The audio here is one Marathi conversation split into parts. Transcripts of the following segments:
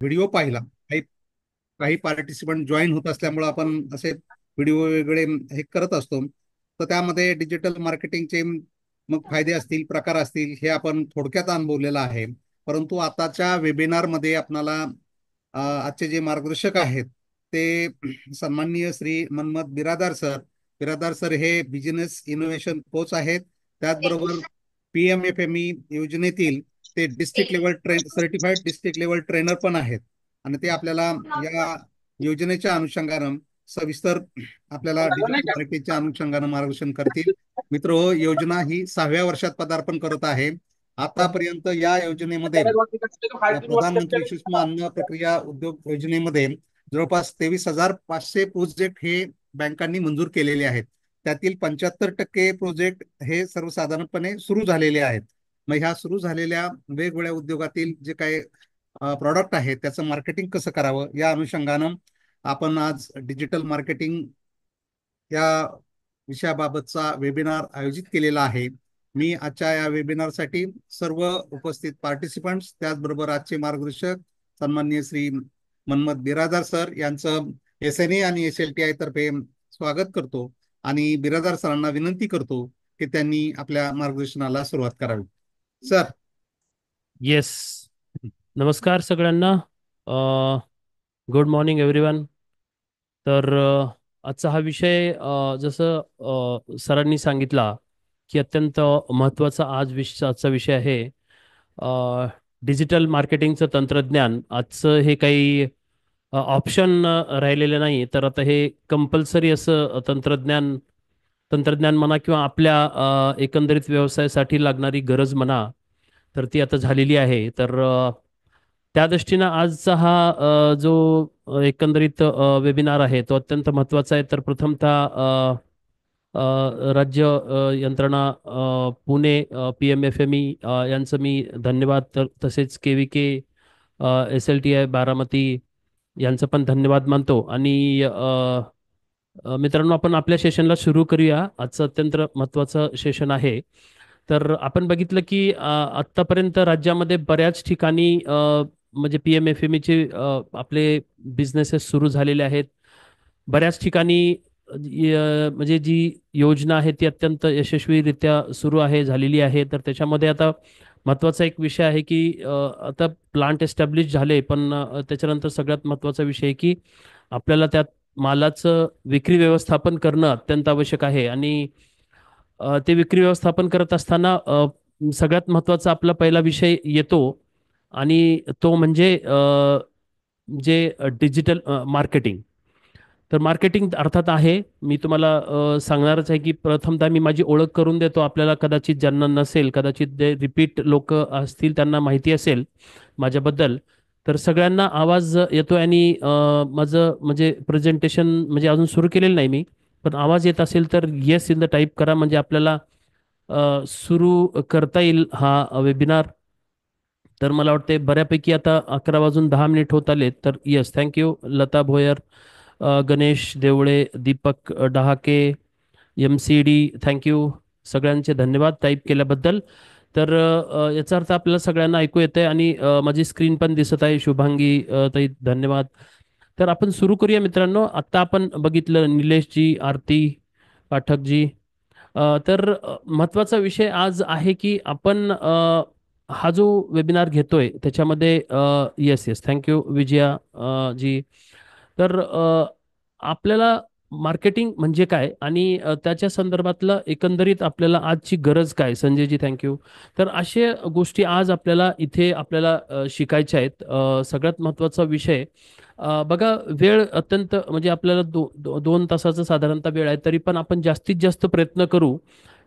व्हिडिओ पाहिला. काही काही पार्टिसिपंट जॉईन होत असल्यामुळे आपण असे व्हिडिओ वेगळे हे करत असतो. तर त्यामध्ये डिजिटल मार्केटिंगचे मग फायदे असतील, प्रकार असतील, हे आपण थोडक्यात अनुभवलेलं आहे. परंतु आताच्या वेबिनारमध्ये आपणाला आजचे जे मार्गदर्शक आहेत ते सन्माननीय श्री मनमत बिरादार सर. बिरादार सर हे बिझनेस इनोव्हेशन कोच आहेत. त्याचबरोबर PMFME योजनेतील ते district level certified district level trainer पण आहेत. आणि ते आपल्याला या योजनेच्या अनुषंगानं सविस्तर आपल्याला डिजिटल मार्केटच्या अनुषंगानं मार्गदर्शन करतील. मित्र हो, योजना ही 6व्या वर्षात पदार्पण करत आहे. आतापर्यंत या योजनेमध्ये प्रधानमंत्री सूक्ष्म अन्न प्रक्रिया उद्योग योजनेमध्ये जवळपास 23,500 प्रोजेक्ट हे बँकांनी मंजूर केलेले आहेत. त्यातील 75% प्रोजेक्ट हे सर्वसाधारणपणे सुरू झालेले आहेत. मग ह्या सुरू झालेल्या वेगवेगळ्या उद्योगातील जे काही प्रॉडक्ट आहे त्याचं मार्केटिंग कसं करावं या अनुषंगानं आपण आज डिजिटल मार्केटिंग या विषयाबाबतचा वेबिनार आयोजित केलेला आहे. मी आजच्या या वेबिनारसाठी सर्व उपस्थित पार्टिसिपंट्स, त्याचबरोबर आजचे मार्गदर्शक सन्माननीय श्री मनमत बिरादार सर यांचं SNA आणि SLTI तर्फे स्वागत करतो आणि बिरादार सरांना विनंती करतो की त्यांनी आपल्या मार्गदर्शनाला सुरुवात करावी. सर. येस. नमस्कार सगळ्यांना. Good morning everyone. तर आजचा हा विषय जसं सरांनी सांगितला की अत्यंत महत्त्वाचा आजचा विषय आहे. डिजिटल मार्केटिंगचं तंत्रज्ञान आजचं हे काही ऑप्शन राहिलेलं नाही, तर आता हे कंपल्सरी असं तंत्रज्ञान म्हणा किंवा आपल्या एकंदरीत व्यवसायासाठी लागणारी गरज म्हणा, तर ती आता झालेली आहे. तर त्या दृष्टीनं आजचा हा जो एकंदरीत वेबिनार आहे तो अत्यंत महत्त्वाचा आहे. तर प्रथमतः राज्य यंत्रणा पुणे PMFME यांचं मी धन्यवाद, तर तसेच KVK SLTI बारामती यांचं पण धन्यवाद मानतो. आणि मित्रांनो, आपण आपल्या सेशनला सुरू करूया. आजचं अत्यंत महत्त्वाचं सेशन आहे. तर आपण बघितलं की आत्तापर्यंत राज्यामध्ये बऱ्याच ठिकाणी म्हणजे PMFMEचे आपले बिझनेसेस सुरू झालेले आहेत. बऱ्याच ठिकाणी म्हणजे जी योजना आहे ती अत्यंत यशस्वीरित्या सुरू आहे, झालेली आहे. तर त्याच्यामध्ये आता महत्त्वाचा एक विषय आहे की आता प्लांट एस्टॅब्लिश झाले, पण त्याच्यानंतर सगळ्यात महत्त्वाचा विषय आहे की आपल्याला त्यात मालाचं विक्री व्यवस्थापन करणं अत्यंत आवश्यक आहे. आणि ते विक्री व्यवस्थापन करत असताना सगळ्यात महत्त्वाचा आपला पहिला विषय येतो, आणि तो म्हणजे जे डिजिटल मार्केटिंग. तर मार्केटिंग अर्थात आहे, मी तुम्हाला सांगणारच आहे की प्रथमतः मी माझी ओळख करून देतो आपल्याला. कदाचित ज्यांना नसेल, कदाचित जे रिपीट लोक असतील त्यांना माहिती असेल माझ्याबद्दल. तर सगळ्यांना आवाज येतो आणि माझं म्हणजे प्रेझेंटेशन म्हणजे अजून सुरू केलेलं नाही मी, पण आवाज येत असेल तर येस इन द टाईप करा, म्हणजे आपल्याला सुरू करता येईल हा वेबिनार. तर मला वाटते बऱ्यापैकी आता 11 वाजून 10 मिनिट होत आले. तर येस, थँक्यू लता भोयर, गणेश देवळे, दीपक डहाके, MCD, थँक्यू. सगळ्यांचे धन्यवाद टाईप केल्याबद्दल. तर याचा अर्थ आपल्याला सगळ्यांना ऐकू येतंय आणि माझी स्क्रीन पण दिसत आहे. शुभांगी ताई, धन्यवाद. तर आपण सुरू करूया मित्रांनो. आत्ता आपण बघितलं निलेशजी, आरती पाठकजी. तर महत्त्वाचा विषय आज आहे की आपण हा जो वेबिनार घेतोय त्याच्यामध्ये येस येस, थँक्यू विजया जी. तर आपल्याला मार्केटिंग म्हणजे काय आणि त्याच्या संदर्भातलं एकंदरीत आपल्याला आजची गरज काय, संजयजी थँक्यू. तर अशा गोष्टी आज आपल्याला इथे आपल्याला शिकायच्या आहेत. सगळ्यात महत्त्वाचा विषय बघा, वेळ अत्यंत म्हणजे आपल्याला 2 तासाचा साधारणतः वेळ आहे, तरी पण आपण जास्तीत जास्त प्रयत्न करू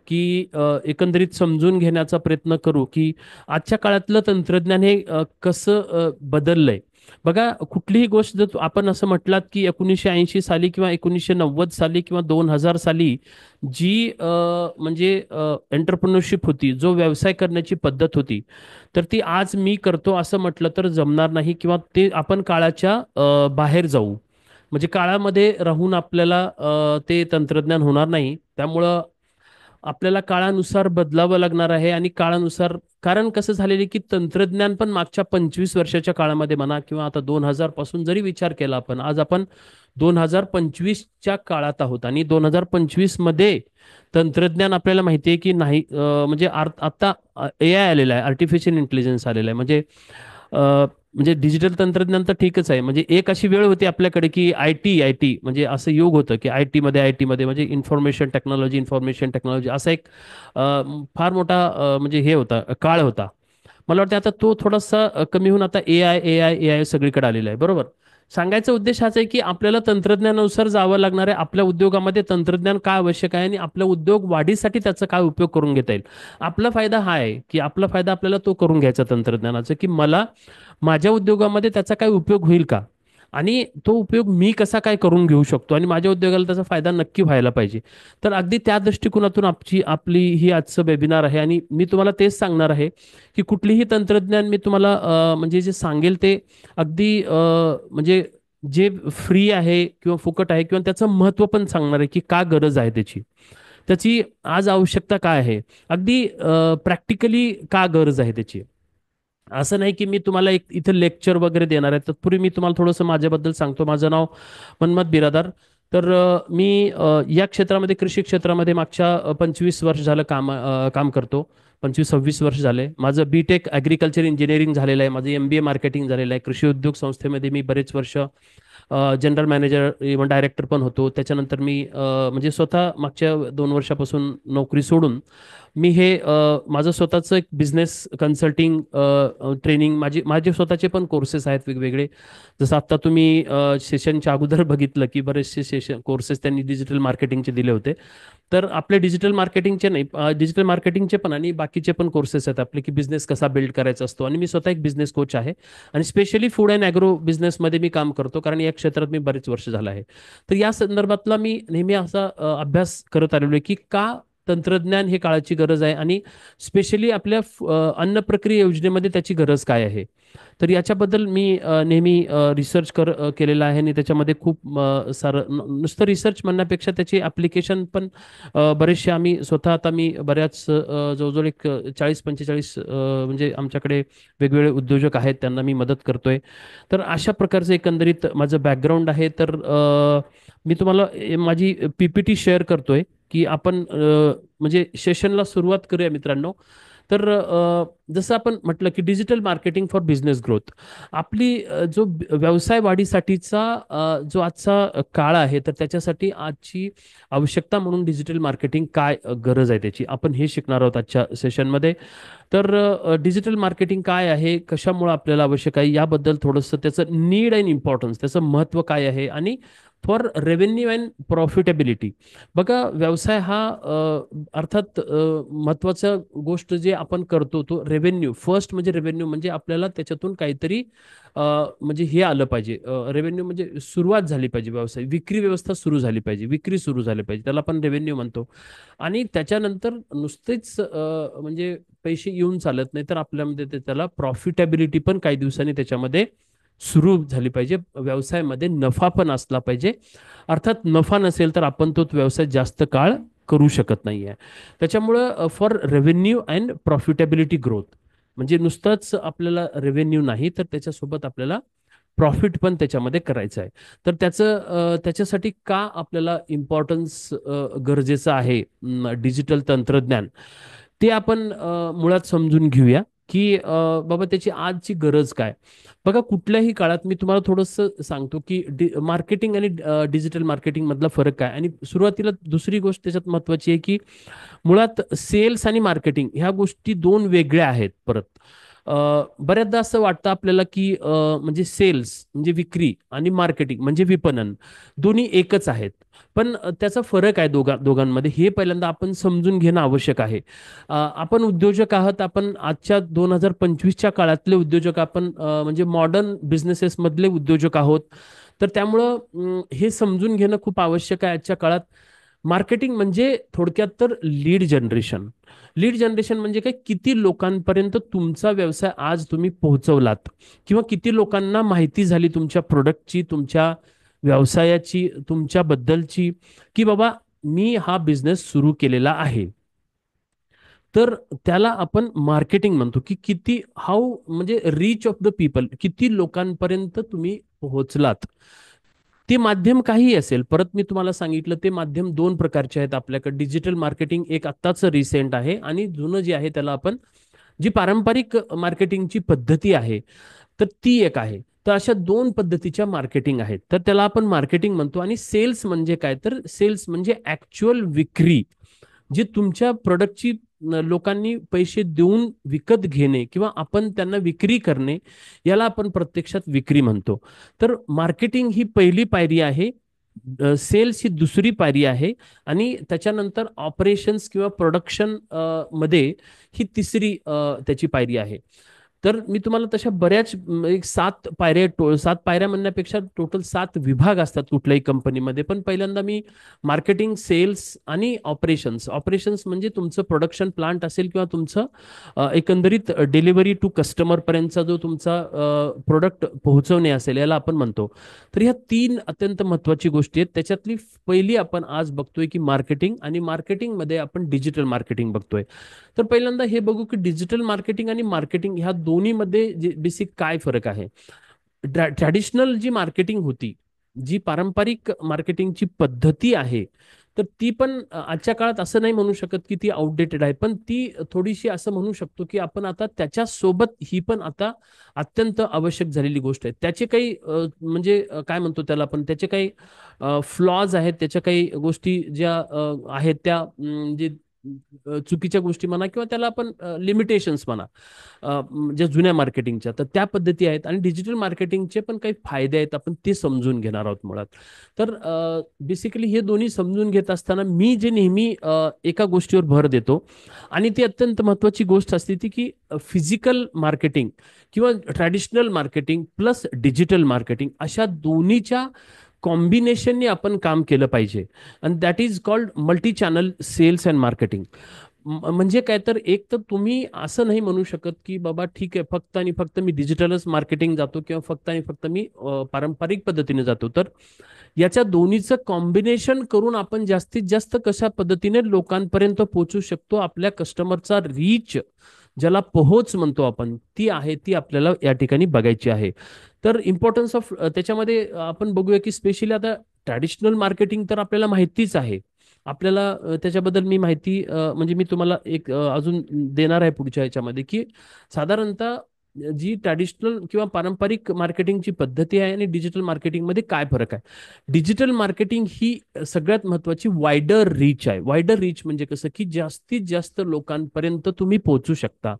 की एकंदरीत समजून घेण्याचा प्रयत्न करू की आजच्या काळातलं तंत्रज्ञान हे कसं बदललंय. बघा, कुठलीही गोष्ट जर आपण असं म्हटलात की 1980 साली किंवा 1990 साली किंवा 2000 साली जी म्हणजे एंटरप्रेन्योरशिप होती, जो व्यवसाय करण्याची पद्धत होती, तर ती आज मी करतो असं म्हटलं तर जमणार नाही, किंवा ते आपण काळाच्या बाहेर जाऊ, म्हणजे काळामध्ये राहून आपल्याला ते तंत्रज्ञान होणार नाही. त्यामुळं आपल्याला काळानुसार बदलावं लागणार आहे आणि काळानुसार, कारण कसं झालेलं आहे की तंत्रज्ञान पण मागच्या 25 वर्षाच्या काळामध्ये म्हणा किंवा आता 2000 पासून जरी विचार केला आपण, आज आपण 2025च्या काळात आहोत आणि 2025 मध्ये तंत्रज्ञान आपल्याला माहिती आहे की नाही, म्हणजे आता AI आलेला आहे, आर्टिफिशियल इंटेलिजन्स आलेला आहे. म्हणजे डिजिटल तंत्रज्ञान तर ठीकच आहे. म्हणजे एक अशी वेळ होती आपल्याकडे की आय टी म्हणजे असं युग होतं की आय टी मध्ये म्हणजे इन्फॉर्मेशन टेक्नॉलॉजी असा एक फार मोठा म्हणजे हे होता, काळ होता. मला वाटतं आता तो थोडासा कमी होऊन आता ए आय सगळीकडे आलेला आहे, बरोबर. सांगायचा उद्देश हाच आहे की आपल्याला तंत्रज्ञानानुसार जावं लागणार आहे. आपल्या उद्योगामध्ये तंत्रज्ञान काय आवश्यक आहे आणि आपल्या उद्योग वाढीसाठी त्याचा काय उपयोग करून घेता येईल. आपला फायदा हा आहे की आपला फायदा आपल्याला तो करून घ्यायचा तंत्रज्ञानाचा, की मला माझ्या उद्योगामध्ये त्याचा काय उपयोग होईल का, आणि तो उपयोग मी कसा काय करून घेऊ शकतो आणि माझ्या उद्योगाला त्याचा फायदा नक्की व्हायला पाहिजे. तर अगदी त्या दृष्टिकोनातून आपली ही आजचं वेबिनार आहे आणि मी तुम्हाला तेच सांगणार आहे की कुठलीही तंत्रज्ञान मी तुम्हाला म्हणजे जे सांगेल ते अगदी म्हणजे जे फ्री आहे किंवा फुकट आहे किंवा त्याचं महत्त्व पण सांगणार आहे की का गरज आहे त्याची, त्याची आज आवश्यकता काय आहे, अगदी प्रॅक्टिकली का गरज आहे त्याची. असं नाही की मी तुम्हाला एक इथं लेक्चर वगैरे देणार आहे. तत्पूर्वी मी तुम्हाला थोडंसं माझ्याबद्दल सांगतो. माझं नाव मन्मथ बिरादार. तर मी या क्षेत्रामध्ये, कृषी क्षेत्रामध्ये मागच्या 25 वर्ष झालं काम करतो. 25-26 वर्ष झाले. माझं BTech ॲग्रिकल्चर इंजिनिअरिंग झालेलं आहे. माझं MBA मार्केटिंग झालेलं आहे. कृषी उद्योग संस्थेमध्ये मी बरेच वर्ष जनरल मॅनेजर, इव्हन डायरेक्टर पण होतो. त्याच्यानंतर मी म्हणजे स्वतः मागच्या 2 वर्षापासून नोकरी सोडून मी हे माझं स्वतःचं एक बिझनेस कन्सल्टिंग ट्रेनिंग, माझे स्वतःचे पण कोर्सेस आहेत वेगवेगळे. जसं आत्ता तुम्ही सेशनच्या अगोदर बघितलं की बरेचसे सेशन कोर्सेस त्यांनी डिजिटल मार्केटिंगचे दिले होते. तर आपले डिजिटल मार्केटिंगचे नाही, डिजिटल मार्केटिंगचे पण आणि बाकीचे पण कोर्सेस आहेत आपले, की बिझनेस कसा बिल्ड करायचा असतो. आणि मी स्वतः एक बिझनेस कोच आहे आणि स्पेशली फूड अँड ॲग्रो बिझनेसमध्ये मी काम करतो, कारण या क्षेत्रात मी बरेच वर्ष झालं आहे. तर या संदर्भातला मी नेहमी असा अभ्यास करत आलेलो आहे की का तंत्रज्ञान हे काळाची गरज आहे आणि स्पेशली आपल्या अन्न प्रक्रिया योजनेमध्ये त्याची गरज काय आहे. तर याच्याबद्दल मी नेहमी रिसर्च केलेला आहे आणि त्याच्यामध्ये खूप सारं नुसतं रिसर्च म्हणण्यापेक्षा त्याची ॲप्लिकेशन पण बरेचसे आम्ही स्वतः, आता मी बऱ्याच जवळजवळ एक 40-45 म्हणजे आमच्याकडे वेगवेगळे उद्योजक आहेत, त्यांना मी मदत करतोय. तर अशा प्रकारचं एकंदरीत माझं बॅकग्राऊंड आहे. तर मी तुम्हाला माझी PPT शेअर करतोय की आपण म्हणजे सेशनला सुरुवात करूया मित्रांनो. तर जसं आपण म्हटलं की digital marketing for business growth, आपली जो व्यवसाय वाढीसाठीचा जो आजचा काळ आहे, तर त्याच्यासाठी आजची आवश्यकता म्हणून डिजिटल मार्केटिंग काय गरज आहे त्याची, आपण हे शिकणार आहोत आजच्या सेशनमध्ये. तर डिजिटल मार्केटिंग काय आहे, कशामुळे आपल्याला आवश्यक आहे, याबद्दल थोडंसं त्याचं नीड अँड इम्पॉर्टन्स, त्याचं महत्त्व काय आहे, आणि फॉर रेव्हेन्यू अँड प्रॉफिटेबिलिटी. बघा, व्यवसाय हा अर्थात महत्त्वाचा गोष्ट जे आपण करतो तो रेव्हेन्यू फर्स्ट. म्हणजे रेव्हेन्यू म्हणजे आपल्याला त्याच्यातून काहीतरी म्हणजे हे आलं पाहिजे. रेव्हेन्यू म्हणजे सुरुवात झाली पाहिजे, व्यवसाय विक्री व्यवस्था सुरू झाली पाहिजे, विक्री सुरू झाली पाहिजे, त्याला आपण रेव्हेन्यू म्हणतो. आणि त्याच्यानंतर नुसतेच म्हणजे पैसे येऊन चालत नाही, तर आपल्यामध्ये त्याला प्रॉफिटेबिलिटी पण काही दिवसांनी त्याच्यामध्ये सुरू झाली पाहिजे. व्यवसायामध्ये नफा पण असला पाहिजे. अर्थात नफा नसेल तर आपण तो व्यवसाय जास्त काळ करू शकत नाहीये. त्याच्यामुळं for revenue and profitability growth, म्हणजे नुसतंच आपल्याला रेव्हेन्यू नाही, तर त्याच्यासोबत आपल्याला प्रॉफिट पण त्याच्यामध्ये करायचं आहे. तर त्याच्यासाठी का आपल्याला इम्पॉर्टन्स गरजेचं आहे डिजिटल तंत्रज्ञान, ते आपण मुळात समजून घेऊया की बाबा त्याची आजची गरज काय. बघा, कुठल्याही काळात मी तुम्हाला थोडंसं सांगतो की मार्केटिंग आणि डिजिटल मार्केटिंग मधला फरक काय. आणि सुरुवातीला दुसरी गोष्ट त्याच्यात महत्वाची आहे की मुळात सेल्स आणि मार्केटिंग ह्या गोष्टी दोन वेगळ्या आहेत. परत बऱ्याचदा असं वाटतं आपल्याला की म्हणजे सेल्स म्हणजे विक्री आणि मार्केटिंग म्हणजे विपणन, दोन्ही एकच आहेत. पण त्याचा फरक आहे दोघांमध्ये, हे पहिल्यांदा आपण समजून घेणं आवश्यक आहे. आपण उद्योजक आहात, आपण आजच्या 2025च्या काळातले उद्योजक, आपण म्हणजे मॉडर्न बिझनेसेस मधले उद्योजक आहोत. तर त्यामुळं हे समजून घेणं खूप आवश्यक आहे आजच्या काळात. मार्केटिंग म्हणजे थोडक्यात तर लीड जनरेशन. लीड जनरेशन म्हणजे काय, किती लोकांपर्यंत तुमचा व्यवसाय आज तुम्ही पोहोचवलात, किंवा किती लोकांना माहिती झाली तुमच्या प्रोडक्टची, तुमच्या व्यवसायाची, तुमच्याबद्दलची, की बाबा मी हा बिझनेस सुरू केलेला आहे. तर त्याला आपण मार्केटिंग म्हणतो, की किती हाऊ म्हणजे रीच ऑफ द पीपल, किती लोकांपर्यंत तुम्ही पोहोचलात. ते माध्यम काहीही असेल. परत मी तुम्हाला सांगितलं ते माध्यम दोन प्रकारचे आहेत आपल्याकडे. डिजिटल मार्केटिंग एक आत्ताच रिसेंट आहे आणि जुनं जे आहे त्याला आपण जी पारंपरिक मार्केटिंगची पद्धती आहे तर ती एक आहे. तर अशा दोन पद्धतीच्या मार्केटिंग आहेत. तर त्याला आपण मार्केटिंग म्हणतो. आणि सेल्स म्हणजे काय, तर सेल्स म्हणजे ऍक्च्युअल विक्री, जी तुमच्या प्रोडक्टची लोकांनी पैसे देऊन विकत घेणे किंवा आपण त्यांना विक्री करणे, याला आपण प्रत्यक्षात विक्री म्हणतो. तर मार्केटिंग ही पहिली पायरी आहे, सेल्स ही दुसरी पायरी आहे, आणि त्याच्यानंतर ऑपरेशन्स किंवा प्रोडक्शन मध्ये ही तिसरी त्याची पायरी आहे. तर मी तुम्हाला तशा बऱ्याच एक सात पायऱ्या, सात पायऱ्या म्हणण्यापेक्षा टोटल सात विभाग असतात कुठल्याही कंपनीमध्ये. पण पहिल्यांदा मी मार्केटिंग, सेल्स आणि ऑपरेशन्स, ऑपरेशन्स म्हणजे तुमचं प्रोडक्शन प्लांट असेल किंवा तुमचं एकंदरीत डिलिव्हरी टू कस्टमर पर्यंतचा जो तुमचा प्रोडक्ट पोहोचवणे असेल, याला आपण म्हणतो. तर ह्या तीन अत्यंत महत्वाची गोष्टी आहेत. त्याच्यातली पहिली आपण आज बघतोय की मार्केटिंग, आणि मार्केटिंगमध्ये आपण डिजिटल मार्केटिंग बघतोय. तर पहिल्यांदा हे बघू की डिजिटल मार्केटिंग आणि मार्केटिंग ह्या दोन्हीमध्ये बेसिक काय फरक आहे. ट्रॅडिशनल जी मार्केटिंग होती, जी पारंपरिक मार्केटिंगची पद्धती आहे, तर ती पण आजच्या काळात असं नाही म्हणू शकत की ती आउटडेटेड आहे, पण ती थोडीशी असं म्हणू शकतो की आपण आता त्याच्या सोबत ही पण आता अत्यंत आवश्यक झालेली गोष्ट आहे. त्याचे काही म्हणजे काय म्हणतो त्याला आपण, त्याचे काही फ्लॉज आहेत, त्याच्या काही गोष्टी ज्या आहेत त्या जे चुकीच्या गोष्टी म्हणा किंवा त्याला आपण लिमिटेशन्स म्हणा, ज्या जुन्या मार्केटिंगच्या, तर त्या पद्धती आहेत. आणि डिजिटल मार्केटिंगचे पण काही फायदे आहेत, आपण ते समजून घेणार आहोत मुळात. तर बेसिकली हे दोन्ही समजून घेत असताना मी जे नेहमी एका गोष्टीवर भर देतो, आणि ती अत्यंत महत्वाची गोष्ट असते ती की फिजिकल मार्केटिंग किंवा traditional marketing plus digital marketing, अशा दोन्हीच्या कॉम्बिनेशनने आपण काम केलं पाहिजे. आणि that is called multi channel sales and marketing. म्हणजे काय, तर एक तर तुम्ही असं नाही म्हणू शकत की बाबा ठीक आहे, फक्त आणि फक्त मी डिजिटलच मार्केटिंग जातो किंवा फक्त आणि फक्त मी पारंपरिक पद्धतीने जातो. तर याच्या दोन्हीचं कॉम्बिनेशन करून आपण जास्तीत जास्त कशा पद्धतीने लोकांपर्यंत पोहोचू शकतो, आपल्या कस्टमरचा रीच, ज्याला पोहोच म्हणतो आपण, ती आहे, ती आपल्याला या ठिकाणी बघायची आहे. तर इम्पॉर्टन्स ऑफ त्याच्यामध्ये आपण बघूया की स्पेशली आता ट्रॅडिशनल मार्केटिंग तर आपल्याला माहितीच आहे. आपल्याला त्याच्याबद्दल मी माहिती म्हणजे मी तुम्हाला एक अजून देणार आहे पुढच्या ह्याच्यामध्ये, की साधारणतः जी ट्रॅडिशनल किंवा पारंपरिक मार्केटिंगची पद्धती आहे आणि डिजिटल मार्केटिंगमध्ये काय फरक आहे. डिजिटल मार्केटिंग ही सगळ्यात महत्वाची वायडर रीच आहे. वायडर रीच म्हणजे कसं, की जास्तीत जास्त लोकांपर्यंत तुम्ही पोहोचू शकता.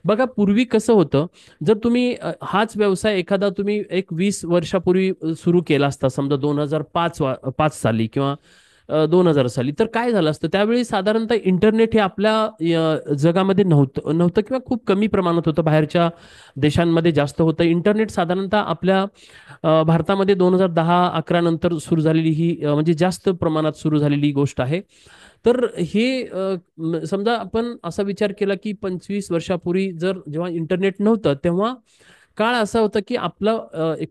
बघा पूर्वी कसं होतं, जर तुम्ही हाच व्यवसाय एखादा तुम्ही एक 20 वर्षापूर्वी सुरू केला असता, समजा 2005 साली किंवा 2000 साली, तर काय झालं असतं, त्यावेळी साधारणतः इंटरनेट हे आपल्या जगामध्ये नव्हतं किंवा खूप कमी प्रमाणात होतं. बाहेरच्या देशांमध्ये जास्त होतं इंटरनेट. साधारणतः आपल्या भारतामध्ये 2010-11 नंतर सुरू झालेली ही म्हणजे जास्त प्रमाणात सुरू झालेली गोष्ट आहे. तर हे समजा आपण असा विचार केला की 25 वर्षापूर्वी जेव्हा इंटरनेट नव्हतं, तेव्हा काळ असा होता की आपला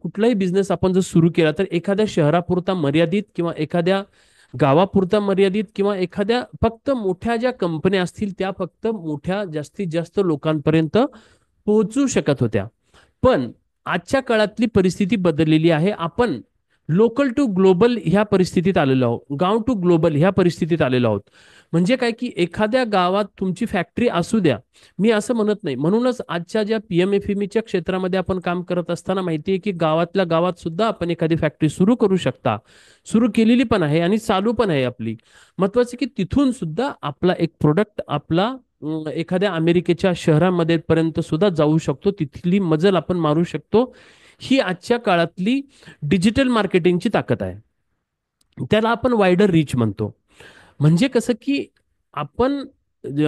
कुठलाही बिझनेस आपण जर सुरू केला तर एखाद्या शहरापुरता मर्यादित किंवा एखाद्या गावापुरता मर्यादित किंवा एखाद्या फक्त मोठ्या ज्या कंपन्या असतील त्या फक्त मोठ्या जास्तीत जास्त लोकांपर्यंत पोहोचू शकत होत्या. पण आजच्या काळातली परिस्थिती बदललेली आहे. आपण लोकल टू ग्लोबल ह्या परिस्थितीत आलेलो आहोत, गाव टू ग्लोबल ह्या परिस्थितीत आलेलो आहोत. म्हणजे काय की एखाद्या गावात तुमची फॅक्टरी असू द्या, मी असं म्हणत नाही. म्हणूनच आजच्या ज्या पीएमएफएमईच्या क्षेत्रामध्ये आपण काम करत असताना माहिती आहे की गावातल्या गावात सुद्धा आपण एखादी फॅक्टरी सुरू करू शकता, सुरू केलेली पण आहे आणि चालू पण आहे आपली. महत्वाचं की तिथून सुद्धा आपला एक प्रोडक्ट आपला एखाद्या अमेरिकेच्या शहरामध्ये पर्यंत सुद्धा जाऊ शकतो, तिथली मजल आपण मारू शकतो. ही आजच्या काळातली डिजिटल मार्केटिंगची ताकद आहे. त्याला आपण वायडर रीच म्हणतो. म्हणजे कसं की आपण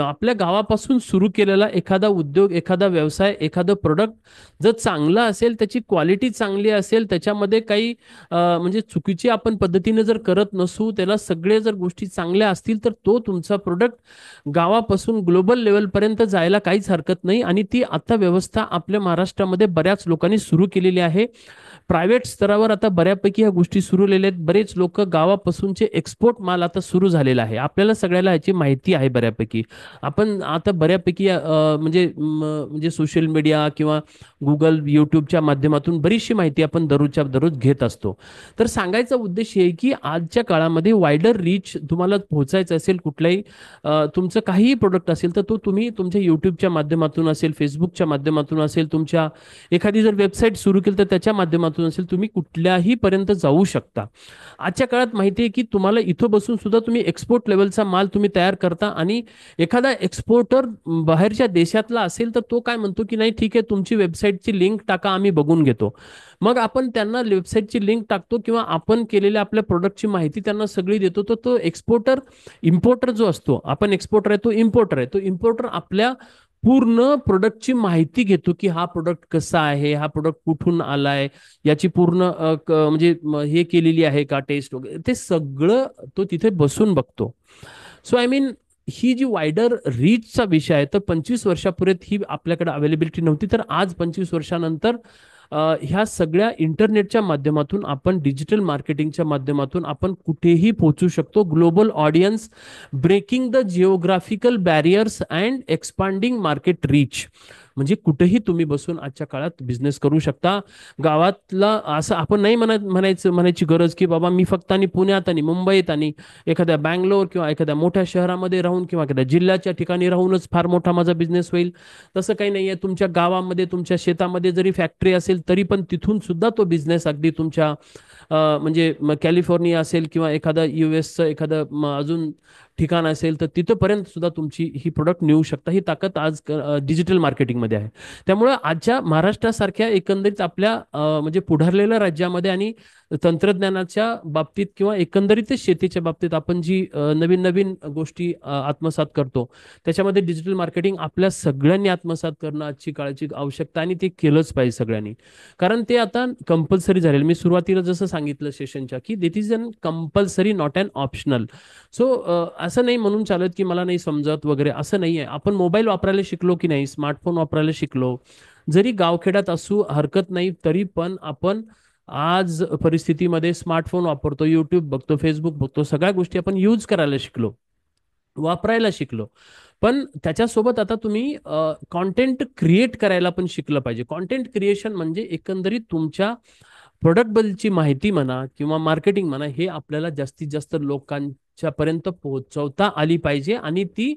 आपल्या गावापासून सुरू केलेला एखादा उद्योग, एखादा व्यवसाय, एखादं प्रोडक्ट जर चांगलं असेल, त्याची क्वालिटी चांगली असेल, त्याच्यामध्ये काही म्हणजे चुकीची आपण पद्धतीने जर करत नसू, त्याला सगळे जर गोष्टी चांगल्या असतील, तर तो तुमचा प्रोडक्ट गावापासून ग्लोबल लेवलपर्यंत जायला काहीच हरकत नाही. आणि ती आता व्यवस्था आपल्या महाराष्ट्रामध्ये बऱ्याच लोकांनी सुरू केलेली आहे. प्रायव्हेट स्तरावर आता बऱ्यापैकी ह्या गोष्टी सुरू झालेल्या आहेत. बरेच लोक गावापासूनचे एक्सपोर्ट माल आता सुरू झालेला आहे. आपल्याला सगळ्याला याची माहिती आहे बऱ्यापैकी. आपण आता बऱ्यापैकी म्हणजे सोशल मीडिया किंवा गुगल यूट्यूबच्या माध्यमातून बरीचशी माहिती आपण दररोजच्या दररोज घेत असतो. तर सांगायचा उद्देश हे आहे की आजच्या काळामध्ये वायडर रीच तुम्हाला पोहोचायचं असेल कुठल्याही तुमचं काहीही प्रोडक्ट असेल तर तो तुम्ही तुमच्या यूट्यूबच्या माध्यमातून असेल, फेसबुकच्या माध्यमातून असेल, तुमच्या एखादी जर वेबसाईट सुरू केली तर त्याच्या माध्यमातून असेल, तुम्ही कुठल्याही पर्यंत जाऊ शकता. आजच्या काळात माहिती आहे की तुम्हाला इथं बसून सुद्धा तुम्ही एक्सपोर्ट लेवलचा माल तुम्ही तयार करता आणि एखादा एक्सपोर्टर बाहेरच्या देशातला असेल तर तो काय म्हणतो की नाही ठीक आहे तुमची वेबसाईटची लिंक टाका आम्ही बघून घेतो. मग आपण त्यांना वेबसाईटची लिंक टाकतो किंवा आपण केलेल्या आपल्या प्रोडक्टची माहिती त्यांना सगळी देतो. तर तो एक्सपोर्टर इम्पोर्टर जो असतो, आपण एक्सपोर्टर आहे तो इम्पोर्टर आहे, तो इम्पोर्टर आपल्या पूर्ण प्रोडक्टची माहिती घेतो की हा प्रोडक्ट कसा आहे, हा प्रोडक्ट कुठून आलाय, याची पूर्ण हे केलेली आहे का टेस्ट वगैरे, ते सगळं तो तिथे बसून बघतो. सो आय मीन ही जी वायडर रीचचा विषय आहे तर 25 वर्षापूर्वी ही आपल्याकडे अवेलेबिलिटी नव्हती. तर आज 25 वर्षानंतर ह्या सगळ्या इंटरनेटच्या माध्यमातून आपण डिजिटल मार्केटिंगच्या माध्यमातून आपण कुठेही पोहोचू शकतो. Global audience, breaking the geographical barriers and expanding market reach. म्हणजे कुठेही तुम्ही बसून आजच्या काळात बिझनेस करू शकता. गावातला असं आपण नाही म्हणायची गरज की बाबा मी फक्त आणि पुण्यात आणि मुंबईत आणि एखाद्या बँगलोर किंवा एखाद्या मोठ्या शहरामध्ये राहून किंवा एखाद्या जिल्ह्याच्या ठिकाणी राहूनच फार मोठा माझा बिझनेस होईल, तसं काही नाहीये. तुमच्या गावामध्ये तुमच्या शेतामध्ये जरी फॅक्टरी असेल तरी पण तिथून सुद्धा तो बिझनेस अगदी तुमच्या म्हणजे कॅलिफोर्निया असेल किंवा एखादं युएसचं एखादं अजून ठिकाण असेल तर तिथपर्यंत सुद्धा तुमची ही प्रोडक्ट नेऊ शकता. ही ताकद आज डिजिटल मार्केटिंगमध्ये आहे. त्यामुळे आजच्या महाराष्ट्रासारख्या एकंदरीत आपल्या म्हणजे पुढारलेल्या राज्यामध्ये आणि तंत्रज्ञानाच्या बाबतीत किंवा एकंदरीतच शेतीच्या बाबतीत आपण जी नवीन नवीन गोष्टी आत्मसात करतो त्याच्यामध्ये डिजिटल मार्केटिंग आपल्या सगळ्यांनी आत्मसात करणं आजची काळाची आवश्यकता आणि ते केलंच पाहिजे सगळ्यांनी. कारण ते आता कंपल्सरी झालेलं. मी सुरुवातीला जसं सांगितलं सेशनच्या की that is an compulsory not an optional. So असं नाही म्हणून चालत की मला नाही समजत वगैरे, असं नाही आहे. आपण मोबाईल वापरायला शिकलो की नाही, स्मार्टफोन वापरायला शिकलो, जरी गावखेड्यात असू हरकत नाही, तरी पण आपण आज परिस्थितीमध्ये स्मार्टफोन वापरतो, युट्यूब बघतो, फेसबुक बघतो, सगळ्या गोष्टी आपण यूज करायला शिकलो, वापरायला शिकलो. पण त्याच्यासोबत आता तुम्ही कॉन्टेंट क्रिएट करायला पण शिकलं पाहिजे. कॉन्टेंट क्रिएशन म्हणजे एकंदरीत तुमच्या प्रोडक्ट बद्दलची माहिती म्हणा किंवा मार्केटिंग म्हणा, हे आपल्याला जास्तीत जास्त लोकांच्या पर्यंत पोहोचवता आली पाहिजे आणि ती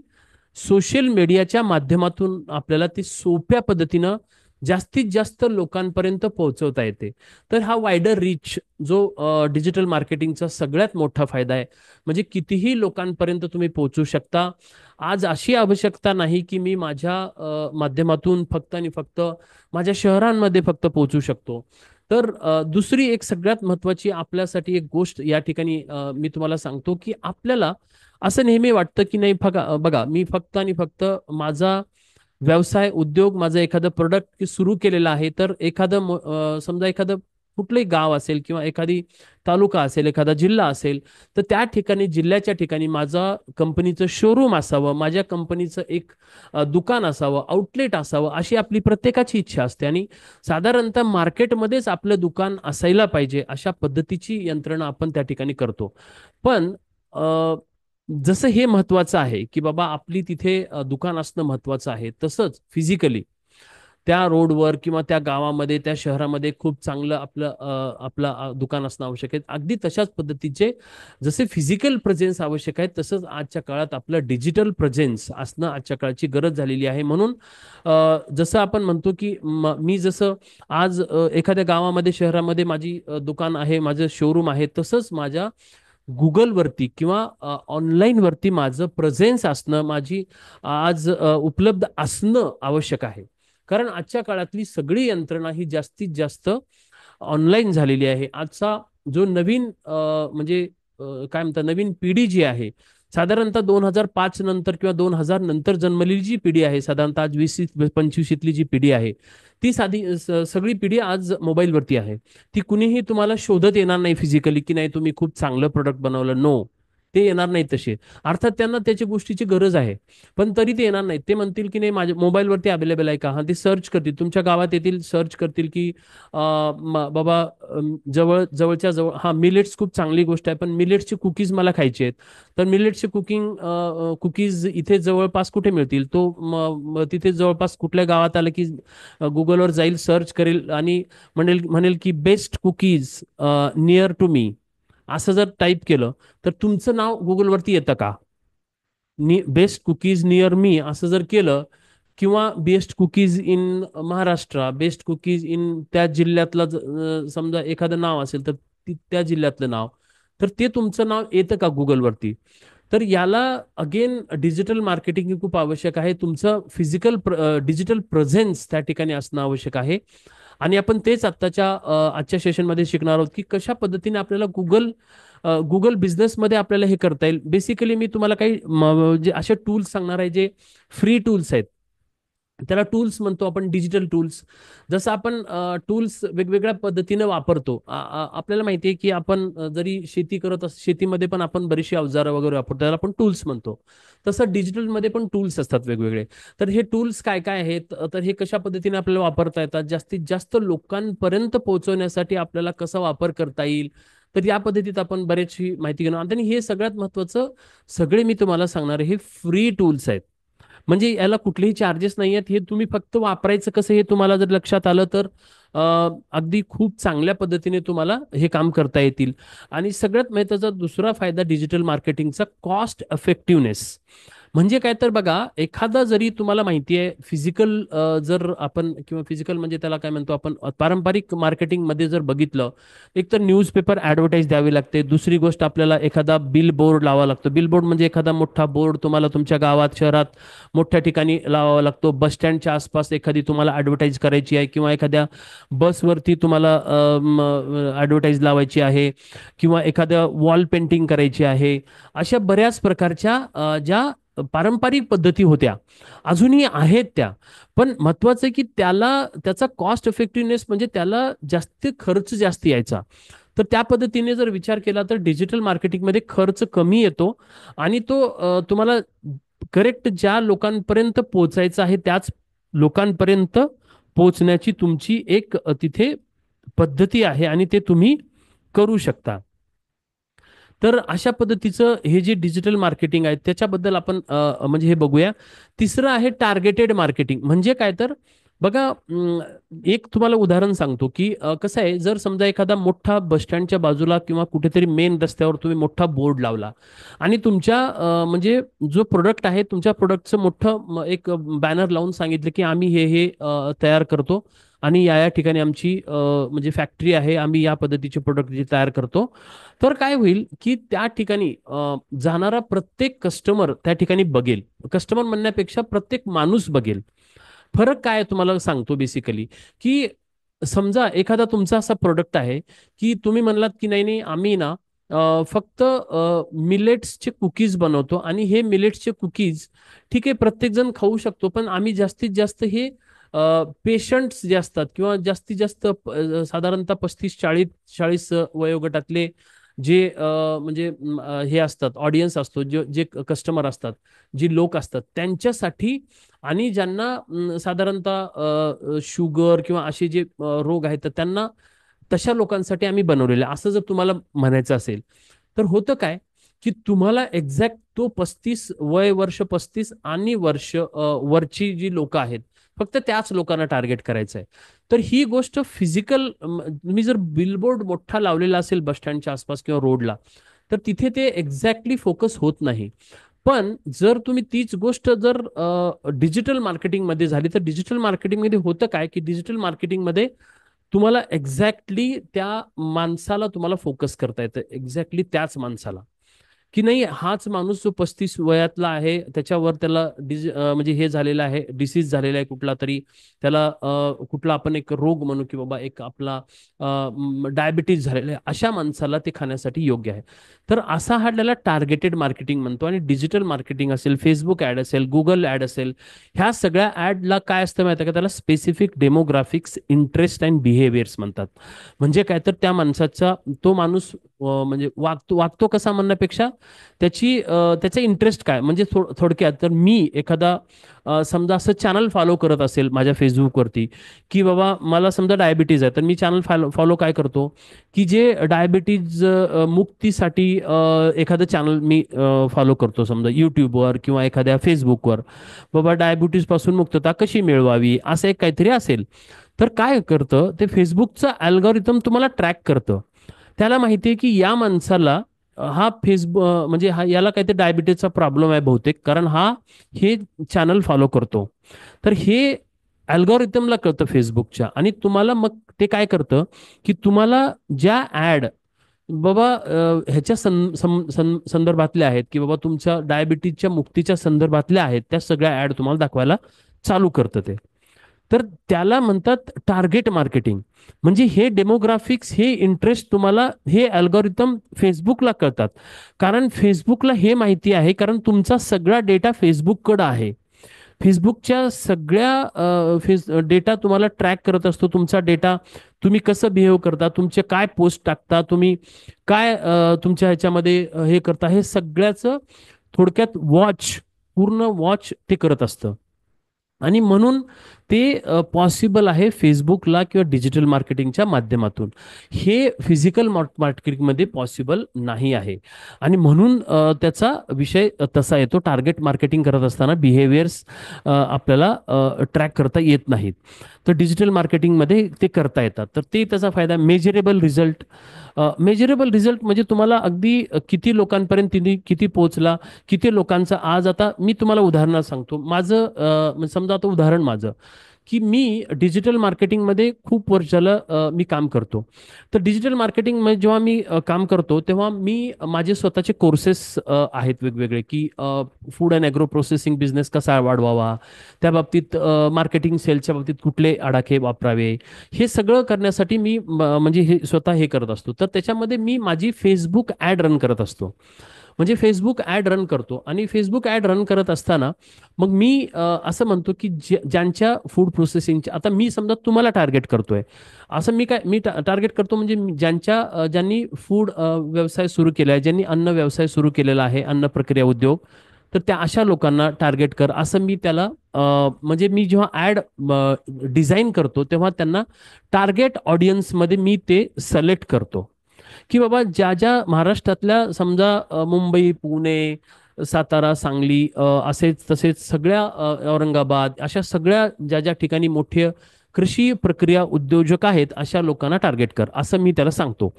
सोशल मीडियाच्या माध्यमातून आपल्याला ती सोप्या पद्धतीनं जास्तीत जास्त लोकांपर्यंत पोहोचवता येते. तर हा वायडर रीच जो डिजिटल मार्केटिंगचा सगळ्यात मोठा फायदा आहे. म्हणजे कितीही लोकांपर्यंत तुम्ही पोहोचू शकता. आज अशी आवश्यकता नाही की मी माझ्या माध्यमातून फक्त आणि फक्त माझ्या शहरांमध्ये फक्त पोहोचू शकतो. तर दुसरी एक सगळ्यात महत्वाची आपल्यासाठी एक गोष्ट या ठिकाणी मी तुम्हाला सांगतो की आपल्याला असं नेहमी वाटतं की नाही बघा मी फक्त आणि फक्त माझा व्यवसाय उद्योग माझं एखादं प्रोडक्ट सुरू केलेलं आहे. तर समजा एखादं कुठलंही गाव असेल किंवा एखादी तालुका असेल, एखादा जिल्हा असेल, तर त्या ठिकाणी जिल्ह्याच्या ठिकाणी माझा कंपनीचं शोरूम असावं, माझ्या कंपनीचं एक दुकान असावं, आउटलेट असावं, अशी आपली प्रत्येकाची इच्छा असते. आणि साधारणतः मार्केटमध्येच आपलं दुकान असायला पाहिजे अशा पद्धतीची यंत्रणा आपण त्या ठिकाणी करतो. पण जसं हे महत्वाचं आहे की बाबा आपली तिथे दुकान असणं महत्वाचं आहे, तसंच फिजिकली त्या रोडवर किंवा त्या गावामध्ये त्या शहरामध्ये खूप चांगलं आपलं दुकान असणं आवश्यक आहे. अगदी तशाच पद्धतीचे जसे फिजिकल प्रेझेन्स आवश्यक आहे तसंच आजच्या काळात आपलं डिजिटल प्रेझेन्स असणं आजच्या काळाची गरज झालेली आहे. म्हणून जसं आपण म्हणतो की मी जसं आज एखाद्या गावामध्ये शहरामध्ये माझी दुकान आहे, माझं शोरूम आहे, तसंच माझ्या गुगलवरती किंवा ऑनलाईन वरती माझं प्रेझेन्स असणं, माझी आज उपलब्ध असणं आवश्यक आहे. कारण आजच्या काळातली सगळी यंत्रणा ही जास्तीत जास्त ऑनलाईन झालेली आहे. आजचा जो नवीन काय म्हणतात नवीन पिढी जी आहे, साधारणतः 2005 नंतर किंवा 2000 नंतर जन्मलेली जी पिढी आहे, साधारणतः आज 20-25 जी पिढी आहे, ती सगळी पिढी आज मोबाईलवरती आहे. ती कुणीही तुम्हाला शोधत येणार नाही फिजिकली की नाही तुम्ही खूप चांगलं प्रोडक्ट बनवलं. नो, ते येणार नाहीत तसे. अर्थात त्यांना त्याच्या गोष्टीची गरज आहे, पण तरी ते येणार नाहीत. ते म्हणतील की नाही माझ्या मोबाईलवरती अवेलेबल आहे का, हा ते सर्च करतील, तुमच्या गावात येतील, सर्च करतील की बाबा जवळच्या जवळ हा मिलेट्स खूप चांगली गोष्ट आहे, पण मिलेट्सची कुकीज मला खायची आहेत. तर मिलेट्सचे कुकीज इथे जवळपास कुठे मिळतील, तो तिथे जवळपास कुठल्या गावात आलं की गुगलवर जाईल, सर्च करेल आणि म्हणेल म्हणेल की best cookies near to me, असं जर टाईप केलं तर तुमचं नाव गुगलवरती येतं का? बेस्ट कुकीज नियर मी असं जर केलं, किंवा best cookies in Maharashtra, best cookies in त्या जिल्ह्यातलं समजा एखादं नाव असेल तर त्या जिल्ह्यातलं नाव, तर ते तुमचं नाव येतं का गुगलवरती? तर याला अगेन डिजिटल मार्केटिंग ही खूप आवश्यक आहे. तुमचं फिजिकल डिजिटल प्रेझेन्स त्या ठिकाणी असणं आवश्यक आहे. आणि आपण तेच आजच्या सेशनमध्ये शिकणार आहोत की कशा पद्धतीने आपल्याला गुगल बिझनेसमध्ये आपल्याला हे करता येईल. बेसिकली मी तुम्हाला काही जे असे टूल्स सांगणार आहे जे फ्री टूल्स आहेत. त्याला टूल्स म्हणतो आपण, डिजिटल टूल्स. जसं आपण टूल्स वेगवेगळ्या पद्धतीने वापरतो. आपल्याला माहिती आहे की आपण जरी शेती करत शेतीमध्ये पण आपण बरीचशी अवजारं वगैरे वापरतो, त्याला आपण टूल्स म्हणतो. तसं डिजिटलमध्ये पण टूल्स असतात वेगवेगळे. तर हे टूल्स काय काय आहेत, तर हे कशा पद्धतीने आपल्याला वापरता येतात, जास्तीत जास्त लोकांपर्यंत पोहोचवण्यासाठी आपल्याला कसा वापर करता येईल, तर या पद्धतीत आपण बरेचशी माहिती घेणार. आणि हे सगळ्यात महत्वाचं, सगळे मी तुम्हाला सांगणार हे फ्री टूल्स आहेत. म्हणजे याला कुठलेही चार्जेस नाही आहेत. हे तुम्ही फक्त वापरायचं कसं हे तुम्हाला जर लक्षात आलं तर अगदी खूप चांगल्या पद्धतीने तुम्हाला हे काम करता येतील. आणि सगळ्यात महत्त्वाचा दुसरा फायदा डिजिटल मार्केटिंगचा, कॉस्ट इफेक्टिव्हनेस. म्हणजे काय तर बघा, एखादा जरी तुम्हाला माहिती आहे फिजिकल, जर आपण किंवा फिजिकल म्हणजे त्याला काय म्हणतो आपण, पारंपरिक मार्केटिंगमध्ये जर बघितलं, एक तर न्यूजपेपर ऍडव्हर्टाईज द्यावी लागते. दुसरी गोष्ट आपल्याला एखादा बिल बोर्ड लावावा लागतो. बिल बोर्ड म्हणजे एखादा मोठा बोर्ड तुम्हाला तुमच्या गावात शहरात मोठ्या ठिकाणी लावावा लागतो. बस स्टँडच्या आसपास एखादी तुम्हाला ऍडव्हर्टाईज करायची आहे, किंवा एखाद्या बसवरती तुम्हाला ऍडव्हर्टाईज लावायची आहे, किंवा एखाद्या वॉल पेंटिंग करायची आहे. अशा बऱ्याच प्रकारच्या ज्या पारंपरिक पद्धती होत्या, अजूनही आहेत त्या. पण महत्वाचं आहे की त्याचा कॉस्ट इफेक्टिव्हनेस म्हणजे त्याला जास्त खर्च जास्त यायचा. तर त्या पद्धतीने जर विचार केला तर डिजिटल मार्केटिंगमध्ये खर्च कमी येतो, आणि तो तुम्हाला करेक्ट ज्या लोकांपर्यंत पोहोचायचं आहे त्याच लोकांपर्यंत पोहोचण्याची तुमची एक तिथे पद्धती आहे, आणि ते तुम्ही करू शकता. तर अशा पद्धतीचं हे जे डिजिटल मार्केटिंग आहे त्याच्याबद्दल आपण म्हणजे हे बघूया. तिसरं आहे टार्गेटेड मार्केटिंग. म्हणजे काय तर बघा, एक तुम्हाला उदाहरण सांगतो की कसं आहे, जर समजा एखादा मोठा बस स्टँडच्या बाजूला किंवा कुठेतरी मेन रस्त्यावर तुम्ही मोठा बोर्ड लावला, आणि तुमच्या म्हणजे जो प्रोडक्ट आहे तुमच्या प्रोडक्टचं मोठं एक बॅनर लावून सांगितलं की आम्ही हे हे तयार करतो, आणि या ठिकाणी आमची म्हणजे फॅक्टरी आहे, आम्ही या पद्धतीचे प्रोडक्ट जे तयार करतो. तर काय होईल की त्या ठिकाणी जाणारा प्रत्येक कस्टमर त्या ठिकाणी बघेल. कस्टमर म्हणण्यापेक्षा प्रत्येक माणूस बघेल. फरक काय आहे तुम्हाला सांगतो बेसिकली, की समजा एखादा तुमचा असा प्रोडक्ट आहे की तुम्ही म्हणलात की नाही नाही आम्ही ना फक्त मिलेट्सचे कुकीज बनवतो, आणि हे मिलेट्सचे कुकीज ठीक आहे प्रत्येक जण खाऊ शकतो, पण आम्ही जास्तीत जास्त हे पेशंट्स जे असतात किंवा जास्तीत जास्त साधारणतः 35-40 वयोगटातले जे म्हणजे हे असतात, ऑडियन्स असतो, जे कस्टमर असतात, जी लोक असतात त्यांच्यासाठी, आणि ज्यांना साधारणतः शुगर किंवा असे जे रोग आहेत तर त्यांना, तशा लोकांसाठी आम्ही बनवलेलं आहे, असं जर तुम्हाला म्हणायचं असेल. तर होतं काय की तुम्हाला एक्झॅक्ट तो 35 वर्ष 35 आणि वरची जी लोक आहेत, फक्त त्याच लोकांना टार्गेट करायचं आहे. तर ही गोष्ट फिजिकल, तुम्ही जर बिलबोर्ड मोठा लावलेला असेल बस स्टँडच्या आसपास किंवा रोडला, तर तिथे ते एक्झॅक्टली फोकस होत नाही. पण जर तुम्ही तीच गोष्ट जर डिजिटल मार्केटिंगमध्ये झाली, तर डिजिटल मार्केटिंगमध्ये होतं काय की डिजिटल मार्केटिंगमध्ये तुम्हाला एक्झॅक्टली त्या माणसाला तुम्हाला फोकस करता येतं, एक्झॅक्टली त्याच माणसाला, की नाही हाच माणूस जो 35 वयातला आहे, त्याच्यावर त्याला म्हणजे हे झालेलं आहे, डिसीज झालेला आहे कुठला तरी, त्याला कुठला आपण एक रोग म्हणू की बाबा एक आपला डायबिटीज झालेला आहे, अशा माणसाला ते खाण्यासाठी योग्य आहे. तर असा हा त्याला टार्गेटेड मार्केटिंग म्हणतो. आणि डिजिटल मार्केटिंग असेल, फेसबुक ऍड असेल, गुगल ऍड असेल, ह्या सगळ्या ऍडला काय असतं माहिती आहे का, त्याला specific demographics, interest and behaviours म्हणतात. म्हणजे काय तर त्या माणसाचा, तो माणूस म्हणजे वागतो कसा म्हणण्यापेक्षा त्याचा इंटरेस्ट काय, म्हणजे थोडक्यात तर मी एखादा समजा असं चॅनल फॉलो करत असेल माझ्या फेसबुकवरती, की बाबा मला समजा डायबिटीज आहे, तर मी चॅनल फॉलो काय करतो, की जे डायबिटीज मुक्तीसाठी एखादं चॅनल मी फॉलो करतो समजा यूट्यूबवर किंवा एखाद्या फेसबुकवर, बाबा डायबिटीज पासून मुक्तता कशी मिळवावी असं एक काहीतरी असेल. तर काय करतं ते फेसबुकचं अल्गोरिदम तुम्हाला ट्रॅक करतं. त्याला माहिती आहे की या माणसाला हा फेसबुक म्हणजे याला काहीतरी डायबिटीजचा प्रॉब्लेम आहे बहुतेक, कारण हा हे चॅनल फॉलो करतो. तर हे अल्गोरिदमला कळतं फेसबुकच्या, आणि तुम्हाला मग ते काय करतं की तुम्हाला ज्या ऍड बाबा ह्याच्या संदर्भातल्या आहेत, की बाबा तुमच्या डायबिटीजच्या मुक्तीच्या संदर्भातल्या आहेत, त्या सगळ्या ऍड तुम्हाला दाखवायला चालू करतं ते. तर त्याला म्हणतात टार्गेट मार्केटिंग. म्हणजे हे डेमोग्राफिक्स, हे इंटरेस्ट तुम्हाला हे अल्गोरिदम फेसबुकला कळतात. कारण फेसबुकला हे माहिती आहे, कारण तुमचा सगळा डेटा फेसबुककडे आहे. फेसबुकच्या सगळ्या डेटा तुम्हाला ट्रॅक करत असतो. तुमचा डेटा, तुम्ही कसं बिहेव करता, तुमचे काय पोस्ट टाकता, तुम्ही काय तुमच्या ह्याच्यामध्ये हे करता, हे सगळ्याचं थोडक्यात पूर्ण वॉच ते करत असतं. आणि म्हणून ते पॉसिबल आहे फेसबुकला किंवा डिजिटल मार्केटिंगच्या माध्यमातून. हे फिजिकल मार्केटिंगमध्ये पॉसिबल नाही आहे. आणि म्हणून त्याचा विषय तसा येतो. टार्गेट मार्केटिंग करत असताना बिहेवियर्स आपल्याला ट्रॅक करता येत नाहीत. तर डिजिटल मार्केटिंगमध्ये ते करता येतात. तर ते त्याचा फायदा. मेजरेबल रिझल्ट म्हणजे तुम्हाला अगदी किती लोकांपर्यंत तिने किती पोहोचला, किती लोकांचा. आज आता मी तुम्हाला उदाहरण सांगतो माझं. समजा आता उदाहरण माझं, की मी डिजिटल मार्केटिंगमध्ये खूप वर्ष झालं मी काम करतो. तर डिजिटल मार्केटिंगमध्ये जेव्हा मी काम करतो, तेव्हा मी माझे स्वतःचे कोर्सेस आहेत वेगवेगळे, की food and agro processing business कसा वाढवावा, त्या बाबतीत मार्केटिंग सेलच्या बाबतीत कुठले आडाखे वापरावे, हे सगळं करण्यासाठी मी म्हणजे हे स्वतः हे करत असतो. तर त्याच्यामध्ये मी माझी फेसबुक ॲड रन करत असतो. म्हणजे फेसबुक ॲड रन करतो, आणि फेसबुक ॲड रन करत असताना मग मी असं म्हणतो की ज्यांच्या फूड प्रोसेसिंगच्या, आता मी समजा तुम्हाला टार्गेट करतोय, असं मी टार्गेट करतो म्हणजे ज्यांनी फूड व्यवसाय सुरू केला आहे, ज्यांनी अन्न व्यवसाय सुरू केलेला आहे, अन्न प्रक्रिया उद्योग, तर त्या अशा लोकांना टार्गेट कर, असं मी त्याला म्हणजे मी जेव्हा ॲड डिझाईन करतो तेव्हा त्यांना टार्गेट ऑडियन्समध्ये मी ते सिलेक्ट करतो. की बाबा ज्या ज्या महाराष्ट्रातल्या समजा मुंबई, पुणे, सातारा, सांगली, असेच तसेच सगळ्या औरंगाबाद, अशा सगळ्या ज्या ज्या ठिकाणी मोठे कृषी प्रक्रिया उद्योजक आहेत, अशा लोकांना टार्गेट कर, असं मी त्याला सांगतो.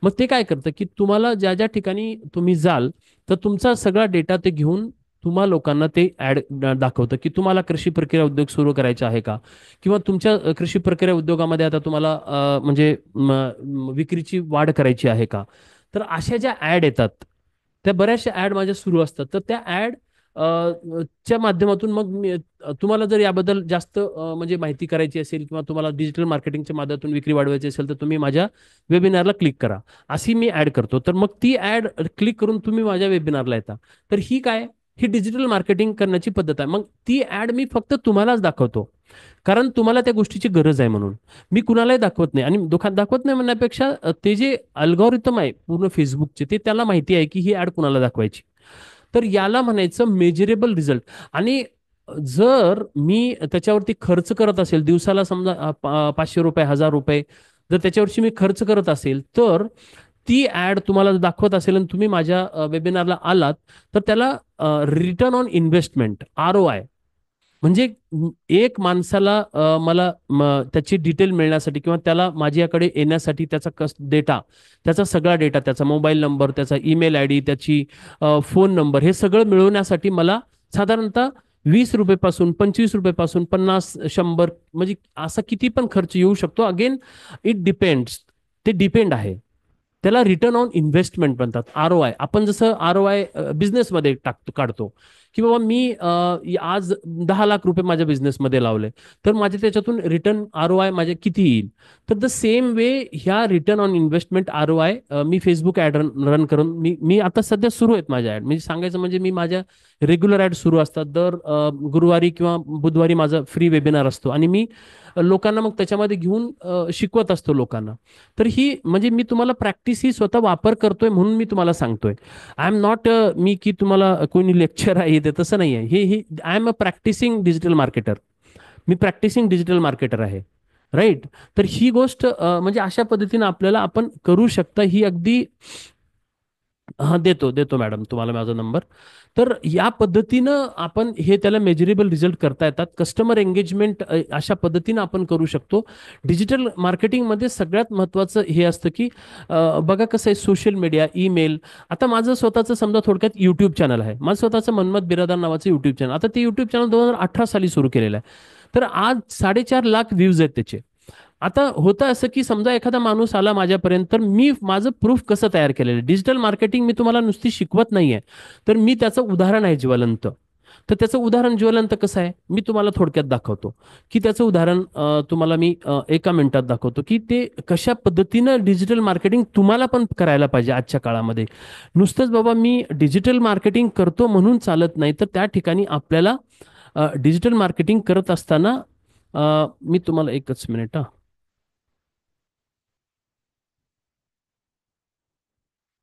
मग ते काय करतं की तुम्हाला ज्या ज्या ठिकाणी तुम्ही जाल, तर तुमचा सगळा डेटा ते घेऊन तुम्हा लोकांना ते ऍड दाखवतं, की तुम्हाला कृषी प्रक्रिया उद्योग सुरू करायचा आहे का, किंवा तुमच्या कृषी प्रक्रिया उद्योगामध्ये आता तुम्हाला म्हणजे विक्रीची वाढ करायची आहे का. तर अशा ज्या ऍड येतात, त्या बऱ्याचशा ऍड माझ्या सुरू असतात. तर त्या ऍड च्या माध्यमातून मग तुम्हाला जर याबद्दल जास्त म्हणजे माहिती करायची असेल, किंवा तुम्हाला डिजिटल मार्केटिंगच्या माध्यमातून विक्री वाढवायची असेल, तर तुम्ही माझ्या वेबिनारला क्लिक करा, अशी मी ऍड करतो. तर मग ती ऍड क्लिक करून तुम्ही माझ्या वेबिनारला येता. तर ही डिजिटल मार्केटिंग करण्याची पद्धत आहे. मग ती ऍड मी फक्त तुम्हालाच दाखवतो, कारण तुम्हाला त्या गोष्टीची गरज आहे म्हणून. मी कुणालाही दाखवत नाही. आणि दाखवत नाही म्हणण्यापेक्षा ते जे अल्गोरिदम आहे पूर्ण फेसबुकचे, ते त्याला माहिती आहे की ही ऍड कुणाला दाखवायची. तर याला म्हणायचं मेजरेबल रिझल्ट. आणि जर मी त्याच्यावरती खर्च करत असेल, दिवसाला समजा 500 रुपये, 1000 रुपये जर त्याच्यावरची मी खर्च करत असेल, तर ती ऍड तुम्हाला दाखवत असेल आणि तुम्ही माझ्या वेबिनारला आलात, तर त्याला रिटर्न ऑन इन्व्हेस्टमेंट, ROI, म्हणजे एक माणसाला मला त्याची डिटेल मिळण्यासाठी, किंवा त्याला माझ्याकडे येण्यासाठी, त्याचा डेटा, त्याचा सगळा डेटा, त्याचा मोबाईल नंबर, त्याचा ईमेल आय डी, त्याची फोन नंबर, हे सगळं मिळवण्यासाठी मला साधारणतः 20 रुपये पासून, 25 रुपये पासून, 50, 100, म्हणजे असा किती पण खर्च येऊ शकतो. अगेन इट डिपेंड्स, ते डिपेंड आहे. त्याला रिटर्न ऑन इन्व्हेस्टमेंट म्हणतात, ROI. आपण जसं ROI बिझनेसमध्ये काढतो, की बाबा मी आज 10 लाख रुपये माझ्या बिझनेसमध्ये लावले, तर माझे त्याच्यातून रिटर्न ROI माझे किती येईल. तर द सेम वे ह्या रिटर्न ऑन इन्व्हेस्टमेंट ROI मी फेसबुक ऍड रन करून, मी आता सध्या सुरू आहेत माझ्या ऍड, म्हणजे सांगायचं म्हणजे मी माझ्या रेग्युलर ऍड सुरू असतात. दर गुरुवारी किंवा बुधवारी माझा फ्री वेबिनार असतो, आणि मी लोकांना मग त्याच्यामध्ये घेऊन शिकवत असतो लोकांना. तर ही म्हणजे मी तुम्हाला प्रॅक्टिस ही स्वतः वापर करतोय म्हणून मी तुम्हाला सांगतोय. आय एम नॉट मी की तुम्हाला कोणी लेक्चर आहे ते तसं नाही आहे. हे I am a practising digital marketer. मी प्रॅक्टिसिंग डिजिटल मार्केटर आहे. राईट. तर ही गोष्ट म्हणजे अशा पद्धतीने आपल्याला आपण करू शकता. ही अगदी हा देतो देतो मॅडम तुम्हाला माझा नंबर. तर या पद्धतीनं आपण हे त्याला मेजरेबल रिझल्ट करता येतात. कस्टमर एंगेजमेंट अशा पद्धतीनं आपण करू शकतो. डिजिटल मार्केटिंगमध्ये सगळ्यात महत्त्वाचं हे असतं की बघा कसं आहे, सोशल मीडिया, ईमेल. आता माझं स्वतःचं समजा थोडक्यात यूट्यूब चॅनल आहे. माझं स्वतःचं मनमत बिरादार नावाचं यूट्यूब चॅनल. आता ते यूट्यूब चॅनल 2018 साली सुरू केलेलं आहे. तर आज 4.5 लाख व्ह्यूज आहेत त्याचे. आता होतं असं की समजा एखादा माणूस आला माझ्यापर्यंत, तर मी माझं प्रूफ कसं तयार केलेलं आहे. डिजिटल मार्केटिंग मी तुम्हाला नुसती शिकवत नाहीये, तर मी त्याचं उदाहरण आहे ज्वलंत. तर त्याचं उदाहरण ज्वलंत कसं आहे मी तुम्हाला थोडक्यात दाखवतो. की त्याचं उदाहरण तुम्हाला मी 1 मिनिटात दाखवतो की ते कशा पद्धतीनं डिजिटल मार्केटिंग तुम्हाला पण करायला पाहिजे आजच्या काळामध्ये. नुसतंच बाबा मी डिजिटल मार्केटिंग करतो म्हणून चालत नाही, तर त्या ठिकाणी आपल्याला डिजिटल मार्केटिंग करत असताना मी तुम्हाला 1 मिनिट.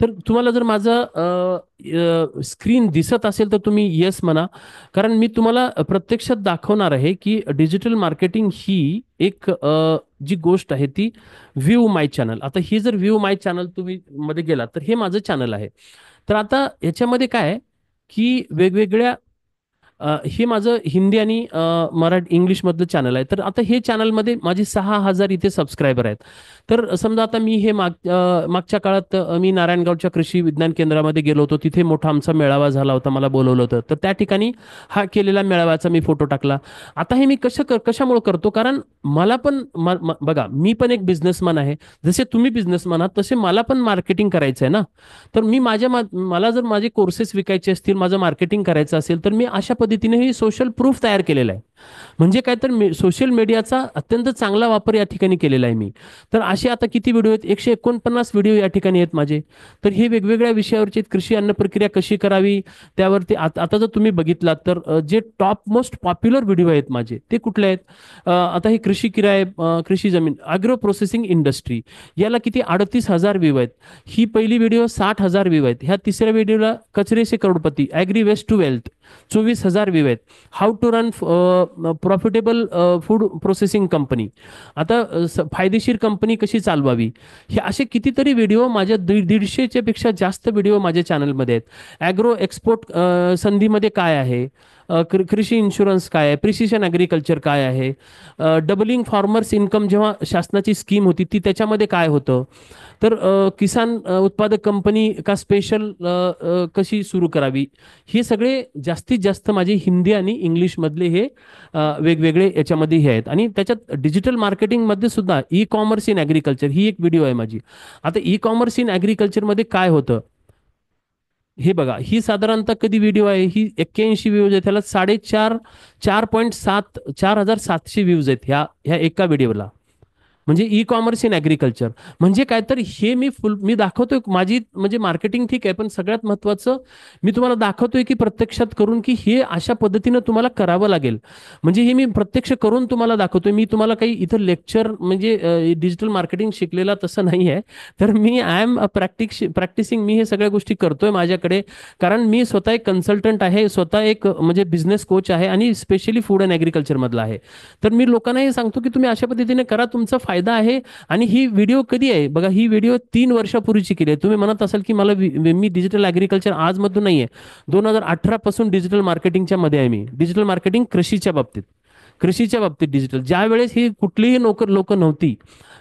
तर तुम्हाला जर माझं स्क्रीन दिसत असेल तर तुम्ही येस म्हणा. कारण मी तुम्हाला प्रत्यक्षात दाखवणार आहे की डिजिटल मार्केटिंग ही एक जी गोष्ट आहे ती व्ह्यू माय चॅनल. आता ही जर व्ह्यू माय चॅनल तुम्ही मध्ये गेलात तर हे माझं चॅनल आहे. तर आता याच्यामध्ये काय आहे की वेगवेगळ्या हे माझं हिंदी आणि मराठी इंग्लिशमधलं चॅनल आहे. तर आता हे चॅनलमध्ये माझे 6,000 इथे सबस्क्रायबर आहेत. तर समजा आता मी हे मागच्या काळात मी नारायणगावच्या कृषी विज्ञान केंद्रामध्ये गेलो होतो. तिथे मोठा आमचा मेळावा झाला होता, मला बोलवलं होतं. तर त्या ठिकाणी हा केलेला मेळाव्याचा मी फोटो टाकला. आता हे मी कशामुळे करतो, कारण मला पण बघा मी पण एक बिझनेसमॅन आहे. जसे तुम्ही बिझनेसमॅन आहात तसे मला पण मार्केटिंग करायचं आहे ना. तर मी मला जर माझे कोर्सेस विकायचे असतील, माझं मार्केटिंग करायचं असेल, तर मी अशा पद्धतीने ही सोशल प्रूफ तयार केलेला आहे. म्हणजे काय तर सोशल मीडियाचा अत्यंत चांगला वापर या ठिकाणी केलेला आहे मी. तर असे आता किती व्हिडिओ आहेत, 149 व्हिडिओ या ठिकाणी आहेत माझे. तर हे वेगवेगळ्या विषयावरचे कृषी अन्न प्रक्रिया कशी करावी त्यावरती. आता जर तुम्ही बघितलात तर जे टॉप मोस्ट पॉप्युलर व्हिडिओ आहेत माझे ते कुठले आहेत. आता हे कृषी किराय, कृषी जमीन, अॅग्रो प्रोसेसिंग इंडस्ट्री, याला किती 38,000 व्ह्यू आहेत. ही पहिली व्हिडिओ 60,000 व्ह्यू आहेत. ह्या तिसऱ्या व्हिडिओला कचरे से करोडपती, agri waste to wealth, 24,000 view आहेत. How to run profitable food processing company, आता फायदेशीर कंपनी कशी चालवावी. हे असे कितीतरी व्हिडिओ माझ्या 150च्या पेक्षा जास्त व्हिडिओ माझ्या चॅनलमध्ये आहेत. ॲग्रो एक्सपोर्ट संधीमध्ये काय आहे, कृषी इन्शुरन्स काय आहे, प्रिसिशन ॲग्रिकल्चर काय आहे, डबलिंग फार्मर्स इन्कम जेव्हा शासनाची स्कीम होती ती त्याच्यामध्ये काय होतं. तर किसान उत्पादक कंपनी का स्पेशल कशी सुरू करावी. हे सगळे जास्तीत जास्त माझे हिंदी आणि इंग्लिशमधले हे वेगवेगळे याच्यामध्ये हे आहेत. आणि त्याच्यात डिजिटल मार्केटिंगमध्ये सुद्धा ई कॉमर्स इन ॲग्रिकल्चर ही एक व्हिडिओ आहे माझी. आता ई कॉमर्स इन ॲग्रिकल्चरमध्ये काय होतं हे बघा. ही साधारणतः कधी व्हिडिओ आहे, ही 81 व्ह्यूज आहेत. त्याला 4.7 4,700 व्ह्यूज आहेत ह्या एका व्हिडिओला. म्हणजे ई कॉमर्स इन ॲग्रिकल्चर म्हणजे काय तर हे मी दाखवतोय माझी म्हणजे मार्केटिंग ठीक आहे, पण सगळ्यात महत्त्वाचं मी तुम्हाला दाखवतोय की प्रत्यक्षात करून की हे अशा पद्धतीनं तुम्हाला करावं लागेल. म्हणजे हे मी प्रत्यक्ष करून तुम्हाला दाखवतोय. मी तुम्हाला काही इथं लेक्चर म्हणजे डिजिटल मार्केटिंग शिकलेला तसं नाही आहे. तर मी आय एम प्रॅक्टिसिंग. मी हे सगळ्या गोष्टी करतोय माझ्याकडे, कारण मी स्वतः एक कन्सल्टंट आहे, स्वतः एक म्हणजे बिझनेस कोच आहे आणि स्पेशली फूड अँड ॲग्रिकल्चर मधला आहे. तर मी लोकांना हे सांगतो की तुम्ही अशा पद्धतीने करा, तुमचा फायदा आहे. आणि ही व्हिडिओ कधी आहे बघा, ही व्हिडिओ 3 वर्षापूर्वीची केली आहे. तुम्ही म्हणत असाल की मला मी डिजिटल ॲग्रिकल्चर आजमधून नाही आहे, 2018 पासून डिजिटल मार्केटिंगच्या मध्ये आहे. मी डिजिटल मार्केटिंग कृषीच्या बाबतीत डिजिटल, ज्या वेळेस ही कुठलीही लोक नव्हती,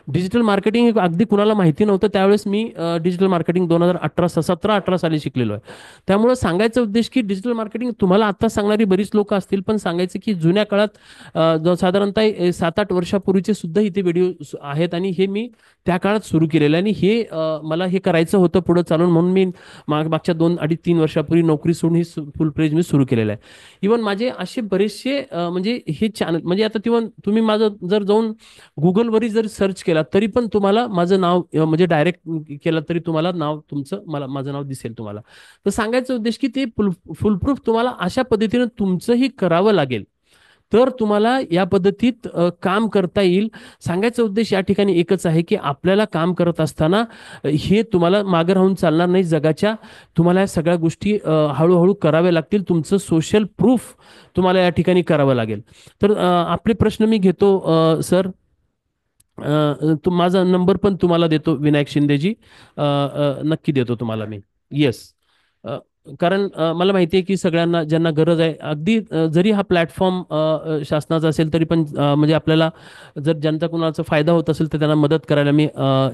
डिजिटल मार्केटिंग अगदी कुणाला माहिती नव्हतं, त्यावेळेस मी डिजिटल मार्केटिंग 2017-18 साली शिकलेलो आहे. त्यामुळे सांगायचा उद्देश की डिजिटल मार्केटिंग तुम्हाला आता सांगणारी बरीच लोक असतील, पण सांगायचं की जुन्या काळात साधारणतः 7-8 वर्षापूर्वीचे सुद्धा इथे व्हिडिओ आहेत आणि हे मी त्या काळात सुरू केलेलं आहे. आणि हे मला हे करायचं होतं पुढे चालून, म्हणून मी मागच्या 2-2.5-3 वर्षापूर्वी नोकरी सोडून ही फुल प्रेज मी सुरू केलेलं आहे. इव्हन माझे असे बरेचसे म्हणजे हे चॅनल म्हणजे आता तुम्ही माझं जर जाऊन गुगलवरही जर सर्च केला तरी पण तुम्हाला माझं नाव म्हणजे डायरेक्ट केलं तरी तुम्हाला नाव तुमचं माझं नाव दिसेल तुम्हाला. तर सांगायचं उद्देश की ते फुलप्रूफ तुम्हाला अशा पद्धतीने तुमचंही करावं लागेल. तर तुम्हाला या पद्धतीत काम करता येईल. सांगायचा उद्देश या ठिकाणी एकच आहे की आपल्याला काम करत असताना हे तुम्हाला मागे राहून चालणार नाही जगाच्या. तुम्हाला या सगळ्या गोष्टी हळूहळू कराव्या लागतील. तुमचं सोशल प्रूफ तुम्हाला या ठिकाणी करावं लागेल. तर आपले प्रश्न मी घेतो सर. माझा नंबर पण तुम्हाला देतो विनायक शिंदेजी. नक्की देतो तुम्हाला मी. येस. कारण मला माहिती आहे की सगळ्यांना ज्यांना गरज आहे अगदी जरी हा प्लॅटफॉर्म शासनाचा असेल तरी पण म्हणजे आपल्याला जर ज्यांचा कुणाचा फायदा होत असेल तर त्यांना मदत करायला मी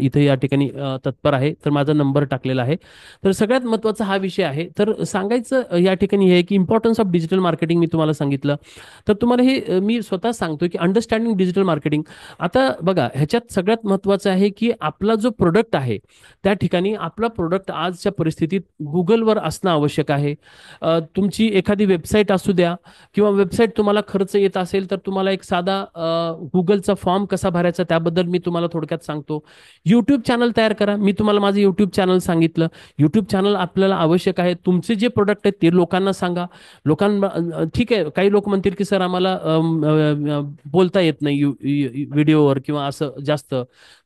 इथे या ठिकाणी तत्पर आहे. तर माझा नंबर टाकलेला आहे. तर सगळ्यात महत्त्वाचा हा विषय आहे. तर सांगायचं या ठिकाणी हे आहे की इम्पॉर्टन्स ऑफ डिजिटल मार्केटिंग मी तुम्हाला सांगितलं. तर तुम्हाला हे मी स्वतः सांगतो की अंडरस्टँडिंग डिजिटल मार्केटिंग. आता बघा ह्याच्यात सगळ्यात महत्त्वाचं आहे की आपला जो प्रोडक्ट आहे त्या ठिकाणी आपला प्रोडक्ट आजच्या परिस्थितीत गुगलवर असणं आवश्यक आहे. तुमची एखादी वेबसाईट असू द्या किंवा वेबसाईट तुम्हाला खर्च येत असेल तर तुम्हाला एक साधा गुगलचा फॉर्म कसा भरायचा त्याबद्दल मी तुम्हाला थोडक्यात सांगतो. यूट्यूब चॅनल तयार करा. मी तुम्हाला माझं यूट्यूब चॅनल सांगितलं. यूट्यूब चॅनल आपल्याला आवश्यक आहे. तुमचे जे प्रोडक्ट आहेत ते लोकांना सांगा. लोकांना ठीक आहे काही लोक म्हणतील की सर आम्हाला बोलता येत नाही व्हिडिओवर किंवा असं जास्त.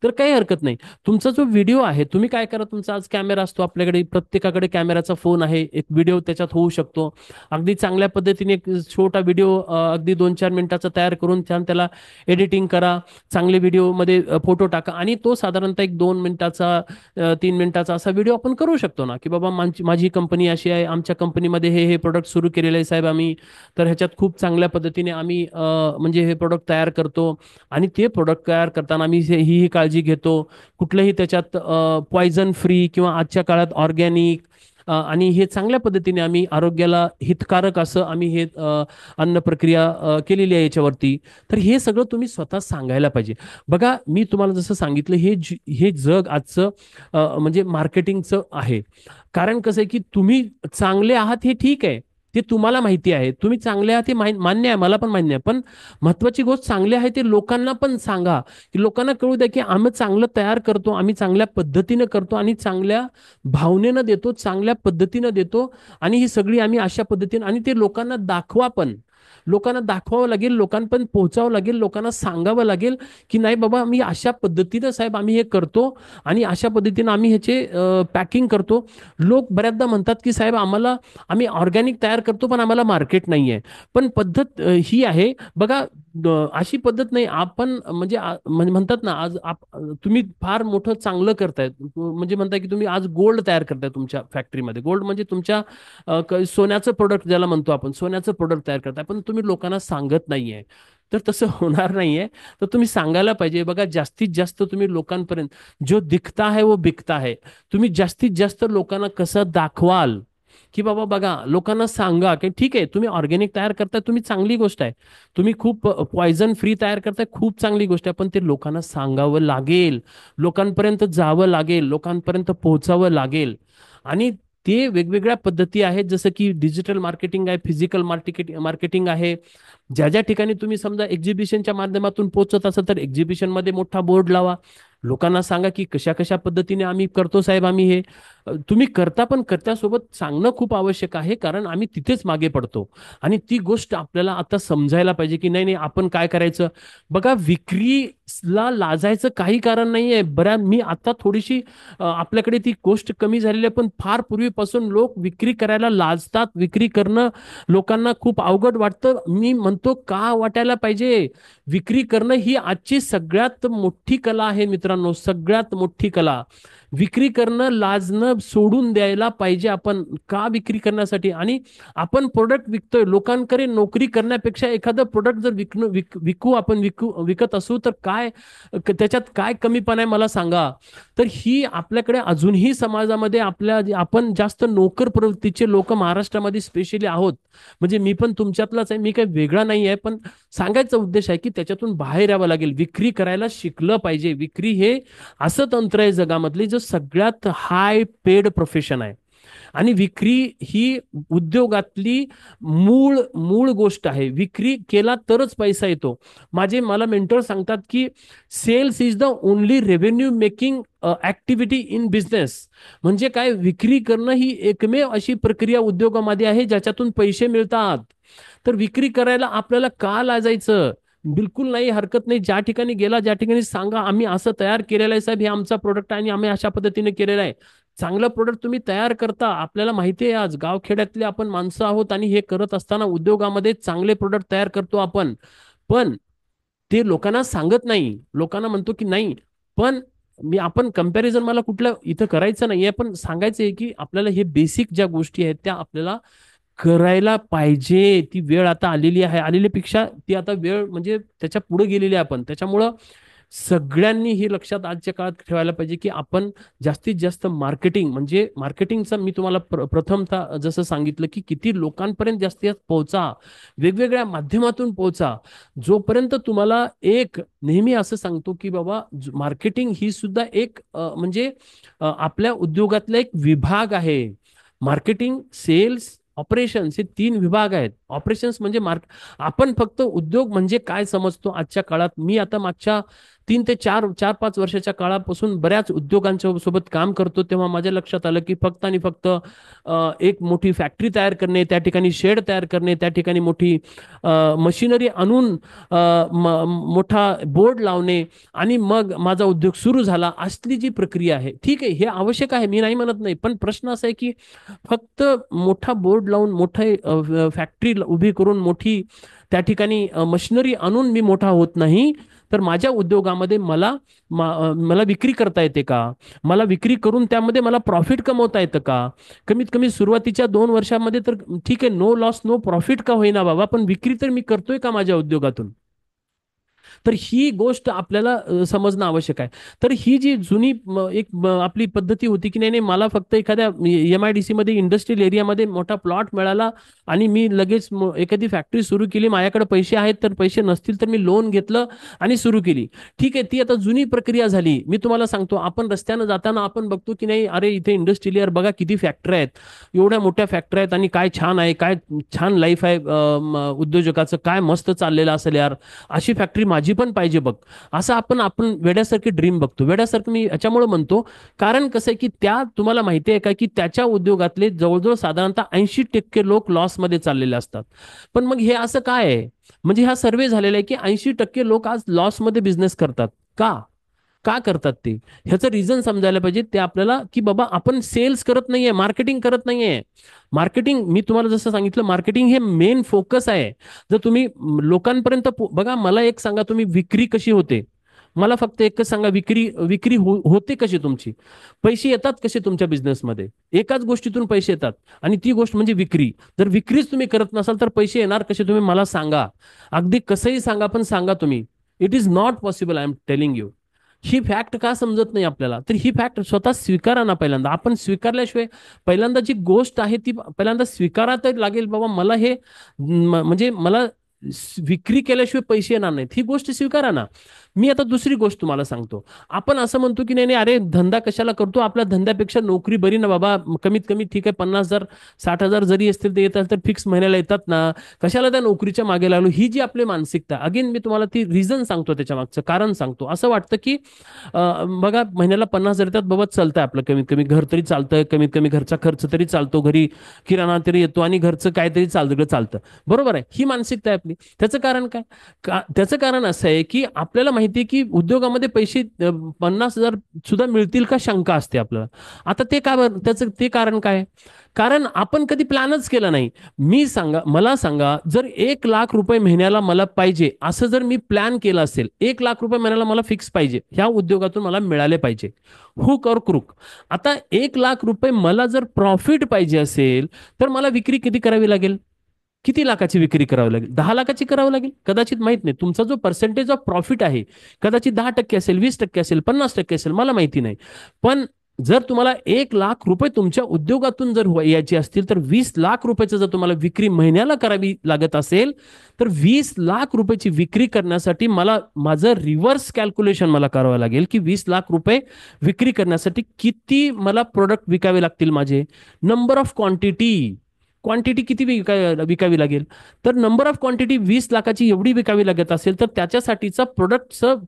तर काही हरकत नाही. तुमचा जो व्हिडिओ आहे तुम्ही काय करा तुमचा आज कॅमेरा असतो आपल्याकडे प्रत्येकाकडे कॅमेराचा फोन आहे एक व्हिडिओ त्याच्यात होऊ शकतो. अगदी चांगल्या पद्धतीने एक छोटा व्हिडिओ अगदी 2-4 मिनिटाचा तयार करून छान त्याला एडिटिंग करा. चांगले व्हिडिओमध्ये फोटो टाका आणि तो साधारणतः एक 2 मिनिटाचा 3 मिनिटाचा असा व्हिडिओ आपण करू शकतो ना की बाबा माझी कंपनी अशी आहे आमच्या कंपनीमध्ये हे प्रोडक्ट सुरू केलेले आहे साहेब आम्ही. तर ह्याच्यात खूप चांगल्या पद्धतीने आम्ही म्हणजे हे प्रोडक्ट तयार करतो आणि ते प्रोडक्ट तयार करताना आम्ही ही काळजी घेतो. कुठलंही त्याच्यात पॉयझन फ्री किंवा आजच्या काळात ऑर्गॅनिक आणि हे चांगल्या पद्धतीने आम्ही आरोग्याला हितकारक असं आम्ही हे अन्न प्रक्रिया केलेली आहे याच्यावरती. तर हे सगळं तुम्ही स्वतः सांगायला पाहिजे. बघा मी तुम्हाला जसं सांगितलं हे जग आजचं म्हणजे मार्केटिंगचं आहे. कारण कसं आहे की तुम्ही चांगले आहात हे ठीक आहे. ते तुम्हाला माहिती आहे तुम्ही चांगले आहात हे मान्य आहे मला पण मान्य आहे. पण महत्वाची गोष्ट चांगली आहे ते लोकांना पण सांगा की लोकांना कळू द्या की आम्ही चांगलं तयार करतो आम्ही चांगल्या पद्धतीनं करतो आणि चांगल्या भावनेनं देतो चांगल्या पद्धतीनं देतो आणि ही सगळी आम्ही अशा पद्धतीने आणि ते लोकांना दाखवा पण. लोकांना दाखवावं लागेल लोकांपर्यंत पोहोचावं लागेल लोकांना सांगावं लागेल की नाही बाबा आम्ही अशा पद्धतीनं साहेब आम्ही हे करतो आणि अशा पद्धतीनं आम्ही ह्याचे पॅकिंग करतो. लोक बऱ्याचदा म्हणतात की साहेब आम्ही ऑर्गॅनिक तयार करतो पण आम्हाला मार्केट नाही आहे. पण पद्धत ही आहे बघा अशी पद्धत नाही आपण म्हणजे म्हणजे म्हणतात ना आज तुम्ही फार मोठं चांगलं करताय म्हणजे म्हणताय की तुम्ही आज गोल्ड तयार करताय तुमच्या फॅक्टरीमध्ये. गोल्ड म्हणजे तुमच्या सोन्याचं प्रोडक्ट ज्याला म्हणतो आपण सोन्याचं प्रोडक्ट तयार करताय पण तुम्ही लोकांना सांगत नाहीये. तर तसं होणार नाहीये. तर तुम्ही सांगायला पाहिजे. बघा जास्तीत जास्त तुम्ही लोकांपर्यंत जो दिखता है वो बिकता है. तुम्ही जास्तीत जास्त लोकांना कसं दाखवाल की बाबा बघा लोकांना सांगा की ठीक आहे तुम्ही ऑर्गॅनिक तयार करताय तुम्ही चांगली गोष्ट आहे. तुम्ही खूप पॉयझन फ्री तयार करताय खूप चांगली गोष्ट आहे. पण ते लोकांना सांगावं लागेल. लोकांपर्यंत जावं लागेल लोकांपर्यंत पोहोचावं लागेल. आणि ते वेगवेगळ्या पद्धती आहेत जसं की डिजिटल मार्केटिंग आहे फिजिकल मार्केटिंग आहे. ज्या ज्या ठिकाणी तुम्ही समजा एक्झिबिशनच्या माध्यमातून पोहोचत असाल तर एक्झिबिशन मध्ये मोठा बोर्ड लावा. लोकांना सांगा की कशा कशा पद्धतीने आम्ही करतो साहेब आम्ही हे. तुम्ही करता पण करत्यासोबत सांगणं खूप आवश्यक आहे कारण आम्ही तिथेच मागे पडतो. आणि ती गोष्ट आपल्याला आता समजायला पाहिजे की नाही नाही आपण काय करायचं. बघा विक्रीला लाजायचं काही कारण नाहीये. मी आता थोडीशी आपल्याकडे ती गोष्ट कमी झालेली आहे पण फार पूर्वीपासून लोक विक्री करायला लाजतात. विक्री करणं लोकांना खूप अवघड वाटतं. मी म्हणतो का वाटायला पाहिजे. विक्री करणं ही आजची सगळ्यात मोठी कला आहे मित्रांनो. सगळ्यात मोठी कला. विक्री करणं लाजणं सोडून द्यायला पाहिजे आपण. का विक्री करण्यासाठी आणि आपण प्रोडक्ट विकतोय लोकांकडे नोकरी करण्यापेक्षा एखादं प्रोडक्ट जर विकत असू तर काय त्याच्यात काय कमीपणा आहे मला सांगा. तर ही आपल्याकडे अजूनही समाजामध्ये आपण जास्त नोकर प्रवृत्तीचे लोक महाराष्ट्रामध्ये स्पेशली आहोत. म्हणजे मी पण तुमच्यातलाच आहे मी काही वेगळा नाही आहे पण सांगायचा उद्देश आहे की त्याच्यातून बाहेर यावं लागेल. विक्री करायला शिकलं पाहिजे. विक्री हे असं तंत्र आहे जगामधले जो सगळ्यात हाय पेड प्रोफेशन आहे. आणि विक्री ही उद्योगातली मूळ मूळ गोष्ट आहे. विक्री केला तरच पैसा येतो. मला मेंटर सांगतात की sales is the only revenue making activity in business. म्हणजे काय विक्री करणं ही एकमेव अशी प्रक्रिया उद्योगामध्ये आहे ज्याच्यातून पैसे मिळतात. तर विक्री करायला आपल्याला का लाजायचं? बिलकुल नाही, हरकत नाही. ज्या ठिकाणी गेला, ज्या ठिकाणी सांगा आम्ही असं तयार केलेलं आहे साहेब, हे आमचा प्रोडक्ट आहे आणि आम्ही अशा पद्धतीने केलेलं आहे. चांगलं प्रोडक्ट तुम्ही तयार करता, आपल्याला माहिती आहे आज गावखेड्यातले आपण माणसं आहोत आणि हे करत असताना उद्योगामध्ये चांगले प्रोडक्ट तयार करतो आपण. पण ते लोकांना सांगत नाही, लोकांना म्हणतो की नाही. पण आपण कंपॅरिझन मला कुठलं इथं करायचं नाहीये, पण सांगायचं आहे की आपल्याला हे बेसिक ज्या गोष्टी आहेत त्या आपल्याला करायला पाहिजे. ती वेळ आता आलेली आहे, आलेल्यापेक्षा ती आता वेळ म्हणजे त्याच्या पुढे गेलेली आहे आपण. त्याच्यामुळं सगळ्यांनी हे लक्षात आजच्या काळात ठेवायला पाहिजे की आपण जास्तीत जास्त मार्केटिंग, म्हणजे मार्केटिंगचा मी तुम्हाला प्रथमतः जसं सांगितलं की किती लोकांपर्यंत जास्तीत जास्त पोहोचा, वेगवेगळ्या माध्यमातून पोहोचा. जोपर्यंत तुम्हाला एक नेहमी असं सांगतो की बाबा मार्केटिंग ही सुद्धा एक म्हणजे आपल्या उद्योगातला एक विभाग आहे. मार्केटिंग, सेल्स, ऑपरेशन्स हे 3 विभाग आहेत. ऑपरेशन्स म्हणजे आपण फक्त उद्योग म्हणजे काय समजतो आजच्या काळात. मी आता मागच्या 3 ते 4 4-5 वर्षाच्या काळापासून बऱ्याच उद्योगांच्या सोबत काम करतो, तेव्हा माझ्या लक्षात आलं की फक्त आणि फक्त एक मोठी फॅक्टरी तयार करणे, त्या ठिकाणी शेड तयार करणे, त्या ठिकाणी मोठी मशिनरी आणून मोठा बोर्ड लावणे आणि मग माझा उद्योग सुरू झाला, असली जी प्रक्रिया आहे. ठीक आहे, हे आवश्यक आहे, मी नाही म्हणत नाही. पण प्रश्न असा आहे की फक्त मोठा बोर्ड लावून मोठे फॅक्टरी उभी करून मोठी त्या ठिकाणी मशिनरी आणून मी मोठा होत नाही. तर माझ्या उद्योगामध्ये मला विक्री करता येते का? मला विक्री करून त्यामध्ये मला प्रॉफिट कमवता येतं का? कमीत कमी सुरुवातीच्या 2 वर्षामध्ये तर ठीक आहे, नो लॉस नो प्रॉफिट का होईना बाबा, पण विक्री तर मी करतोय का माझ्या उद्योगातून? तर ही गोष्ट आपल्याला समजणं आवश्यक आहे. तर ही जी जुनी आपली पद्धती होती की नाही नाही, मला फक्त एखाद्या MIDC मध्ये इंडस्ट्रियल एरियामध्ये मोठा प्लॉट मिळाला आणि मी लगेच एखादी फॅक्टरी सुरू केली, माझ्याकडे पैसे आहेत तर पैसे नसतील तर मी लोन घेतलं आणि सुरू केली. ठीक आहे, ती आता जुनी प्रक्रिया झाली. मी तुम्हाला सांगतो, आपण रस्त्यानं जाताना आपण बघतो की नाही, अरे इथे इंडस्ट्रियल एरिया बघा, किती फॅक्टरी आहेत, एवढ्या मोठ्या फॅक्टरी आहेत आणि काय छान आहे, काय छान लाईफ आहे उद्योजकाचं, काय मस्त चाललेलं असेल यार, अशी फॅक्टरी माझी पण पाहिजे बघ. असं आपण आपण वेड्यासारखी ड्रीम बघतो. वेड्यासारखं मी याच्यामुळे म्हणतो, कारण कसं आहे की त्या तुम्हाला माहिती आहे का की त्याच्या उद्योगातले जवळजवळ साधारणतः 80% लोक लॉसमध्ये चाललेले असतात. पण मग हे असं काय आहे? म्हणजे हा सर्वे झालेला आहे की 80% लोक आज लॉसमध्ये बिझनेस करतात. का का करतात ते? ह्याचं रिझन समजायला पाहिजे. ते आपल्याला की बाबा आपण सेल्स करत नाहीये, मार्केटिंग करत नाहीये. मार्केटिंग, मी तुम्हाला जसं सांगितलं, मार्केटिंग हे मेन फोकस आहे. जर तुम्ही लोकांपर्यंत बघा, मला एक सांगा, तुम्ही विक्री कशी होते? मला फक्त एकच सांगा, विक्री विक्री होते कशी तुमची? पैसे येतात कसे तुमच्या बिझनेसमध्ये? एकाच गोष्टीतून पैसे येतात आणि ती गोष्ट म्हणजे विक्री. जर विक्रीच तुम्ही करत नसाल तर पैसे येणार कसे? तुम्ही मला सांगा. अगदी कसंही सांगा, पण सांगा तुम्ही. It is not possible, I am telling you. He fact का समजत नाही आपल्याला? तर ही फॅक्ट स्वतः स्वीकारा ना पहिल्यांदा. आपण स्वीकारल्याशिवाय पहिल्यांदा जी गोष्ट आहे ती पहिल्यांदा स्वीकारा तर लागेल. बाबा मला हे म्हणजे मला विक्री केल्याशिवाय पैसे येणार नाहीत, ही गोष्ट स्वीकारा ना. मी आता दुसरी गोष्ट तुम्हाला सांगतो. आपण असं म्हणतो की नाही नाही, अरे धंदा कशाला करतो, आपल्या धंद्यापेक्षा नोकरी बरी ना बाबा. कमीत कमी ठीक आहे, 50,000 60,000 जरी असतील ते येतात तर फिक्स महिन्याला येतात ना, कशाला त्या नोकरीच्या मागे लागलो? ही जी आपली मानसिकता, अगेन मी तुम्हाला ती रिझन सांगतो, त्याच्या मागचं कारण सांगतो. असं वाटतं की बघा महिन्याला 50,000 येतात बाबा, चालतंय आपलं, कमीत कमी घर तरी चालतं, कमीत कमी घरचा खर्च तरी चालतो, घरी किराणा तरी येतो आणि घरचं काहीतरी चालतं. बरोबर आहे, ही मानसिकता आहे आपली. त्याचं कारण काय? त्याचं कारण असं आहे की आपल्याला माहिती आहे की उद्योगामध्ये पैसे 50,000 सुद्धा मिळतील का, शंका असते आपल्याला. आता ते काय, त्याचं ते कारण काय? कारण आपण कधी प्लॅनच केला नाही. मला सांगा, जर 1,00,000 रुपये महिन्याला मला पाहिजे असं जर मी प्लॅन केलं असेल, 1,00,000 रुपये महिन्याला मला फिक्स पाहिजे, ह्या उद्योगातून मला मिळाले पाहिजे, हुक और क्रुक. आता 1,00,000 रुपये मला जर प्रॉफिट पाहिजे असेल तर मला विक्री किती करावी लागेल? किती लाखाची विक्री करावी लागेल? 10 लाखाची करावी लागेल कदाचित, माहित नाही. तुमचा जो पर्सेंटेज ऑफ प्रॉफिट आहे कदाचित 10% असेल, 20% असेल, 50% असेल, मला माहिती नाही. पण जर तुम्हाला 1,00,000 रुपये तुमच्या उद्योगातून जर यायचे असतील तर 20 लाख रुपयाचं जर तुम्हाला विक्री महिन्याला करावी लागत असेल तर 20 लाख रुपयाची विक्री करण्यासाठी मला माझं रिव्हर्स कॅल्क्युलेशन मला करावं लागेल की 20 लाख रुपये विक्री करण्यासाठी किती मला प्रोडक्ट विकावे लागतील माझे. नंबर ऑफ क्वांटिटी किती विकावी लागेल? तर नंबर ऑफ क्वांटिटी 20 लाखाची एवढी विकावी लागत असेल तर त्याच्यासाठीचा प्रोडक्टचं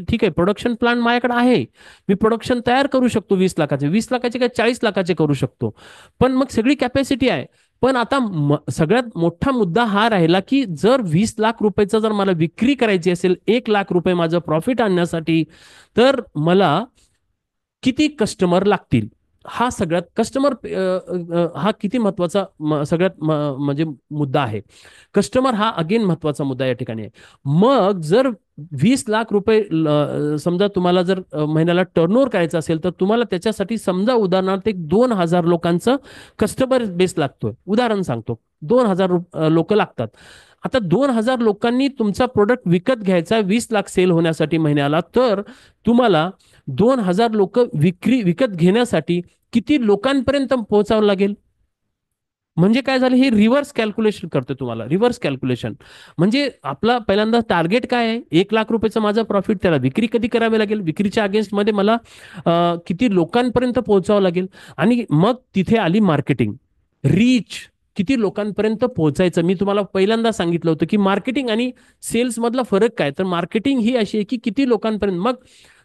ठीक आहे, प्रोडक्शन प्लान माझ्याकडे आहे, मी प्रोडक्शन तयार करू शकतो 20 लाखाचे. 20 लाखाचे काय 40 लाखाचे करू शकतो. पण मग सगळी कॅपॅसिटी आहे, पण आता सगळ्यात मोठा मुद्दा हा राहिला की जर 20 लाख रुपयाचा जर मला विक्री करायची असेल, 1 लाख रुपये माझं प्रॉफिट आणण्यासाठी, तर मला किती कस्टमर लागतील? हा सगळ्यात कस्टमर हा किती महत्वाचा सगळ्यात म्हणजे मुद्दा आहे. कस्टमर हा अगेन महत्वाचा मुद्दा या ठिकाणी आहे. मग जर 20 लाख रुपये समजा तुम्हाला जर महिन्याला टर्नओव्हर करायचं असेल, तर तुम्हाला त्याच्यासाठी समजा उदाहरणार्थ एक 2,000 लोकांचं कस्टमर बेस लागतोय. उदाहरण सांगतो, 2,000 लोक लागतात. आता 2,000 लोकांनी तुमचा प्रोडक्ट विकत घ्यायचा 20 लाख सेल होण्यासाठी महिन्याला, तर तुम्हाला 2,000 लोक विकत घेण्यासाठी किती लोकांपर्यंत पोहोचावं लागेल? म्हणजे काय झालं, हे रिव्हर्स कॅल्क्युलेशन करतो तुम्हाला. रिव्हर्स कॅल्क्युलेशन म्हणजे आपला पहिल्यांदा टार्गेट काय आहे, 1 लाख रुपयाचं माझं प्रॉफिट, त्याला विक्री कधी करावी लागेल, विक्रीच्या अगेन्स्टमध्ये मला किती लोकांपर्यंत पोहोचावं लागेल, आणि मग तिथे आली मार्केटिंग. रीच, किती लोकांपर्यंत पोहोचायचं. मी तुम्हाला पहिल्यांदा सांगितलं होतं की मार्केटिंग आणि सेल्स मधला फरक काय. तर मार्केटिंग ही अशी आहे की किती लोकांपर्यंत. मग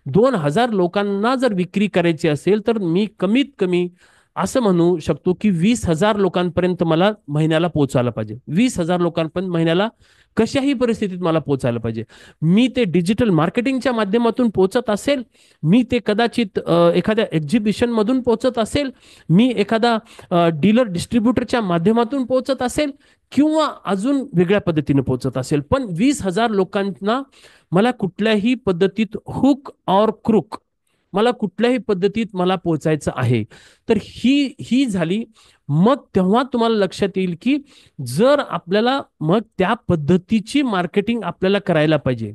2,000 लोकांना जर विक्री करायची असेल, तर मी कमीत कमी असं म्हणू शकतो की 20,000 लोकांपर्यंत मला महिन्याला पोहोचायला पाहिजे. 20,000 लोकांपर्यंत महिन्याला कशाही परिस्थितीत मला पोहोचायला पाहिजे. मी ते डिजिटल मार्केटिंगच्या माध्यमातून पोहोचत असेल, मी ते कदाचित एखाद्या एक्झिबिशन मधून पोहोचत असेल, मी एखादा डीलर डिस्ट्रीब्युटरच्या माध्यमातून पोहोचत असेल, किंवा अजून वेगळ्या पद्धतीने पोहोचत असेल, पण 20,000 लोकांना मला कुठल्याही पद्धतीत हुक और क्रुक, मला कुठल्याही पद्धतीत मला पोहोचायचं आहे. तर ही झाली. मग तेव्हा तुम्हाला लक्षात येईल की जर आपल्याला मग त्या पद्धतीची मार्केटिंग आपल्याला करायला पाहिजे.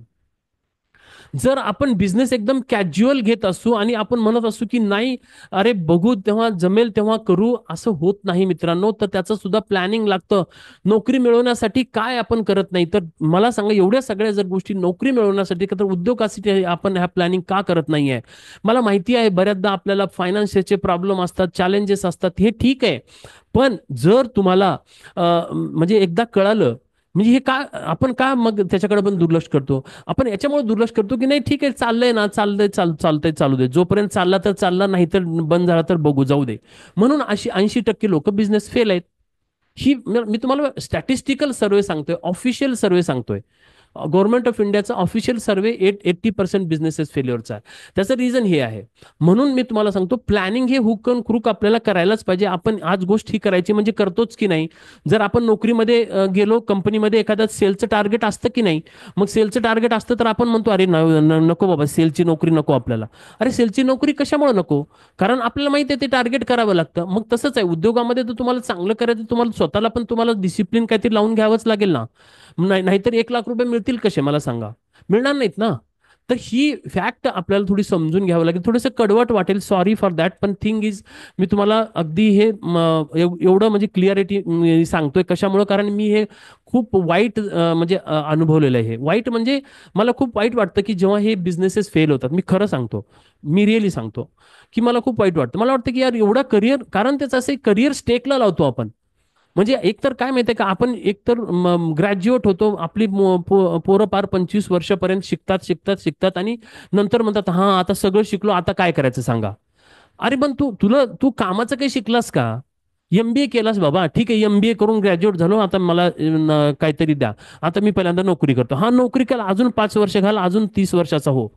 जर आपण बिझनेस एकदम कॅज्युअल घेत असू आणि आपण म्हणत असू की नाही, अरे बघू तेव्हा जमेल तेव्हा करू, असं होत नाही मित्रांनो. तर त्याचं सुद्धा प्लॅनिंग लागतं. नोकरी मिळवण्यासाठी काय आपण करत नाही, तर मला सांगा, एवढ्या सगळ्या जर गोष्टी नोकरी मिळवण्यासाठी तर उद्योगासाठी आपण ह्या प्लॅनिंग का करत नाहीये? मला माहिती आहे बऱ्याचदा आपल्याला फायनान्शियलचे प्रॉब्लेम असतात, चॅलेंजेस असतात, हे ठीक आहे. पण जर तुम्हाला म्हणजे एकदा कळालं, म्हणजे हे का आपण का मग त्याच्याकडे पण दुर्लक्ष करतो? आपण याच्यामुळे दुर्लक्ष करतो की नाही ठीक आहे, चाललंय ना, चालतंय, चालू दे, जोपर्यंत चालला तर चालला, नाही तर बंद झाला तर बघू, जाऊ दे. म्हणून अशी 80% लोक बिझनेस फेल आहेत. ही मी तुम्हाला स्टॅटिस्टिकल सर्व्हे सांगतोय, ऑफिशियल सर्व्हे सांगतोय. गव्हर्नमेंट ऑफ इंडियाचा ऑफिशियल सर्व्हे 80% बिझनेसेस फेल्युअरचा आहे. त्याचं रिझन हे आहे. म्हणून मी तुम्हाला सांगतो, प्लॅनिंग हे हुक अँड क्रूक आपल्याला करायलाच पाहिजे. आपण आज गोष्ट ही करायची म्हणजे करतोच की नाही. जर आपण नोकरीमध्ये गेलो, कंपनीमध्ये एखादा सेलचं टार्गेट असतं की नाही, मग सेलचं टार्गेट असतं तर आपण म्हणतो अरे नको बाबा, सेलची नोकरी नको आपल्याला. अरे सेलची नोकरी कशामुळे नको? कारण आपल्याला माहिती आहे ते टार्गेट करावं लागतं. मग तसंच आहे उद्योगामध्ये, तर तुम्हाला चांगलं करायचं, तुम्हाला स्वतःला पण तुम्हाला डिसिप्लिन काहीतरी लावून घ्यावंच लागेल ना. नाहीतर 1 लाख रुपये मिळतील कसे मला सांगा? मिळणार नाहीत ना. तर ही फॅक्ट आपल्याला थोडी समजून घ्यावं लागेल. थोडंसं कडवट वाटेल, सॉरी फॉर दॅट, पण थिंग इज, मी तुम्हाला अगदी हे एवढं म्हणजे क्लिअरिटी सांगतोय. कशामुळं? कारण मी हे खूप वाईट म्हणजे अनुभवलेलं आहे. हे वाईट म्हणजे मला खूप वाईट वाटतं की जेव्हा हे बिझनेसेस फेल होतात. मी खरं सांगतो, मी रिअली सांगतो की मला खूप वाईट वाटतं. मला वाटतं की यार एवढा करिअर, कारण त्याचं असं करिअर स्टेकला लावतो आपण. म्हणजे एकतर काय माहितीये का, आपण एकतर ग्रॅज्युएट होतो, आपली पोरं पार 25 वर्षापर्यंत शिकतात शिकतात शिकतात, आणि नंतर म्हणतात हा आता सगळं शिकलो, आता काय करायचं सांगा. अरे पण तू कामाचं काही शिकलास का? एमबीए केलास बाबा, ठीक आहे, एमबीए करून ग्रॅज्युएट झालो, आता मला काहीतरी द्या. आता मी पहिल्यांदा नोकरी करतो. हा, नोकरी केला, अजून 5 वर्ष घाल, अजून 30 वर्षाचा हो.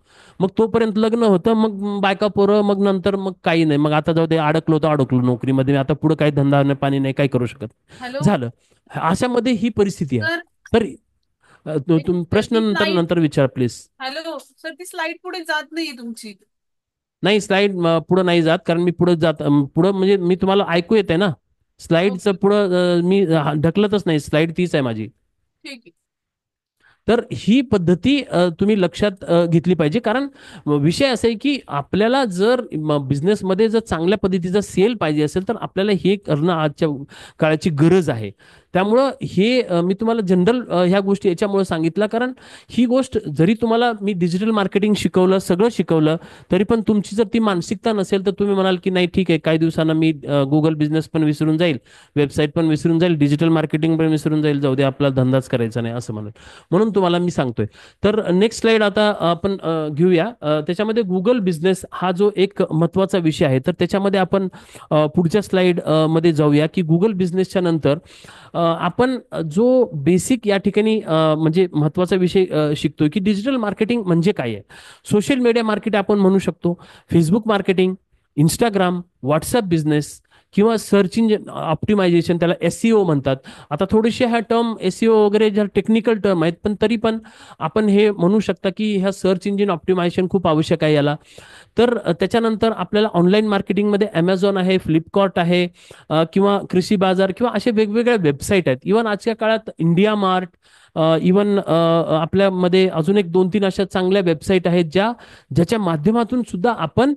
मग तोपर्यंत लग्न होतं, मग बायका पोरं, मग नंतर मग काही नाही, मग आता जाऊ दे, अडकलो तर अडकलो नोकरीमध्ये, आता पुढे काही धंदा नाही, पाणी नाही, काही करू शकत. हॅलो झालं. अशामध्ये ही परिस्थिती आहे. सर. तर एक तुम्ही मिनिट, प्रश्न ती नंतर स्लाइड. नंतर विचार प्लीज. हॅलो सर, ती स्लाइड पुढे जात नाहीये तुमची. नाही, स्लाइड पुढे नाही जात, कारण मी पुढे जात, पुढं म्हणजे मी तुम्हाला ऐकू येते ना. स्लाइडचं ओके, पुढं मी ढकलतच नाही, स्लाइड तीच आहे माझी. ठीक आहे. तर ही पद्धती तुम्ही लक्षात घेतली पाहिजे. कारण विषय असा आहे की आपल्याला जर बिझनेसमध्ये जर चांगल्या पद्धतीचा सेल पाहिजे असेल, तर आपल्याला हे करणं आजच्या काळाची गरज आहे. त्यामुळं हे मी तुम्हाला जनरल ह्या गोष्टी याच्यामुळे सांगितलं, कारण ही गोष्ट जरी तुम्हाला मी डिजिटल मार्केटिंग शिकवलं, सगळं शिकवलं, तरी पण तुमची जर ती मानसिकता नसेल तर तुम्ही म्हणाल की नाही ठीक आहे, काही दिवसांना मी गुगल बिझनेस पण विसरून जाईल, वेबसाईट पण विसरून जाईल, डिजिटल मार्केटिंग पण विसरून जाईल, जाऊ दे आपला धंदाच करायचा नाही असं म्हणेल. म्हणून तुम्हाला मी सांगतोय. तर नेक्स्ट स्लाइड आता आपण घेऊया. त्याच्यामध्ये गुगल बिझनेस हा जो एक महत्वाचा विषय आहे, तर त्याच्यामध्ये आपण पुढच्या स्लाइड मध्ये जाऊया की गुगल बिझनेसच्या नंतर आपण जो बेसिक या ठिकाणी म्हणजे महत्वाचा विषय शिकतोय की डिजिटल मार्केटिंग म्हणजे काय आहे. सोशल मीडिया मार्केट आपण म्हणू शकतो, Facebook marketing, Instagram, WhatsApp business किंवा सर्च इंजिन ऑप्टिमायझेशन, त्याला एसईओ म्हणतात. आता थोडेसे ह्या टर्म एसईओ वगैरे ज्या टेक्निकल टर्म आहेत, पण तरी पण आपण हे म्हणू शकता की ह्या सर्च इंजिन ऑप्टिमायझेशन खूप आवश्यक आहे याला. तर त्याच्यानंतर आपल्याला ऑनलाईन मार्केटिंगमध्ये ॲमेझॉन आहे, फ्लिपकार्ट आहे, किंवा कृषी बाजार किंवा असे वेगवेगळ्या वेबसाईट आहेत. इव्हन आजच्या काळात इंडिया मार्ट, इवन आपल्यामध्ये अजून एक 2-3 अशा चांगल्या वेबसाईट आहेत ज्याच्या माध्यमातून सुद्धा आपण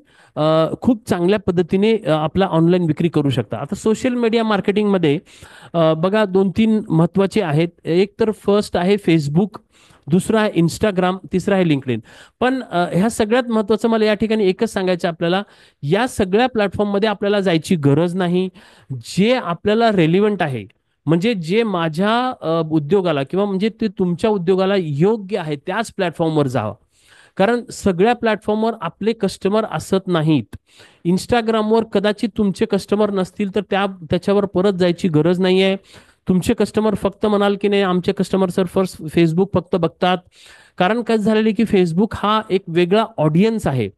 खूप चांगल्या पद्धतीने आपला ऑनलाईन विक्री करू शकता. आता सोशल मीडिया मार्केटिंगमध्ये बघा 2-3 महत्वाचे आहेत. एक तर फर्स्ट आहे फेसबुक, दुसरा आहे इंस्टाग्राम, तिसरा आहे लिंक्डइन. पण ह्या सगळ्यात महत्वाचं मला या ठिकाणी एकच सांगायचं आपल्याला, या सगळ्या प्लॅटफॉर्ममध्ये आपल्याला जायची गरज नाही. जे आपल्याला रेलिव्हंट आहे, म्हणजे जे माझ्या उद्योगाला किंवा म्हणजे ते तुमच्या उद्योगाला योग्य आहे त्याच प्लॅटफॉर्मवर जावं. कारण सगळ्या प्लॅटफॉर्मवर आपले कस्टमर असत नाहीत. इंस्टाग्रामवर कदाचित तुमचे कस्टमर नसतील तर त्याच्यावर परत जायची गरज नाही आहे. तुमचे कस्टमर फक्त म्हणाल की नाही आमचे कस्टमर सर फर्स्ट फेसबुक फक्त बघतात. कारण काय झालेलं आहे की फेसबुक हा एक वेगळा ऑडियन्स आहे.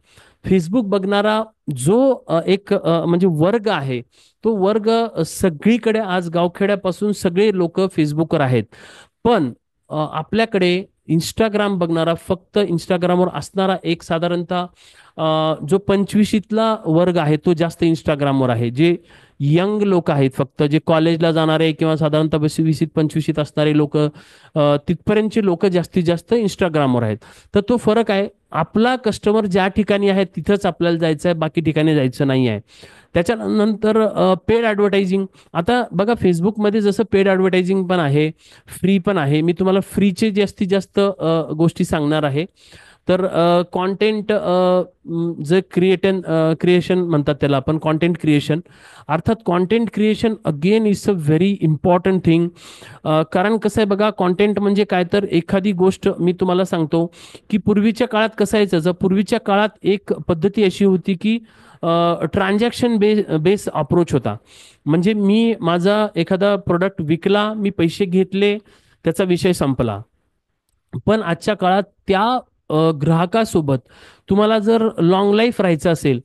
फेसबुक बघणारा जो एक म्हणजे वर्ग आहे, तो वर्ग सगळीकडे आज गावखेड्यापासून सगळे लोक फेसबुकवर आहेत. पण आपल्याकडे इंस्टाग्राम बघणारा, फक्त इंस्टाग्रामवर असणारा एक साधारणतः जो 25ला वर्ग आहे तो जास्त इंस्टाग्रामवर आहे. जे यंग लोक आहेत, फक्त जे कॉलेजला जाणारे किंवा साधारणतः 20-25 असणारे लोक, तिथपर्यंतचे लोक जास्तीत जास्त इंस्टाग्रामवर आहेत. तर तो फरक आहे. आपला कस्टमर ज्या ठिकाणी आहे तिथंच आपल्याला जायचं आहे, बाकी ठिकाणी जायचं नाही आहे. त्याच्यानंतर पेड ॲडव्हर्टायझिंग. आता बघा फेसबुकमध्ये जसं पेड ॲडव्हर्टायझिंग पण आहे, फ्री पण आहे. मी तुम्हाला फ्रीचे जास्तीत जास्त गोष्टी सांगणार आहे. तर कॉन्टेंट जे क्रिएशन म्हणतात त्याला आपण कॉन्टेंट क्रिएशन. अर्थात content creation again is a very important thing. कारण कसं आहे बघा, कॉन्टेंट म्हणजे काय, तर एखादी गोष्ट मी तुम्हाला सांगतो की पूर्वीच्या काळात कसं यायचं, पूर्वीच्या काळात एक पद्धती अशी होती की ट्रान्झॅक्शन बेस अप्रोच होता. म्हणजे मी माझा एखादा प्रोडक्ट विकला, मी पैसे घेतले, त्याचा विषय संपला. पण आजच्या काळात त्या ग्राहकासोबत तुम्हाला जर लॉंग लाईफ राहायचं असेल,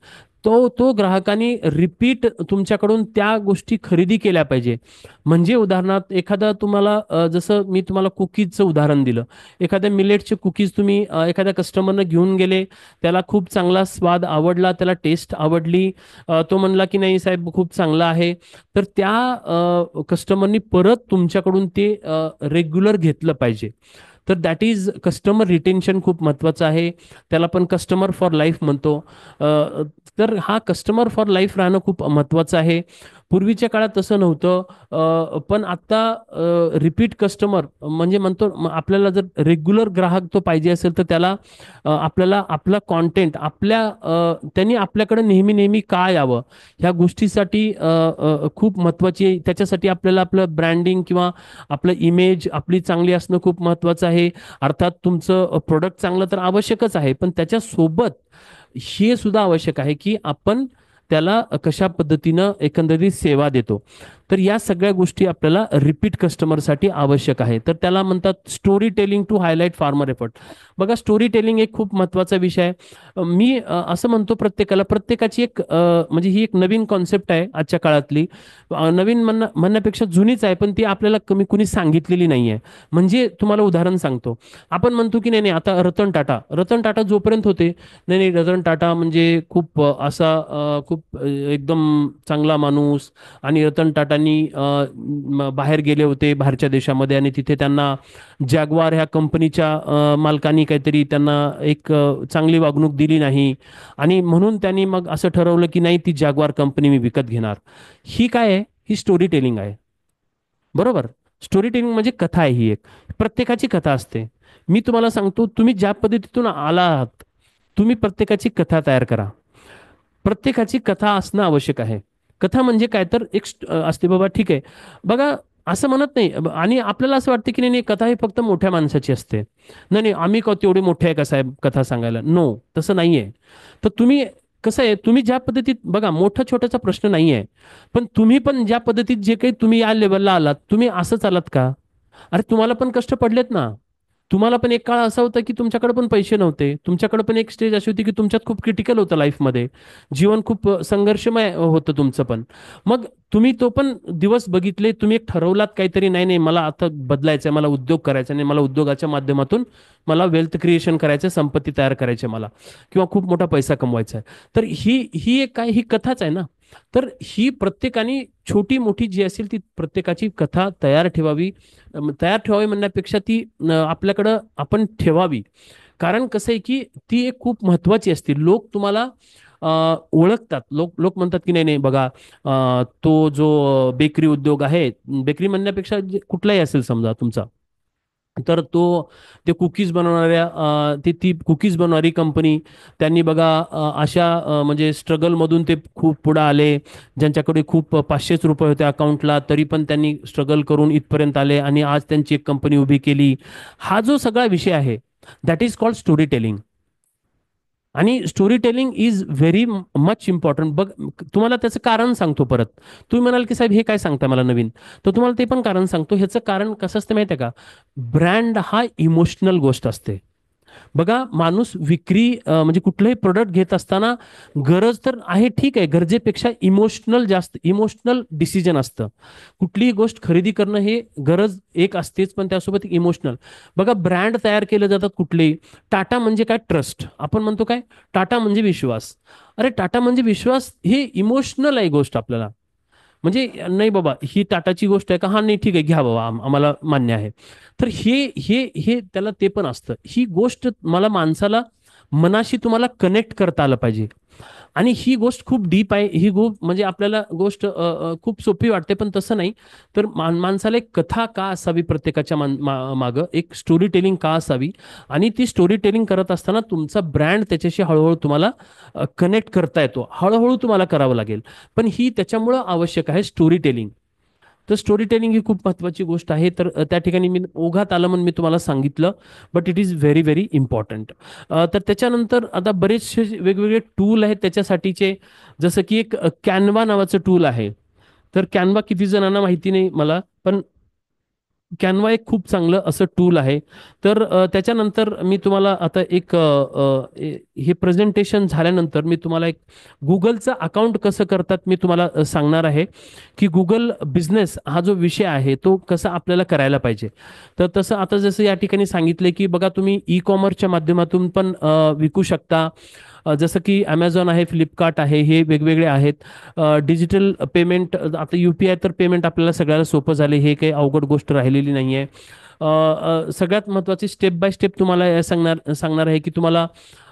तो ग्राहकांनी रिपीट तुमच्याकडून त्या गोष्टी खरेदी केल्या पाहिजे. म्हणजे उदाहरणार्थ एखादा तुम्हाला जसं मी तुम्हाला कुकीजचं उदाहरण दिलं, एखाद्या मिलेटचे कुकीज तुम्ही एखाद्या कस्टमरनं घेऊन गेले, त्याला खूप चांगला स्वाद आवडला, त्याला टेस्ट आवडली, तो म्हणला की नाही साहेब खूप चांगला आहे, तर त्या कस्टमरनी परत तुमच्याकडून ते रेग्युलर घेतलं पाहिजे. तर दॅट इज कस्टमर रिटेन्शन खूप महत्त्वाचं आहे. त्याला पण कस्टमर फॉर लाईफ म्हणतो. तर हा कस्टमर फॉर लाईफ राहणं खूप महत्त्वाचं आहे. पूर्वीच्या काळात तसं नव्हतं. पण आता रिपीट कस्टमर म्हणजे म्हणतो, आपल्याला जर रेग्युलर ग्राहक तो पाहिजे असेल तर त्याला आपल्याला आपला कॉन्टेंट त्यांनी आपल्याकडे नेहमी नेहमी का यावं, ह्या गोष्टीसाठी खूप महत्त्वाची आहे. त्याच्यासाठी आपल्याला आपलं ब्रँडिंग किंवा आपलं इमेज आपली चांगली असणं खूप महत्त्वाचं आहे. अर्थात तुमचं प्रोडक्ट चांगलं तर आवश्यकच आहे, पण त्याच्यासोबत हे सुद्धा आवश्यक आहे की आपण त्याला कशा पद्धतीनं एकंदरीत सेवा देतो. तर या सगळ्या गोष्टी आपल्याला रिपीट कस्टमरसाठी आवश्यक आहे. तर त्याला म्हणतात story telling to highlight farmer effort. बघा स्टोरी टेलिंग एक खूप महत्त्वाचा विषय आहे. मी असं म्हणतो प्रत्येकाची एक म्हणजे ही एक नवीन कॉन्सेप्ट आहे आजच्या काळातली. नवीन म्हणण्यापेक्षा जुनीच आहे, पण ती आपल्याला कुणी सांगितलेली नाही आहे. म्हणजे तुम्हाला उदाहरण सांगतो. आपण म्हणतो की नाही आता रतन टाटा जोपर्यंत होते, नाही रतन टाटा म्हणजे खूप असा खूप एकदम चांगला माणूस, आणि रतन टाटांनी बाहेर गेले होते बाहेरच्या देशामध्ये, आणि तिथे त्यांना जॅग्वार ह्या कंपनीच्या मालकांनी काहीतरी त्यांना एक चांगली वागणूक दिली नाही, आणि म्हणून त्यांनी मग असं ठरवलं की नाही ती जॅग्वार कंपनी मी विकत घेणार. ही काय आहे, ही स्टोरी टेलिंग आहे. बरोबर. स्टोरी टेलिंग म्हणजे कथा आहे ही एक. प्रत्येकाची कथा असते. मी तुम्हाला सांगतो, तुम्ही ज्या पद्धतीतून आला आहात, तुम्ही प्रत्येकाची कथा तयार करा. प्रत्येकाची कथा असणं आवश्यक आहे. कथा म्हणजे काय तर एक असते बाबा, ठीक आहे. बघा, असं म्हणत नाही आणि आपल्याला असं वाटतं की नाही नाही, कथा ही फक्त मोठ्या माणसाची असते. नाही नाही, आम्ही तेवढे मोठे आहे का साहेब कथा सांगायला? नो, तसं नाहीये. तर तुम्ही कसं आहे, तुम्ही ज्या पद्धतीत बघा, मोठा छोट्याचा प्रश्न नाही आहे. पण तुम्ही पण ज्या पद्धतीत जे काही तुम्ही या लेवलला आलात, तुम्ही असंच आलात का? अरे तुम्हाला पण कष्ट पडलेत ना. तुम्हाला पण एक काळ असा होता की तुमच्याकडे पण पैसे नव्हते. तुमच्याकडे पण एक स्टेज अशी होती की तुमच्यात खूप क्रिटिकल होतं लाईफमध्ये. जीवन खूप संघर्षमय होतं तुमचं पण. मग तुम्ही तो पण दिवस बघितले. तुम्ही एक ठरवलात काहीतरी, नाही नाही मला आता बदलायचं आहे, मला उद्योग करायचा नाही, मला उद्योगाच्या माध्यमातून मला वेल्थ क्रिएशन करायचं, संपत्ती तयार करायची मला, किंवा खूप मोठा पैसा कमवायचा आहे. तर ही ही एक काय, ही कथाच आहे ना. तर ही प्रत्येकाने छोटी मोठी जी असेल ती प्रत्येकाची कथा तयार ठेवावी. तयार ठेवावी म्हणण्यापेक्षा ती आपल्याकडं आपण ठेवावी. कारण कसं आहे की ती एक खूप महत्वाची असते. लोक तुम्हाला ओळखतात. लोक लोक म्हणतात की नाही नाही बघा, तो जो बेकरी उद्योग आहे, बेकरी म्हणण्यापेक्षा कुठलाही असेल समजा तुमचा, तर तो ते कुकीज बनवणाऱ्या ती ती कुकीज बनवणारी कंपनी, त्यांनी बघा अशा म्हणजे स्ट्रगलमधून ते खूप पुढे आले. ज्यांच्याकडे खूप 500 रुपये होते अकाउंटला, तरी पण त्यांनी स्ट्रगल करून इथपर्यंत आले आणि आज त्यांची एक कंपनी उभी केली. हा जो सगळा विषय आहे, that is called story telling. आणि story telling is very much important. बघ, तुम्हाला त्याचं कारण सांगतो परत. तुम्ही म्हणाल की साहेब हे काय सांगता मला नवीन, तर तुम्हाला ते पण कारण सांगतो. ह्याचं कारण कसं असतं माहिती आहे का? ब्रँड हा इमोशनल गोष्ट असते. बघा, माणूस विक्री म्हणजे कुठलंही प्रोडक्ट घेत असताना गरज तर आहे, ठीक आहे, गरजेपेक्षा इमोशनल जास्त, इमोशनल डिसिजन असतं. कुठलीही गोष्ट खरेदी करणं हे गरज एक असतेच, पण त्यासोबत इमोशनल. बघा, ब्रँड तयार केले जातात कुठलेही. टाटा म्हणजे काय? ट्रस्ट. आपण म्हणतो काय? टाटा म्हणजे विश्वास. अरे टाटा म्हणजे विश्वास, हे इमोशनल आहे गोष्ट आपल्याला. म्हणजे नाही बाबा, ही टाटाची गोष्ट आहे का? हा, नाही ठीक आहे, घ्या बाबा, आम्हाला मान्य आहे. तर हे हे हे त्याला ते पण असतं. ही गोष्ट मला माणसाला मनाशी तुम्हाला कनेक्ट करता आलं पाहिजे. आणि ही गोष्ट खूप डीप आहे. ही म्हणजे आपल्याला गोष्ट खूप सोपी वाटते, पण तसं नाही. तर माणसाला एक कथा का असावी, प्रत्येकाच्या मागं एक स्टोरी टेलिंग का असावी, आणि ती स्टोरी टेलिंग करत असताना तुमचा ब्रँड त्याच्याशी हळूहळू तुम्हाला कनेक्ट करता येतो. हळूहळू तुम्हाला करावं लागेल, पण ही त्याच्यामुळं आवश्यक आहे स्टोरी टेलिंग. तर स्टोरी टेलिंग ही खूप महत्त्वाची गोष्ट आहे. तर त्या ठिकाणी मी ओघात आलं म्हणून मी तुम्हाला सांगितलं, but it is very very important. तर त्याच्यानंतर आता बरेचसे वेगवेगळे टूल आहेत त्याच्यासाठीचे. जसं की एक कॅनवा नावाचं टूल आहे. तर कॅनवा किती जणांना माहिती नाही मला, पण कॅनवा एक खूप चांगलं असं टूल आहे. तर त्याच्यानंतर मी तुम्हाला आता एक हे प्रेझेंटेशन झाल्यानंतर मी तुम्हाला एक गुगलचं अकाउंट कसं करतात मी तुम्हाला सांगणार आहे, की गुगल बिझनेस हा जो विषय आहे तो कसा आपल्याला करायला पाहिजे. तर तसं आता जसं या ठिकाणी सांगितले की बघा, तुम्ही ई कॉमर्सच्या माध्यमातून पण विकू शकता. जसं की ॲमेझॉन आहे, फ्लिपकार्ट आहे, हे वेगवेगळे आहेत. डिजिटल पेमेंट, आता UPI तर पेमेंट आपल्याला सगळ्याला सोपं झाले, हे काही अवघड गोष्ट राहिलेली नाही आहे. सगळ्यात महत्त्वाची स्टेप बाय स्टेप तुम्हाला सांगणार सांगणार आहे की तुम्हाला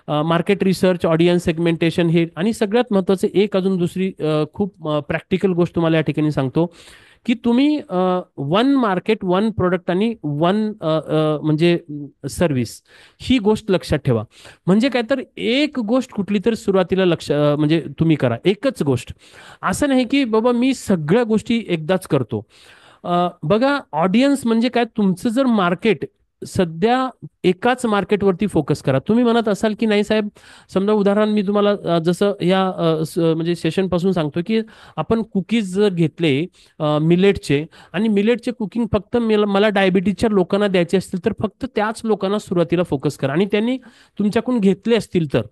मार्केट रिसर्च, ऑडियन्स सेगमेंटेशन, हे आणि सगळ्यात महत्त्वाचं एक अजून दुसरी खूप प्रॅक्टिकल गोष्ट तुम्हाला या ठिकाणी सांगतो, की तुम्ही वन मार्केट, वन प्रोडक्ट आणि वन म्हणजे सर्व्हिस, ही गोष्ट लक्षात ठेवा. म्हणजे काय, तर एक गोष्ट कुठली तर सुरुवातीला लक्ष म्हणजे तुम्ही करा एकच गोष्ट. असं नाही की बाबा मी सगळ्या गोष्टी एकदाच करतो. बघा, ऑडियन्स म्हणजे काय, तुमचं जर मार्केट सध्या एकाच मार्केटवरती फोकस करा. तुम्ही म्हणत असाल की नाही साहेब, समजा उदाहरण मी तुम्हाला जसं या म्हणजे सेशन पासून सांगतो की आपण कुकीज जर घेतले मिलेटचे, आणि मिलेटचे कुकिंग फक्त मला डायबिटीजच्या लोकांना द्यायचे असतील, तर फक्त त्याच लोकांना सुरुवातीला फोकस करा. आणि त्यांनी तुमच्याकडून घेतले असतील तर,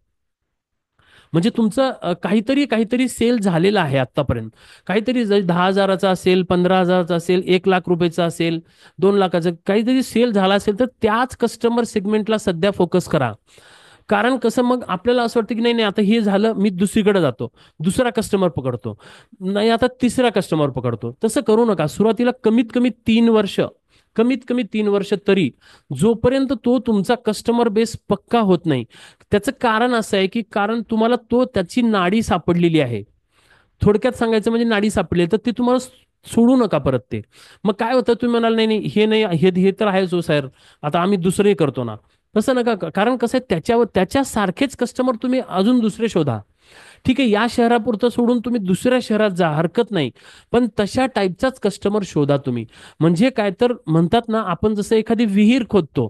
म्हणजे तुमचं काहीतरी काहीतरी सेल झालेला आहे आतापर्यंत. काहीतरी 10,000चा असेल, 15,000चा असेल, 1,00,000 रुपयेचा असेल, 2,00,000चा काहीतरी सेल झाला असेल, तर त्याच कस्टमर सेगमेंटला सध्या फोकस करा. कारण कसं, मग आपल्याला असं वाटतं की नाही नाही, आता हे झालं, मी दुसरीकडे जातो, दुसरा कस्टमर पकडतो, नाही आता तिसरा कस्टमर पकडतो. तसं करू नका. सुरुवातीला कमीत कमी 3 वर्ष, कमीत कमी 3 वर्ष तरी, जोपर्यंत तो तुमचा कस्टमर बेस पक्का होत नाही. त्याचं कारण असं आहे की कारण तुम्हाला त्याची नाडी सापडलेली आहे. थोडक्यात सांगायचं म्हणजे नाडी सापडली, तर ते तुम्हाला सोडू नका परत ते. मग काय होतं, तुम्ही म्हणाल नाही नाही हे नाही, हे हे तर आहेच हो सर, आता आम्ही दुसरे करतो ना. तसं नका कारण कसं आहे, त्याच्यावर त्याच्यासारखेच कस्टमर तुम्ही अजून दुसरे शोधा. ठीक आहे, या शहरापुरतं सोडून तुम्ही दुसऱ्या शहरात जा, हरकत नाही. पण तशा टाईपचाच कस्टमर शोधा तुम्ही. म्हणजे काय तर म्हणतात ना, आपण जसं एखादी विहीर खोदतो,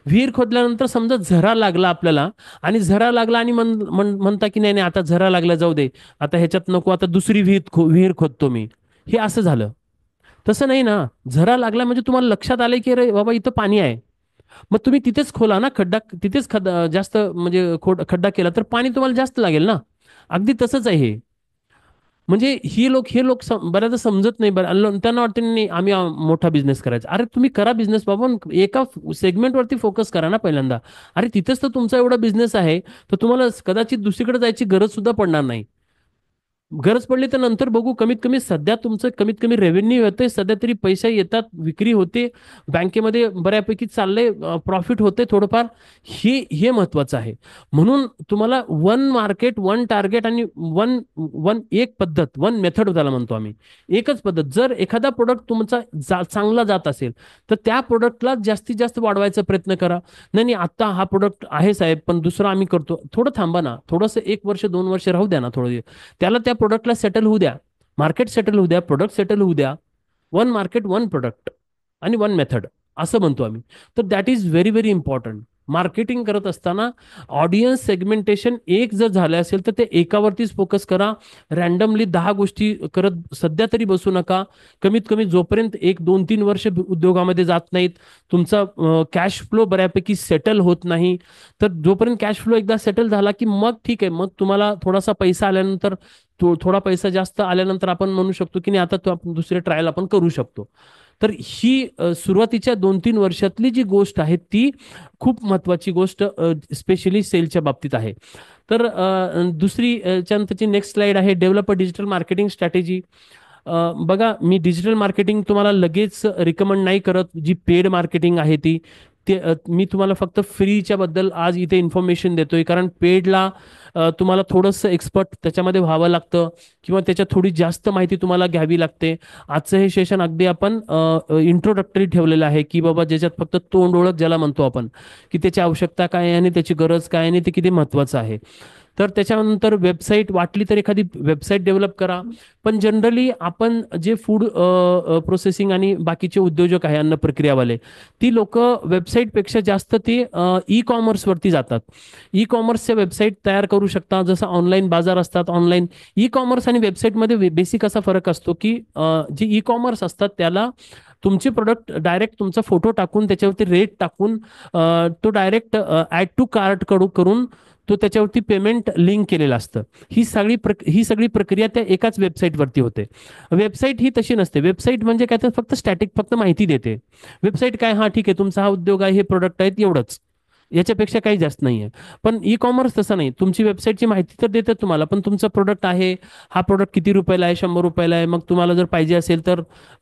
विहीर खोदल्यानंतर समजा झरा लागला आपल्याला, आणि झरा लागला आणि म्हणता की नाही नाही आता झरा लागला जाऊ दे, आता ह्याच्यात नको, आता दुसरी विहीर खोदतो मी. हे असं झालं. तसं नाही ना. झरा लागला म्हणजे तुम्हाला लक्षात आलंय की अरे बाबा इथं पाणी आहे, मग तुम्ही तिथेच खोला ना खड्डा, तिथेच जास्त म्हणजे खड्डा केला तर पाणी तुम्हाला जास्त लागेल ना. अगदी तसंच आहे हे. म्हणजे हे लोक बऱ्याचदा समजत नाही. बरं त्यांना वाटतं नाही आम्ही मोठा बिझनेस करायचा. अरे तुम्ही करा बिझनेस बाबा, पण एका सेगमेंटवरती फोकस करा ना पहिल्यांदा. अरे तिथेच तर तुमचा एवढा बिझनेस आहे, तर तुम्हाला कदाचित दुसरीकडे जायची गरज सुद्धा पडणार नाही. गरज पडली तर नंतर बघू. कमीत कमी सध्या तुमचं कमीत कमी रेव्हेन्यू येतंय, सध्या तरी पैसे येतात, विक्री होते, बँकेमध्ये बऱ्यापैकी चाललंय, प्रॉफिट होते थोडंफार. हे हे महत्वाचं आहे. म्हणून तुम्हाला वन मार्केट, वन टार्गेट आणि वन वन एक पद्धत, वन मेथड त्याला म्हणतो आम्ही. एकच पद्धत. जर एखादा प्रोडक्ट तुमचा चांगला जात असेल तर त्या प्रोडक्टला जास्तीत जास्त वाढवायचा प्रयत्न करा. नाही नाही आता हा प्रोडक्ट आहे साहेब, पण दुसरा आम्ही करतो, थोडं थांबा ना, थोडंसं 1 वर्ष 2 वर्ष राहू द्या ना थोडं. त्याला त्या प्रोडक्टला सेटल होऊ द्या, मार्केट सेटल होऊ द्या, प्रोडक्ट सेटल होऊ द्या. वन मार्केट, वन प्रोडक्ट आणि वन मेथड असं म्हणतो आम्ही. तर that is very very important. Marketing करत असताना ऑडियन्स सेगमेंटेशन एक जर झालं असेल तर ते एकावरतीच फोकस करा. रॅन्डमली 10 गोष्टी करत सध्या तरी बसू नका. कमीत कमी जोपर्यंत 1 2 3 वर्ष उद्योगामध्ये जात नाहीत, तुमचा कॅश फ्लो बऱ्यापैकी सेटल होत नाही, तर जोपर्यंत कॅश फ्लो एकदा सेटल झाला की मग ठीक आहे, मग तुम्हाला थोडासा पैसा आल्यानंतर, थोडा पैसा जास्त आल्यानंतर आपण म्हणू शकतो की नाही आता तो आपण दुसरे ट्रायल आपण करू शकतो. तर ही सुरुवातीच्या 2 3 वर्षातली जी गोष्ट आहे ती खूप महत्वाची गोष्ट स्पेशली सेलच्या बाबतीत आहे. तर दुसरी त्याची नेक्स्ट स्लाइड आहे, develop a digital marketing strategy. बघा, मी डिजिटल मार्केटिंग तुम्हाला लगेच रिकमेंड नाही करत. जी पेड मार्केटिंग आहे ती, मी तुम्हाला फक्त फ्रीच्या बद्दल आज इथे इन्फॉर्मेशन देतोय. कारण पेडला तुम्हाला थोडंसं एक्सपर्ट त्याच्यामध्ये व्हावं लागतं, किंवा त्याच्यात थोडी जास्त माहिती तुम्हाला घ्यावी लागते. आजचं हे सेशन अगदी आपण इंट्रोडक्टरी ठेवलेलं आहे, की बाबा ज्याच्यात फक्त तोंड ओळख ज्याला म्हणतो आपण, की त्याची आवश्यकता काय आहे आणि त्याची गरज काय आणि ते किती महत्वाचं आहे. तर त्याच्यानंतर वेबसाईट वाटली तर एखादी वेबसाईट डेव्हलप करा. पण जनरली आपण जे फूड प्रोसेसिंग आणि बाकीचे उद्योजक आहे, अन्न प्रक्रियावाले, ती लोक वेबसाईटपेक्षा जास्त ते ई कॉमर्सवरती जातात. ई कॉमर्सच्या वेबसाईट तयार करू शकता. जसं ऑनलाईन बाजार असतात, ऑनलाईन ई कॉमर्स आणि वेबसाईटमध्ये बेसिक असा फरक असतो की जे ई कॉमर्स असतात त्याला तुमचे प्रोडक्ट डायरेक्ट तुमचा फोटो टाकून त्याच्यावरती रेट टाकून तो डायरेक्ट ॲड टू कार्ट करून तो त्याच्यावरती पेमेंट लिंक केलेलं असतं. ही सगळी प्रक्रिया त्या एकाच वेबसाईटवरती होते. वेबसाईट ही तशी नसते. वेबसाईट म्हणजे काय तर फक्त स्टॅटिक, फक्त माहिती देते. वेबसाईट काय, हा ठीक आहे तुमचा हा उद्योग आहे, हे प्रोडक्ट आहेत, एवढंच, याच्यापेक्षा काही जास्त नाही आहे. पण ई कॉमर्स तसं नाही. तुमची वेबसाईटची माहिती तर देतात तुम्हाला, पण तुमचा प्रोडक्ट आहे, हा प्रोडक्ट किती रुपयाला आहे, 100 रुपयाला आहे, मग तुम्हाला जर पाहिजे असेल तर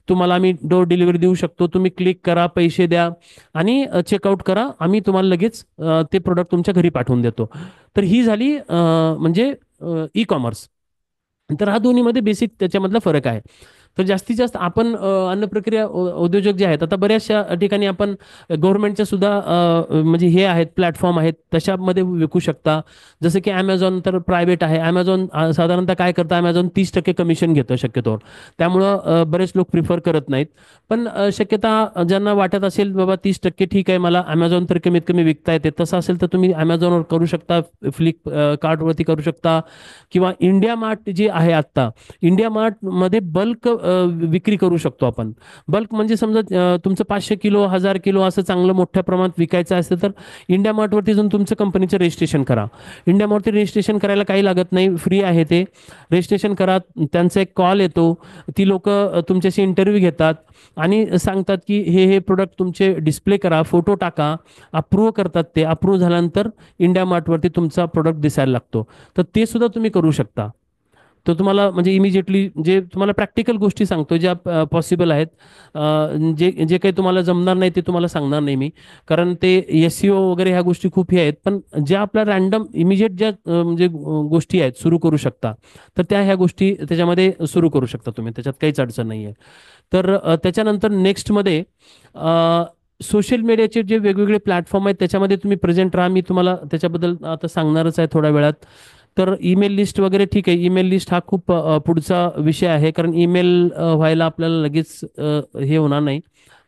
तुम्हाला आम्ही डोर डिलिव्हरी देऊ शकतो. तुम्ही क्लिक करा, पैसे द्या आणि चेकआउट करा, आम्ही तुम्हाला लगेच ते प्रोडक्ट तुमच्या घरी पाठवून देतो. तर ही झाली म्हणजे ई कॉमर्स. तर हा दोन्हीमध्ये बेसिक त्याच्यामधला फरक आहे. तर जास्तीत जास्त आपण अन्न प्रक्रिया उद्योजक जे आहेत, आता बऱ्याचशा ठिकाणी आपण गव्हर्नमेंटच्या सुद्धा म्हणजे हे आहेत, प्लॅटफॉर्म आहेत, तशामध्ये विकू शकता. जसं की ॲमेझॉन तर प्रायव्हेट आहे. ॲमेझॉन साधारणतः काय करतं, ॲमेझॉन 30% कमिशन घेतं शक्यतोवर. त्यामुळं बरेच लोक प्रिफर करत नाहीत. पण शक्यता ज्यांना वाटत असेल बाबा 30% ठीक आहे, मला ॲमेझॉन तर कमीत कमी विकता येते, तसं असेल तर तुम्ही ॲमेझॉनवर करू शकता, कार्टवरती करू शकता, किंवा इंडिया मार्ट जे आहे आत्ता, इंडिया मार्टमध्ये बल्क विक्री करू शकतो आपण. बल्क म्हणजे समजा तुमचं 500 किलो 1000 किलो असं चांगलं मोठ्या प्रमाणात विकायचं असेल तर इंडिया मार्टवरती जाऊन तुमचं कंपनीचं रजिस्ट्रेशन करा. इंडिया मार्टवरती रजिस्ट्रेशन करायला काही लागत नाही, फ्री आहे ते. रजिस्ट्रेशन करा, त्यांचा एक कॉल येतो, ती लोक तुमच्याशी इंटरव्ह्यू घेतात आणि सांगतात की हे प्रोडक्ट तुमचे डिस्प्ले करा, फोटो टाका, अप्रूव्ह करतात. ते अप्रूव्ह झाल्यानंतर इंडिया मार्टवरती तुमचा प्रोडक्ट दिसायला लागतो. तर ते सुद्धा तुम्ही करू शकता. तो तुम्हाला म्हणजे इमिजिएटली जे तुम्हाला प्रॅक्टिकल गोष्टी सांगतो ज्या पॉसिबल आहेत. जे जे काही तुम्हाला जमणार नाही ते तुम्हाला सांगणार नाही मी, कारण ते SEO वगैरे ह्या गोष्टी खूप हे आहेत. पण ज्या आपल्या रॅन्डम इमिजिएट ज्या म्हणजे गोष्टी आहेत सुरू करू शकता, तर त्या ह्या गोष्टी त्याच्यामध्ये सुरू करू शकता तुम्ही, त्याच्यात काहीच अडचण नाही आहे. तर त्याच्यानंतर नेक्स्टमध्ये सोशल मीडियाचे जे वेगवेगळे प्लॅटफॉर्म आहेत त्याच्यामध्ये तुम्ही प्रेझेंट राहा. मी तुम्हाला त्याच्याबद्दल आता सांगणारच आहे थोड्या वेळात. तर ईमेल लिस्ट वगैरे ठीक आहे. ईमेल लिस्ट हा खूप पुढचा विषय आहे, कारण ईमेल व्हायला आपल्याला लगेच हे होणार नाही.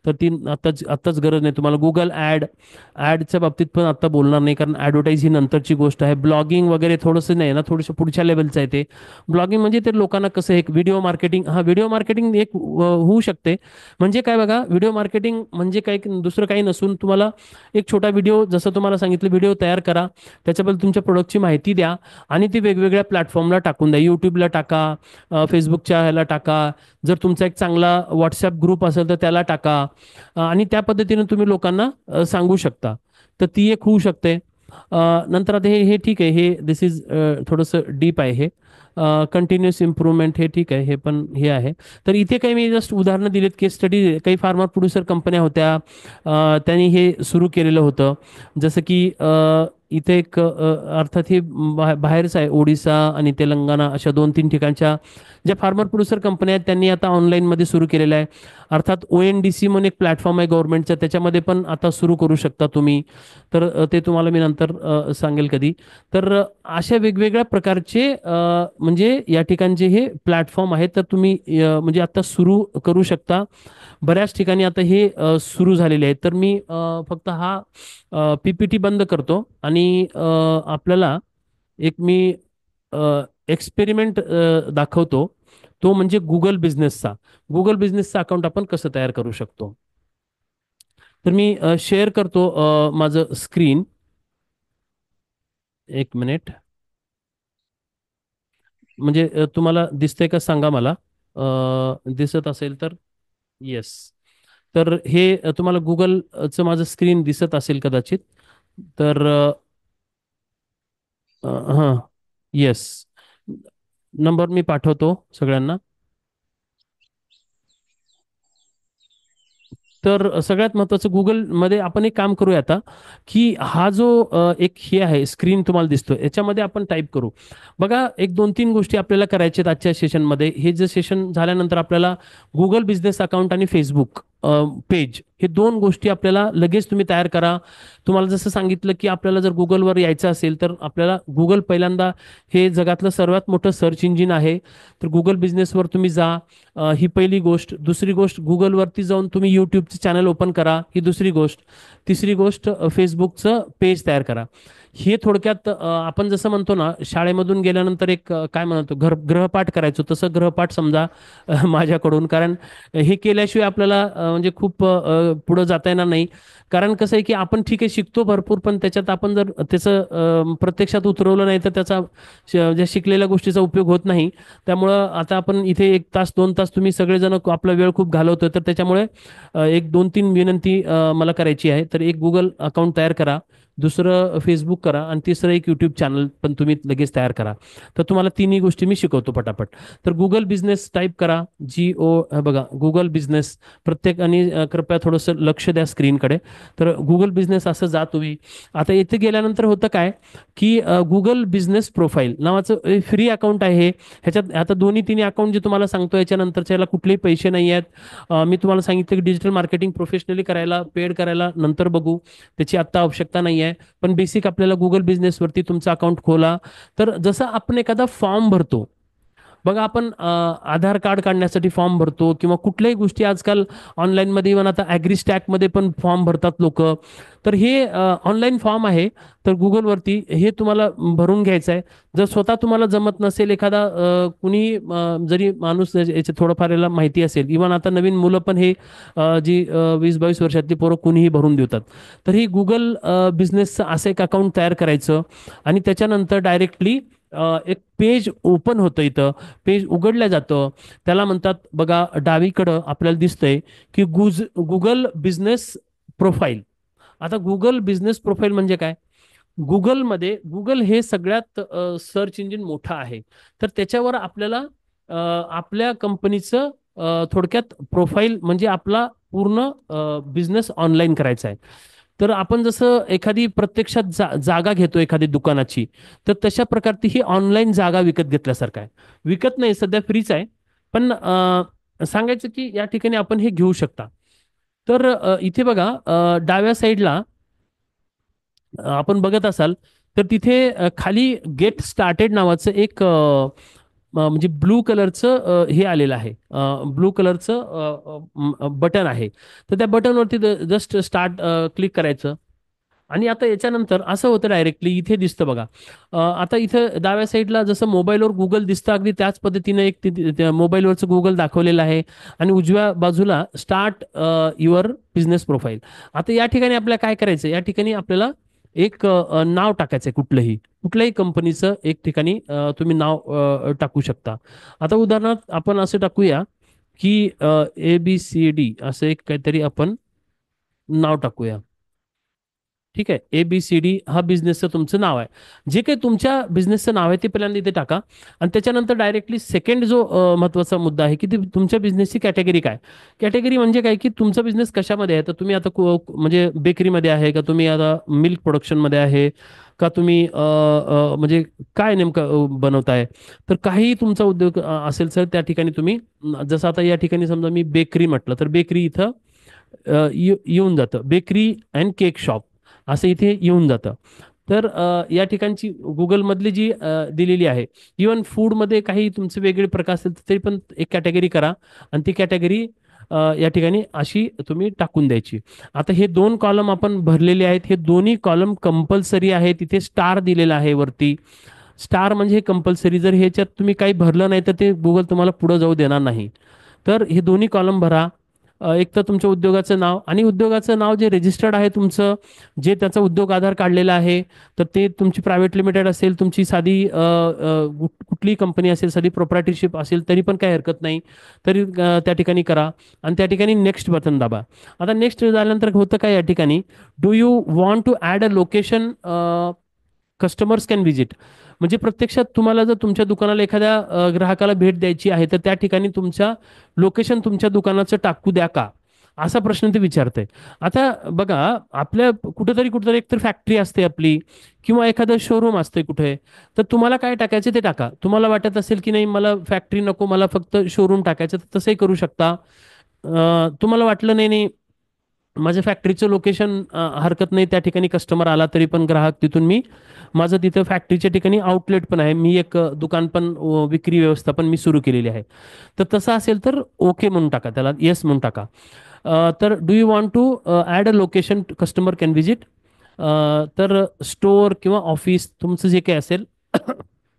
तर ती आत्ताच गरज नाही तुम्हाला. गुगल ॲडच्या बाबतीत पण आता बोलणार नाही, कारण ॲडव्हर्टाईज ही नंतरची गोष्ट आहे. ब्लॉगिंग वगैरे थोडंसं नाही ना, थोडंसं पुढच्या लेवलचं आहे ते. ब्लॉगिंग म्हणजे ते लोकांना कसं एक व्हिडिओ मार्केटिंग, हा व्हिडिओ मार्केटिंग एक होऊ शकते. म्हणजे काय बघा, व्हिडिओ मार्केटिंग म्हणजे काही दुसरं काही नसून तुम्हाला एक छोटा व्हिडिओ, जसं तुम्हाला सांगितलं, व्हिडिओ तयार करा, त्याच्याबद्दल तुमच्या प्रोडक्टची माहिती द्या आणि ती वेगवेगळ्या प्लॅटफॉर्मला टाकून द्या. यूट्यूबला टाका, फेसबुकच्या ह्याला टाका, जर तुमचा एक चांगला व्हॉट्सॲप ग्रुप असेल तर त्याला टाका, आणि त्या पद्धतीने तुम्ही लोकांना सांगू शकता. तर ती एक होऊ शकते. नंतर आता हे हे ठीक आहे, हे दिस इज थोडंसं डीप आहे हे. कंटिन्युअस इम्प्रूव्हमेंट हे ठीक आहे, हे पण हे आहे. तर इथे काही मी जस्ट उदाहरणं दिलीत, केस स्टडी. काही फार्मर प्रोड्युसर कंपन्या होत्या, त्यांनी हे सुरू केलेलं होतं. जसं की इथे एक अर्थात हे बाहेरच आहे, ओडिसा आणि तेलंगणा अशा 2-3 ठिकाणच्या ज्या फार्मर प्रोड्युसर कंपन्या आहेत त्यांनी आता ऑनलाईनमध्ये सुरू केलेलं आहे. अर्थात ONDC म्हणून एक प्लॅटफॉर्म आहे गव्हर्नमेंटचा, त्याच्यामध्ये पण आता सुरू करू शकता तुम्ही. तर ते तुम्हाला मी नंतर सांगेल कधी. तर अशा वेगवेगळ्या प्रकारचे म्हणजे या ठिकाणचे हे प्लॅटफॉर्म आहेत, तर तुम्ही म्हणजे आता सुरू करू शकता. बऱ्याच ठिकाणी आता हे सुरू झालेले आहेत. तर मी फक्त हा PPT बंद करतो आणि आपल्याला एक मी एक्सपेरिमेंट दाखवतो. तो म्हणजे गुगल बिझनेसचा अकाउंट आपण कसं तयार करू शकतो. तर मी शेअर करतो माझं स्क्रीन. एक मिनिट. म्हणजे तुम्हाला दिसतंय का सांगा मला. दिसत असेल तर येस. तर हे तुम्हाला गुगलचं माझं स्क्रीन दिसत असेल कदाचित. तर हां, येस. नंबर मी पाठवतो सगळ्यांना. तर सगळ्यात महत्त्वाचं, गुगलमध्ये आपण एक काम करूया आता, की हा जो एक हे आहे स्क्रीन तुम्हाला दिसतो, याच्यामध्ये आपण टाईप करू. बघा, एक 2-3 गोष्टी आपल्याला करायच्या आहेत आजच्या सेशनमध्ये. हे जे सेशन झाल्यानंतर आपल्याला गुगल बिझनेस अकाउंट आणि फेसबुक पेज, हे 2 गोष्टी आपल्याला लगेच तुम्ही तयार करा. तुम्हाला जसं सांगितलं, की आपल्याला जर गुगलवर यायचं असेल तर आपल्याला गुगल पहिल्यांदा हे जगातलं सर्वात मोठं सर्च इंजिन आहे. तर गुगल बिझनेसवर तुम्ही जा, ही पहिली गोष्ट. दुसरी गोष्ट, गुगलवरती जाऊन तुम्ही यूट्यूबचं चॅनल ओपन करा, ही दुसरी गोष्ट. तिसरी गोष्ट, फेसबुकचं पेज तयार करा. हे थोडक्यात आपण जसं म्हणतो ना, शाळेमधून गेल्यानंतर एक काय म्हणतो, ग्रहपाठ करायचो, तसं ग्रहपाठ समजा माझ्याकडून. कारण हे केल्याशिवाय आपल्याला म्हणजे खूप पुढं जाता येणार नाही. कारण कसं आहे, की आपण ठीक आहे शिकतो भरपूर, पण त्याच्यात आपण जर त्याचं प्रत्यक्षात उतरवलं नाही तर त्याचा ज्या शिकलेल्या गोष्टीचा उपयोग होत नाही. त्यामुळं आता आपण इथे 1 तास 2 तास तुम्ही सगळेजण आपला वेळ खूप घालवतोय, तर त्याच्यामुळे एक 2-3 विनंती मला करायची आहे. तर एक गुगल अकाउंट तयार करा, दुसरं फेसबुक करा, आणि तिसरं एक यूट्यूब चॅनल पण तुम्ही लगेच तयार करा. तर तुम्हाला तिन्ही गोष्टी मी शिकवतो पटापट. तर गुगल बिझनेस टाईप करा, बघा गुगल बिझनेस. प्रत्येकाने कृपया थोडंसं लक्ष द्या स्क्रीनकडे. तर गुगल बिझनेस असं जा तुम्ही. आता इथे गेल्यानंतर होतं काय, की गुगल बिझनेस प्रोफाईल नावाचं फ्री अकाउंट आहे. ह्याच्यात आता दोन्ही तिन्ही अकाउंट जे तुम्हाला सांगतो याच्यानंतरच्या याला कुठलेही पैसे नाही आहेत. मी तुम्हाला सांगितलं की डिजिटल मार्केटिंग प्रोफेशनली करायला, पेड करायला नंतर बघू, त्याची आत्ता आवश्यकता नाही आहे. पण बेसिक आपल्याला गुगल बिझनेसवरती तुमचा अकाउंट खोला. तर जसं आपण एखादा फॉर्म भरतो बघा, आपण आधार कार्ड काढण्यासाठी फॉर्म भरतो, किंवा कुठल्याही गोष्टी आजकाल ऑनलाईनमध्ये, इव्हन आता ॲग्रीस्टॅकमध्ये पण फॉर्म भरतात लोक. तर हे ऑनलाईन फॉर्म आहे. तर गुगलवरती हे तुम्हाला भरून घ्यायचं आहे. जर स्वतः तुम्हाला जमत नसेल, एखादा कुणी जरी माणूस याचे थोडंफार याला माहिती असेल, इव्हन आता नवीन मुलं पण हे जी 20-22 वर्षातली पोरं कुणीही भरून देतात. तर ही गुगल बिझनेसचं असं एक अकाउंट तयार करायचं, आणि त्याच्यानंतर डायरेक्टली एक पेज ओपन होतं. इथं पेज उघडलं जातं. त्याला म्हणतात बघा, डावीकडं आपल्याला दिसतंय की गुगल बिझनेस प्रोफाईल. आता गुगल बिझनेस प्रोफाईल म्हणजे काय, गुगल हे सगळ्यात सर्च इंजिन मोठं आहे. तर त्याच्यावर आपल्याला आपल्या कंपनीचं थोडक्यात प्रोफाईल म्हणजे आपला पूर्ण बिझनेस ऑनलाईन करायचा आहे. तर आपण जसं एखादी प्रत्यक्षात जागा घेतो एखादी दुकानाची, तर तशा प्रकारची ही ऑनलाईन जागा विकत घेतल्यासारखं आहे. विकत नाही, सध्या फ्रीच आहे. पण सांगायचं की या ठिकाणी आपण हे घेऊ शकता. तर इथे बघा, डाव्या साईडला आपण बघत असाल तर तिथे खाली गेट स्टार्टेड नावाचं एक म्हणजे ब्लू कलरचं हे आलेलं आहे. ब्लू कलरचं बटन आहे. तर त्या बटनवरती जस्ट स्टार्ट क्लिक करायचं. आणि आता याच्यानंतर असं होतं, डायरेक्टली इथे दिसतं बघा. आता इथं डाव्या साईडला जसं मोबाईलवर गुगल दिसतं, अगदी त्याच पद्धतीने एक मोबाईलवरचं गुगल दाखवलेलं आहे. आणि उजव्या बाजूला स्टार्ट युअर बिझनेस प्रोफाईल. आता या ठिकाणी आपल्याला काय करायचं, या ठिकाणी आपल्याला एक नाव टाकायचं आहे, कुठल्याही कंपनीचं एक ठिकाणी तुम्ही नाव टाकू शकता. आता उदाहरणार्थ आपण असं टाकूया की ABCD असं एक काहीतरी आपण नाव टाकूया. ठीक आहे, ABCD हा बिझनेसचं तुमचं नाव आहे. जे काही तुमच्या बिझनेसचं नाव आहे ते पहिल्यांदा इथे टाका. आणि त्याच्यानंतर डायरेक्टली सेकंड जो महत्वाचा मुद्दा आहे की ती तुमच्या बिझनेसची कॅटेगरी काय. कॅटेगरी म्हणजे काय की तुमचा बिझनेस कशामध्ये आहे. तर तुम्ही आता म्हणजे बेकरीमध्ये आहे का, तुम्ही आता मिल्क प्रोडक्शनमध्ये आहे का, तुम्ही म्हणजे काय नेमकं बनवताय. तर काही तुमचा उद्योग असेल सर, त्या ठिकाणी तुम्ही जसं आता या ठिकाणी समजा मी बेकरी म्हटलं तर बेकरी इथं येऊन जातं, बेकरी अँड केक शॉप असं इथे येऊन जातं. तर या ठिकाणची गुगलमधली जी दिलेली आहे, इवन फूडमध्ये काही तुमचे वेगळे प्रकार असेल तरी पण एक कॅटेगरी करा. आणि ती कॅटेगरी या ठिकाणी अशी तुम्ही टाकून द्यायची. आता हे 2 कॉलम आपण भरलेले आहेत, हे दोन्ही कॉलम कंपल्सरी आहे. तिथे स्टार दिलेला आहे वरती. स्टार म्हणजे हे कंपल्सरी, जर ह्याच्यात तुम्ही काही भरलं नाही तर ते गुगल तुम्हाला पुढे जाऊ देणार नाही. तर हे दोन्ही कॉलम भरा. एक तर तुमच्या उद्योगाचं नाव, आणि उद्योगाचं नाव जे रजिस्टर्ड आहे तुमचं, जे त्याचा उद्योग आधार काढलेला आहे, तर ते तुमची प्रायव्हेट लिमिटेड असेल, तुमची साधी कुठलीही कंपनी असेल, साधी प्रोप्रायटरशिप असेल तरी पण काही हरकत नाही. तरी त्या ठिकाणी करा. आणि त्या ठिकाणी नेक्स्ट बटन दाबा. आता नेक्स्ट झाल्यानंतर होतं काय या ठिकाणी, do you want to add a location customers can visit. म्हणजे प्रत्यक्षात तुम्हाला जर तुमच्या दुकानाला एखाद्या ग्राहकाला भेट द्यायची आहे तर त्या ठिकाणी तुमच्या लोकेशन तुमच्या दुकानाचं टाकू द्या का, असा प्रश्न ते विचारतंय. आता बघा, आपल्या कुठेतरी कुठेतरी एकतर फॅक्टरी असते आपली, किंवा एखादं शोरूम असते कुठे. तर तुम्हाला काय टाकायचं ते टाका. तुम्हाला वाटत असेल की नाही मला फॅक्टरी नको, मला फक्त शोरूम टाकायचं, तर तसंही करू शकता. तुम्हाला वाटलं नाही नाही माझ्या फॅक्टरीचं लोकेशन हरकत नाही, त्या ठिकाणी कस्टमर आला तरी पण ग्राहक तिथून मी माझं तिथं फॅक्टरीच्या ठिकाणी आउटलेट पण आहे, मी एक दुकान पण विक्री व्यवस्था पण मी सुरू केलेली आहे. तर तसं असेल तर ओके म्हणून टाका, त्याला येस म्हणून टाका. तर do you want to add a location customer can visit. तर स्टोअर किंवा ऑफिस तुमचं जे काही असेल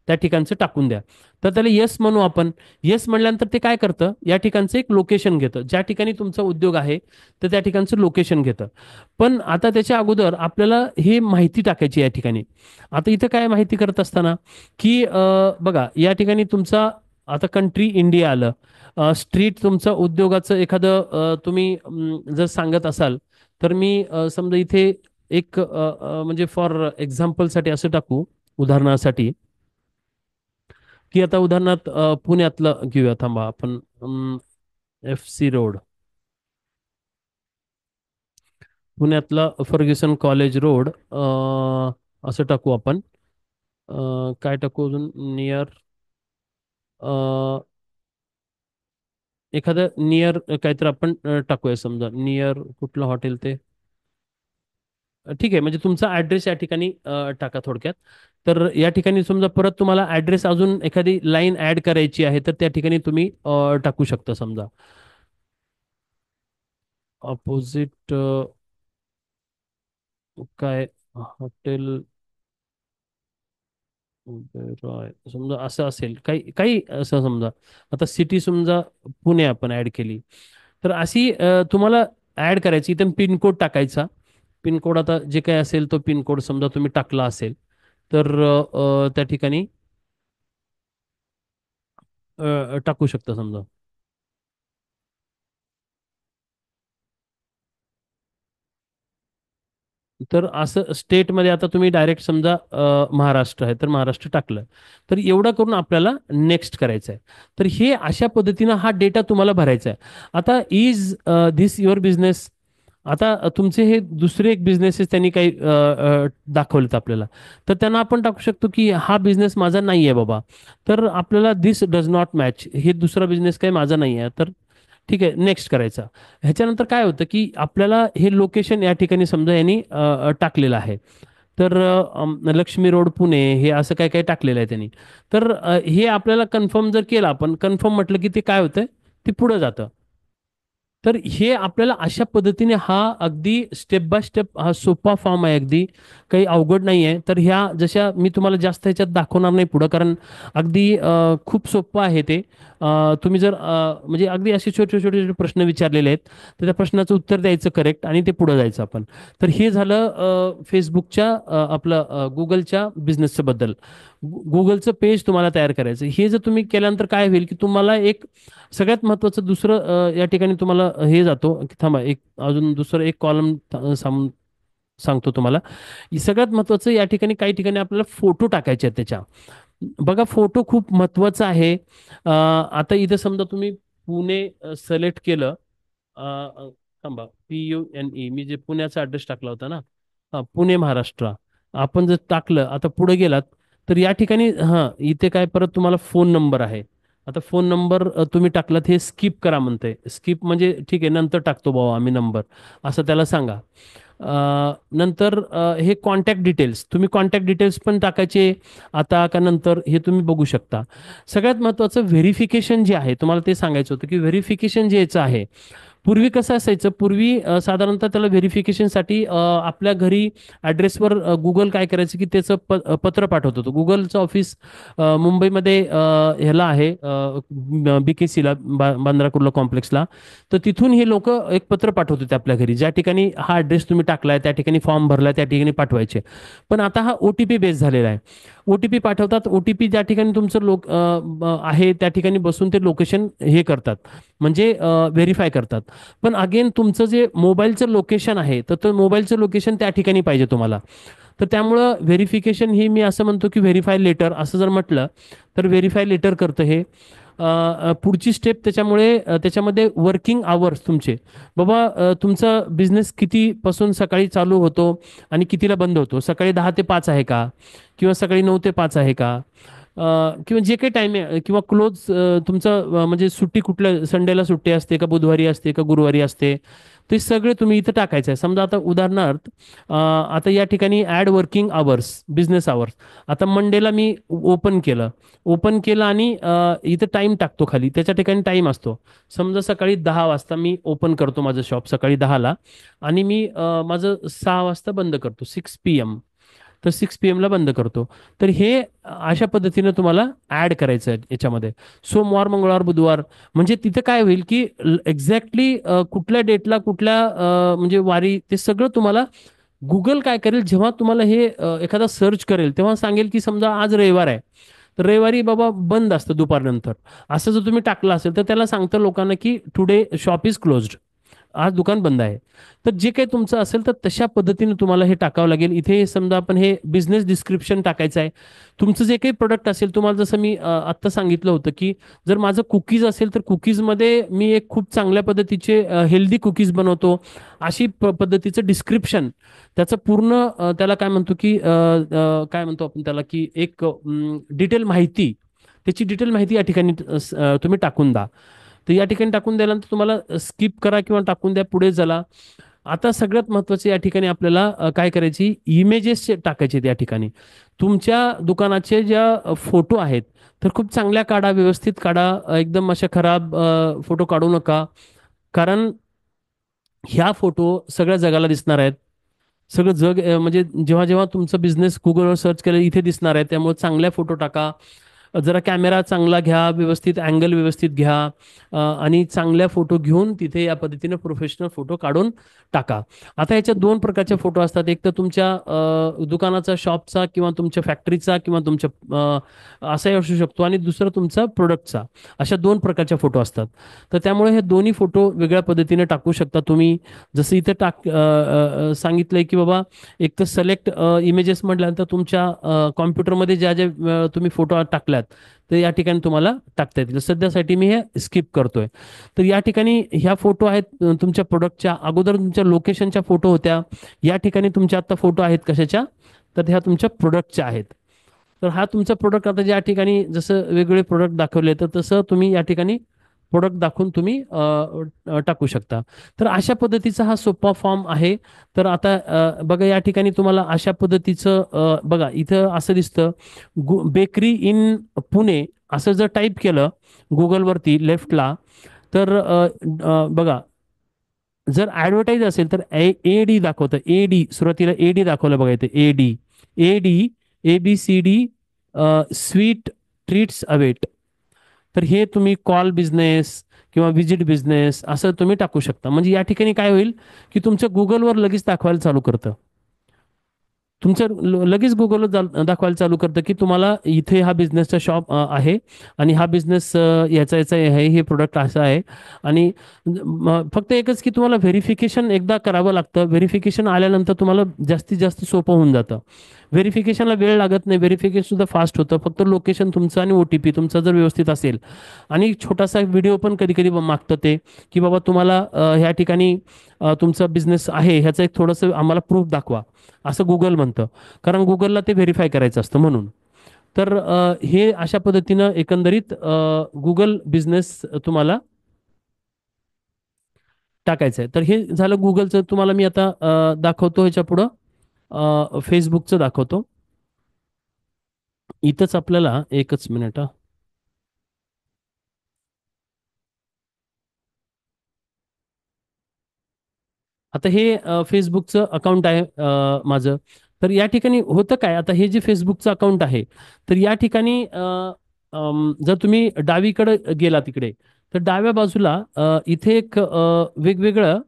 त्या ठिकाणचं टाकून द्या. तर त्याला येस म्हणू आपण. येस म्हणल्यानंतर ते काय करतं, या ठिकाणचं एक लोकेशन घेतं, ज्या ठिकाणी तुमचा उद्योग आहे तर त्या ठिकाणचं लोकेशन घेतं. पण आता त्याच्या अगोदर आपल्याला हे माहिती टाकायची या ठिकाणी. आता इथं काय माहिती करत असताना की बघा या ठिकाणी तुमचा आता कंट्री इंडिया आलं. स्ट्रीट तुमचं उद्योगाचं एखादं तुम्ही जर सांगत असाल तर मी समजा इथे एक म्हणजे फॉर एक्झाम्पलसाठी असं टाकू, उदाहरणासाठी, की आता उदाहरणार्थ पुण्यातलं घेऊया, थांबा आपण FC रोड, पुण्यातला फर्ग्युसन कॉलेज रोड असं टाकू आपण. काय टाकू अजून, नियर एखादं नियर काहीतरी आपण टाकूया, समजा नियर कुठलं हॉटेल ते. ठीक आहे, म्हणजे तुमचा ॲड्रेस या ठिकाणी टाका थोडक्यात. तर या ठिकाणी समजा परत तुम्हाला ॲड्रेस अजून एखादी लाईन ॲड करायची आहे तर त्या ठिकाणी तुम्ही टाकू शकता. समजा ऑपोजिट काय हॉटेल ओबेरॉय, समजा असं असेल काही काही असं समजा. आता सिटी समजा पुणे आपण ऍड केली, तर अशी तुम्हाला ऍड करायची. इथं पिनकोड टाकायचा. पिनकोड आता जे काही असेल तो पिनकोड समजा तुम्ही टाकला असेल तर त्या ठिकाणी टाकू शकता समजा. तर असं स्टेटमध्ये आता तुम्ही डायरेक्ट समजा महाराष्ट्र आहे तर महाराष्ट्र टाकलं. तर एवढं करून आपल्याला नेक्स्ट करायचं आहे. तर हे अशा पद्धतीनं हा डेटा तुम्हाला भरायचा आहे. आता इज धिस युअर बिझनेस? आता तुमचे हे दुसरे एक बिझनेसेस त्यांनी काही दाखवलेत आपल्याला. तर त्यांना आपण टाकू शकतो की हा बिझनेस माझा नाही आहे बाबा. तर आपल्याला दिस डज नॉट मॅच, हे दुसरा बिझनेस काही माझा नाही आहे. तर ठीक आहे, नेक्स्ट करायचा. ह्याच्यानंतर काय होतं की आपल्याला हे लोकेशन या ठिकाणी समजा यांनी टाकलेलं आहे. तर लक्ष्मी रोड पुणे हे असं काय काय टाकलेलं आहे त्यांनी. तर हे आपल्याला कन्फर्म जर केलं, आपण कन्फर्म म्हटलं की ते काय होतं, ते पुढं जातं. तर हे आपल्याला अशा पद्धतीने हा अगदी स्टेप बाय स्टेप हा सोपा फॉर्म आहे, अगदी काही अवघड नाही आहे. तर ह्या जशा मी तुम्हाला जास्त ह्याच्यात दाखवणार नाही पुढं, कारण अगदी खूप सोपं आहे ते. तुम्ही जर म्हणजे अगदी असे छोटे छोटे छोटे प्रश्न विचारलेले आहेत, तर त्या प्रश्नाचं उत्तर द्यायचं करेक्ट आणि ते पुढं जायचं आपण. तर हे झालं फेसबुकच्या आपलं गुगलच्या बिझनेसचं बद्दल. गुगलचं पेज तुम्हाला तयार करायचं. हे जर तुम्ही केल्यानंतर काय होईल की तुम्हाला एक सगळ्यात महत्त्वाचं दुसरं या ठिकाणी तुम्हाला हे जातो की थांबा, एक अजून दुसरं एक कॉलम सांगतो तुम्हाला. सगळ्यात महत्त्वाचं या ठिकाणी काही ठिकाणी आपल्याला फोटो टाकायचे आहेत त्याच्या. बघा, फोटो खूप महत्त्वाचा आहे. आता इथं समजा तुम्ही पुणे सिलेक्ट केलं. थांबा, PUNE मी जे पुण्याचा ॲड्रेस टाकला होता ना, पुणे महाराष्ट्र. आपण जर टाकलं, आता पुढे गेलात तर या ठिकाणी हां इथे काय परत तुम्हाला फोन नंबर आहे. आता फोन नंबर तुम्ही टाकलात, हे स्किप करा म्हणते. स्किप म्हणजे ठीक आहे, नंतर टाकतो बाबा आम्ही नंबर, असं त्याला सांगा. नंतर हे कॉन्टॅक्ट डिटेल्स, तुम्ही कॉन्टॅक्ट डिटेल्स पण टाकायचे आता का नंतर हे तुम्ही बघू शकता. सगळ्यात महत्त्वाचं व्हेरिफिकेशन जे आहे, तुम्हाला ते सांगायचं होतं की व्हेरिफिकेशन जे याचं आहे. पूर्वी कसं असायचं, पूर्वी साधारणतः त्याला व्हेरिफिकेशनसाठी आपल्या घरी ॲड्रेसवर गुगल काय करायचं की त्याचं पत्र पाठवत होतं. गुगलचं ऑफिस मुंबईमध्ये ह्याला आहे, BKCला, बांद्रा कुर्ला कॉम्प्लेक्सला. तर तिथून हे लोक एक पत्र पाठवत होते आपल्या घरी, ज्या ठिकाणी हा ॲड्रेस तुम्ही टाकलाय त्या ठिकाणी फॉर्म भरलाय त्या ठिकाणी पाठवायचे. पण आता हा OTP बेस झालेला आहे. OTP पाठवतात. OTP ज्या ठिकाणी तुमचं आहे त्या ठिकाणी बसून ते लोकेशन हे करतात, म्हणजे व्हेरीफाय करतात. पण अगेन तुमचं जे मोबाईलचं लोकेशन आहे, तर ते मोबाईलचं लोकेशन त्या ठिकाणी पाहिजे तुम्हाला. तर त्यामुळं व्हेरिफिकेशन ही मी असं म्हणतो की व्हेरीफाय लेटर असं जर म्हटलं तर व्हेरीफाय लेटर करतं हे. पुढची स्टेप त्याच्यामुळे त्याच्यामध्ये वर्किंग आवर्स तुमचे, बाबा तुमचा बिझनेस कितीपासून सकाळी चालू होतो आणि कितीला बंद होतो. सकाळी 10 ते 5 आहे का, किंवा सकाळी 9 ते 5 आहे का, किंवा जे काही टाईम आहे, किंवा क्लोज तुमचं म्हणजे सुट्टी कुठल्या संडेला सुट्टी असते का, बुधवारी असते का, गुरुवारी असते. ते सगळे तुम्ही इथं टाकायचं आहे. समजा आता उदाहरणार्थ आता या ठिकाणी add working hours, business hours. आता मंडेला मी ओपन केलं आणि इथं टाईम टाकतो खाली, त्याच्या ठिकाणी टाईम असतो. समजा सकाळी 10 वाजता मी ओपन करतो माझं शॉप, सकाळी 10ला, आणि मी माझं 6 वाजता बंद करतो, 6 PM. तर 6 PM ला बंद करतो. तर हे अशा पद्धतीनं तुम्हाला ॲड करायचं आहे याच्यामध्ये. सोमवार, मंगळवार, बुधवार, म्हणजे तिथे काय होईल की एक्झॅक्टली कुठल्या डेटला कुठल्या म्हणजे वारी, ते सगळं तुम्हाला गुगल काय करेल, जेव्हा तुम्हाला हे एखादा सर्च करेल तेव्हा सांगेल की समजा आज रविवार आहे, तर रविवारी बाबा बंद असतं दुपारनंतर. असं जर तुम्ही टाकलं असेल तर त्याला सांगतं लोकांना की टुडे शॉप इज क्लोज्ड, आज दुकान बंद आहे. तर जे काही तुमचं असेल तर तशा पद्धतीने तुम्हाला हे टाकावं लागेल. इथे समजा आपण हे बिझनेस डिस्क्रिप्शन टाकायचं आहे. तुमचं जे काही प्रोडक्ट असेल, तुम्हाला जसं मी आत्ता सांगितलं होतं की जर माझं कुकीज असेल तर कुकीजमध्ये मी एक खूप चांगल्या पद्धतीचे हेल्दी कुकीज बनवतो, अशी पद्धतीचं डिस्क्रिप्शन त्याचं पूर्ण त्याला काय म्हणतो की काय म्हणतो आपण त्याला की एक डिटेल माहिती, त्याची डिटेल माहिती या ठिकाणी तुम्ही टाकून द्या. तर या ठिकाणी टाकून दिल्यानंतर तुम्हाला स्किप करा किंवा टाकून द्या, पुढे चला. आता सगळ्यात महत्त्वाचे या ठिकाणी आपल्याला काय करायची, इमेजेस टाकायचे या ठिकाणी. तुमच्या दुकानाचे ज्या फोटो आहेत तर खूप चांगल्या काढा, व्यवस्थित काढा. एकदम अशा खराब फोटो काढू नका, कारण ह्या फोटो सगळ्या जगाला दिसणार आहेत. सगळं जग म्हणजे जेव्हा जेव्हा तुमचं बिझनेस गुगलवर सर्च केलं इथे दिसणार आहे. त्यामुळे चांगल्या फोटो टाका. जरा कॅमेरा चांगला घ्या, व्यवस्थित अँगल व्यवस्थित घ्या, आणि चांगल्या फोटो घेऊन तिथे या पद्धतीने प्रोफेशनल फोटो काढून टाका. आता याच्यात दोन प्रकारचे फोटो असतात. एक तर तुमच्या दुकानाचा, शॉपचा किंवा तुमच्या फॅक्टरीचा किंवा तुमच्या असाही असू शकतो, आणि दुसरं तुमचा प्रोडक्टचा. अशा दोन प्रकारच्या फोटो असतात. तर त्यामुळे हे दोन्ही फोटो वेगळ्या पद्धतीने टाकू शकता तुम्ही. जसं इथे सांगितलंय की बाबा एक तर सिलेक्ट इमेजेस म्हटल्यानंतर तुमच्या कॉम्प्युटरमध्ये ज्या ज्या तुम्ही फोटो टाकल्यात तर या ठिकाणी तुम्हाला टाकता येतील. सध्यासाठी मी हे स्किप करतोय. तर या ठिकाणी ह्या फोटो आहेत तुमच्या प्रोडक्टच्या. अगोदर तुमच्या लोकेशनच्या फोटो होत्या. या ठिकाणी तुमच्या आता फोटो आहेत कशाच्या, तर ह्या तुमच्या प्रोडक्टच्या आहेत. तर हा तुमचा प्रोडक्ट आता ज्या ठिकाणी जसं वेगवेगळे प्रोडक्ट दाखवले तर तसं तुम्ही या ठिकाणी प्रोडक्ट दाखवून तुम्ही टाकू शकता. तर अशा पद्धतीचा हा सोपा फॉर्म आहे. तर आता बघा या ठिकाणी तुम्हाला अशा पद्धतीचं बघा इथं असं दिसतं, बेकरी इन पुणे असं जर टाईप केलं गुगलवरती लेफ्टला, तर बघा जर ॲडव्हर्टाईज असेल तर ए डी दाखवतं. ए डी सुरुवातीला ए डी दाखवलं बघा इथे. A D A B C D sweet treats await. तर हे तुम्ही कॉल बिझनेस किंवा व्हिजिट बिझनेस असं तुम्ही टाकू शकता. म्हणजे या ठिकाणी काय होईल की तुमचं गुगलवर लगेच दाखवायला चालू करतं. तुमचं लगेच गुगलवर दाखवायला चालू करतं की तुम्हाला इथे हा बिझनेसचा शॉप आहे, आणि हा बिझनेस याचा याचा आहे, हे प्रोडक्ट असं आहे. आणि फक्त एकच की तुम्हाला व्हेरिफिकेशन एकदा करावं लागतं. व्हेरिफिकेशन आल्यानंतर तुम्हाला जास्तीत जास्त सोपं होऊन जातं. व्हेरिफिकेशनला वेळ लागत नाही, व्हेरिफिकेशन सुद्धा फास्ट होतं. फक्त लोकेशन तुमचं आणि OTP तुमचा जर व्यवस्थित असेल, आणि छोटासा व्हिडिओ पण कधी कधी मागतं ते की बाबा तुम्हाला ह्या ठिकाणी तुमचा बिझनेस आहे ह्याचं एक थोडंसं आम्हाला प्रूफ दाखवा, असं गुगल म्हणतं. कारण गुगलला ते व्हेरीफाय करायचं असतं म्हणून. तर हे अशा पद्धतीनं एकंदरीत गुगल बिझनेस तुम्हाला टाकायचं आहे. तर हे झालं गुगलचं. तुम्हाला मी आता दाखवतो ह्याच्या पुढं फेसबुकचं दाखवतो. इथंच आपल्याला एकच मिनिट. आता हे फेसबुकचं अकाउंट आहे माझं. तर या ठिकाणी होतं काय, आता हे जे फेसबुकचं अकाउंट आहे, तर या ठिकाणी जर तुम्ही डावीकडे गेला तिकडे, तर डाव्या बाजूला इथे एक वेगवेगळं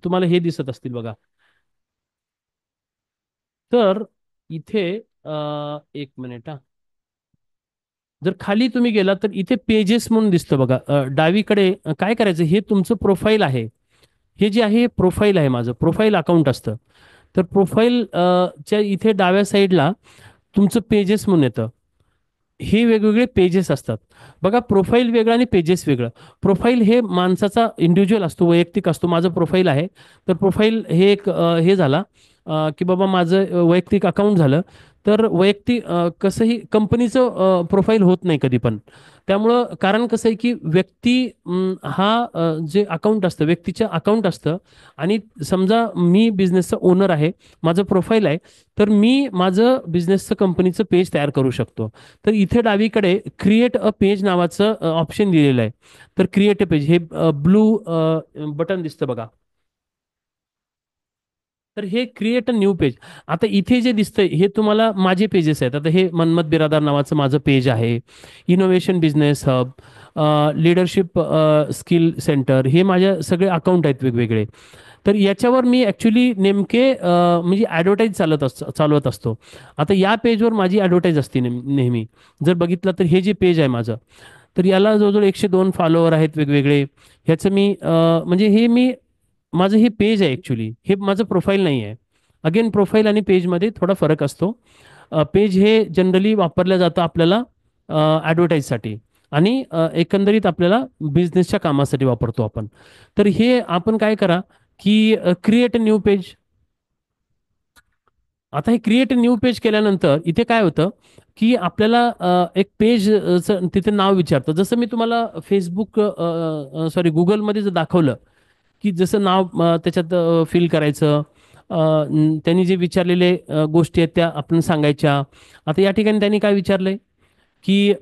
तुम्हाला हे दिसत असतील बघा. तर इथे एक मिनिट हा. जर खाली तुम्ही गेला तर इथे पेजेस म्हणून दिसतं बघा. डावीकडे काय करायचं, हे तुमचं प्रोफाईल आहे. हे जे आहे प्रोफाईल आहे, माझं प्रोफाईल अकाउंट असतं. तर प्रोफाईल च्या इथे डाव्या साईडला तुमचं पेजेस म्हणून येतं. हे वेगवेगळे पेजेस असतात बघा. प्रोफाईल वेगळं आणि पेजेस वेगळं. प्रोफाईल हे माणसाचा इंडिव्हिज्युअल असतो, वैयक्तिक असतो. माझं प्रोफाईल आहे. तर प्रोफाईल हे एक हे झाला की बाबा माझं वैयक्तिक अकाउंट झालं. तर वैयक्तिक कसंही कंपनीचं प्रोफाईल होत नाही कधी पण. त्यामुळं कारण कसं आहे की व्यक्ती हा जे अकाउंट असतं व्यक्तीचं अकाउंट असतं. आणि समजा मी बिझनेसचा ओनर आहे, माझं प्रोफाईल आहे, तर मी माझं बिझनेसचं कंपनीचं पेज तयार करू शकतो. तर इथे डावीकडे क्रिएट अ पेज नावाचं ऑप्शन दिलेलं आहे. तर क्रिएट अ पेज हे ब्लू बटन दिसतं बघा. तर हे क्रिएट अ न्यू पेज. आता इथे जे दिसतंय हे तुम्हाला माझे पेजेस आहेत. आता हे मनमत बिरादार नावाचं माझं पेज आहे. Innovation business hub, leadership skill centre, हे माझ्या सगळे अकाउंट आहेत वेगवेगळे. तर याच्यावर मी ॲक्च्युली नेमके म्हणजे ॲडव्हर्टाईज चालवत असतो. आता या पेजवर माझी ॲडव्हर्टाईज असते नेहमी. जर बघितलं तर हे जे पेज आहे माझं, तर याला जवळजवळ 102 फॉलोअर आहेत वेगवेगळे. ह्याचं मी म्हणजे हे मी माझं हे पेज आहे ॲक्च्युली, हे माझं प्रोफाईल नाही आहे. अगेन प्रोफाईल आणि पेजमध्ये थोडा फरक असतो. पेज हे जनरली वापरलं जातं आपल्याला ॲडव्हर्टाईजसाठी, आणि एकंदरीत आपल्याला बिझनेसच्या कामासाठी वापरतो आपण. तर हे आपण काय करा की क्रिएट अ न्यू पेज. आता हे क्रिएट न्यू पेज केल्यानंतर इथे काय होतं की आपल्याला एक पेज तिथे नाव विचारतं. जसं मी तुम्हाला फेसबुक सॉरी गुगलमध्ये जर दाखवलं की जसं नाव त्याच्यात फिल करायचं, त्यांनी जे विचारलेले गोष्टी आहेत त्या आपण सांगायच्या. आता या ठिकाणी त्यांनी काय विचारलंय की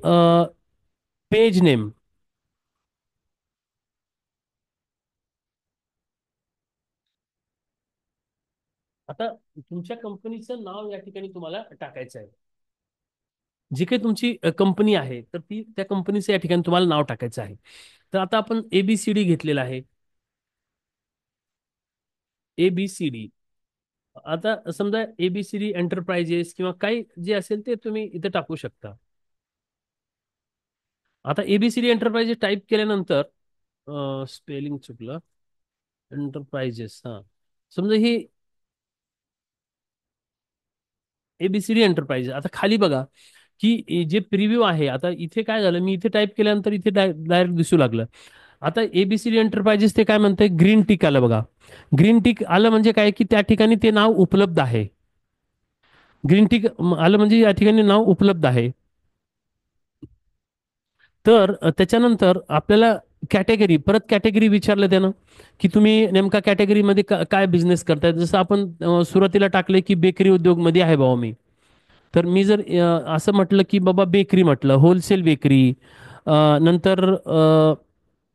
पेज नेम. आता तुमच्या कंपनीचं नाव या ठिकाणी तुम्हाला टाकायचं आहे. जी काही तुमची कंपनी आहे तर ती त्या कंपनीचं या ठिकाणी तुम्हाला नाव टाकायचं आहे. तर आता आपण ABCD घेतलेलं आहे. ABCD. आता समजा ABCD एंटरप्राइजेस किंवा काही जे असेल ते तुम्ही इथे टाकू शकता. आता ABCD एंटरप्राइजेस टाईप केल्यानंतर स्पेलिंग चुकलं. एंटरप्राइजेस, हा, समजा ही ABCD एंटरप्राइजेस. आता खाली बघा की जे प्रिव्ह्यू आहे, आता इथे काय झालं, मी इथे टाईप केल्यानंतर इथे डायरेक्ट दिसू लागलं. आता ABCD एंटरप्राइजेस ते काय म्हणतंय, ग्रीन टिक आलं बघा. ग्रीन टिक आलं म्हणजे काय की त्या ठिकाणी ते नाव उपलब्ध आहे. ग्रीन टिक आलं म्हणजे या ठिकाणी नाव उपलब्ध आहे. तर त्याच्यानंतर आपल्याला कॅटेगरी, परत कॅटेगरी विचारलं त्यानं की तुम्ही नेमका कॅटेगरीमध्ये काय बिझनेस करताय. जसं आपण सुरुवातीला टाकले की बेकरी उद्योगमध्ये आहे बाबा मी. तर मी जर असं म्हटलं की बाबा बेकरी, म्हटलं होलसेल बेकरी, नंतर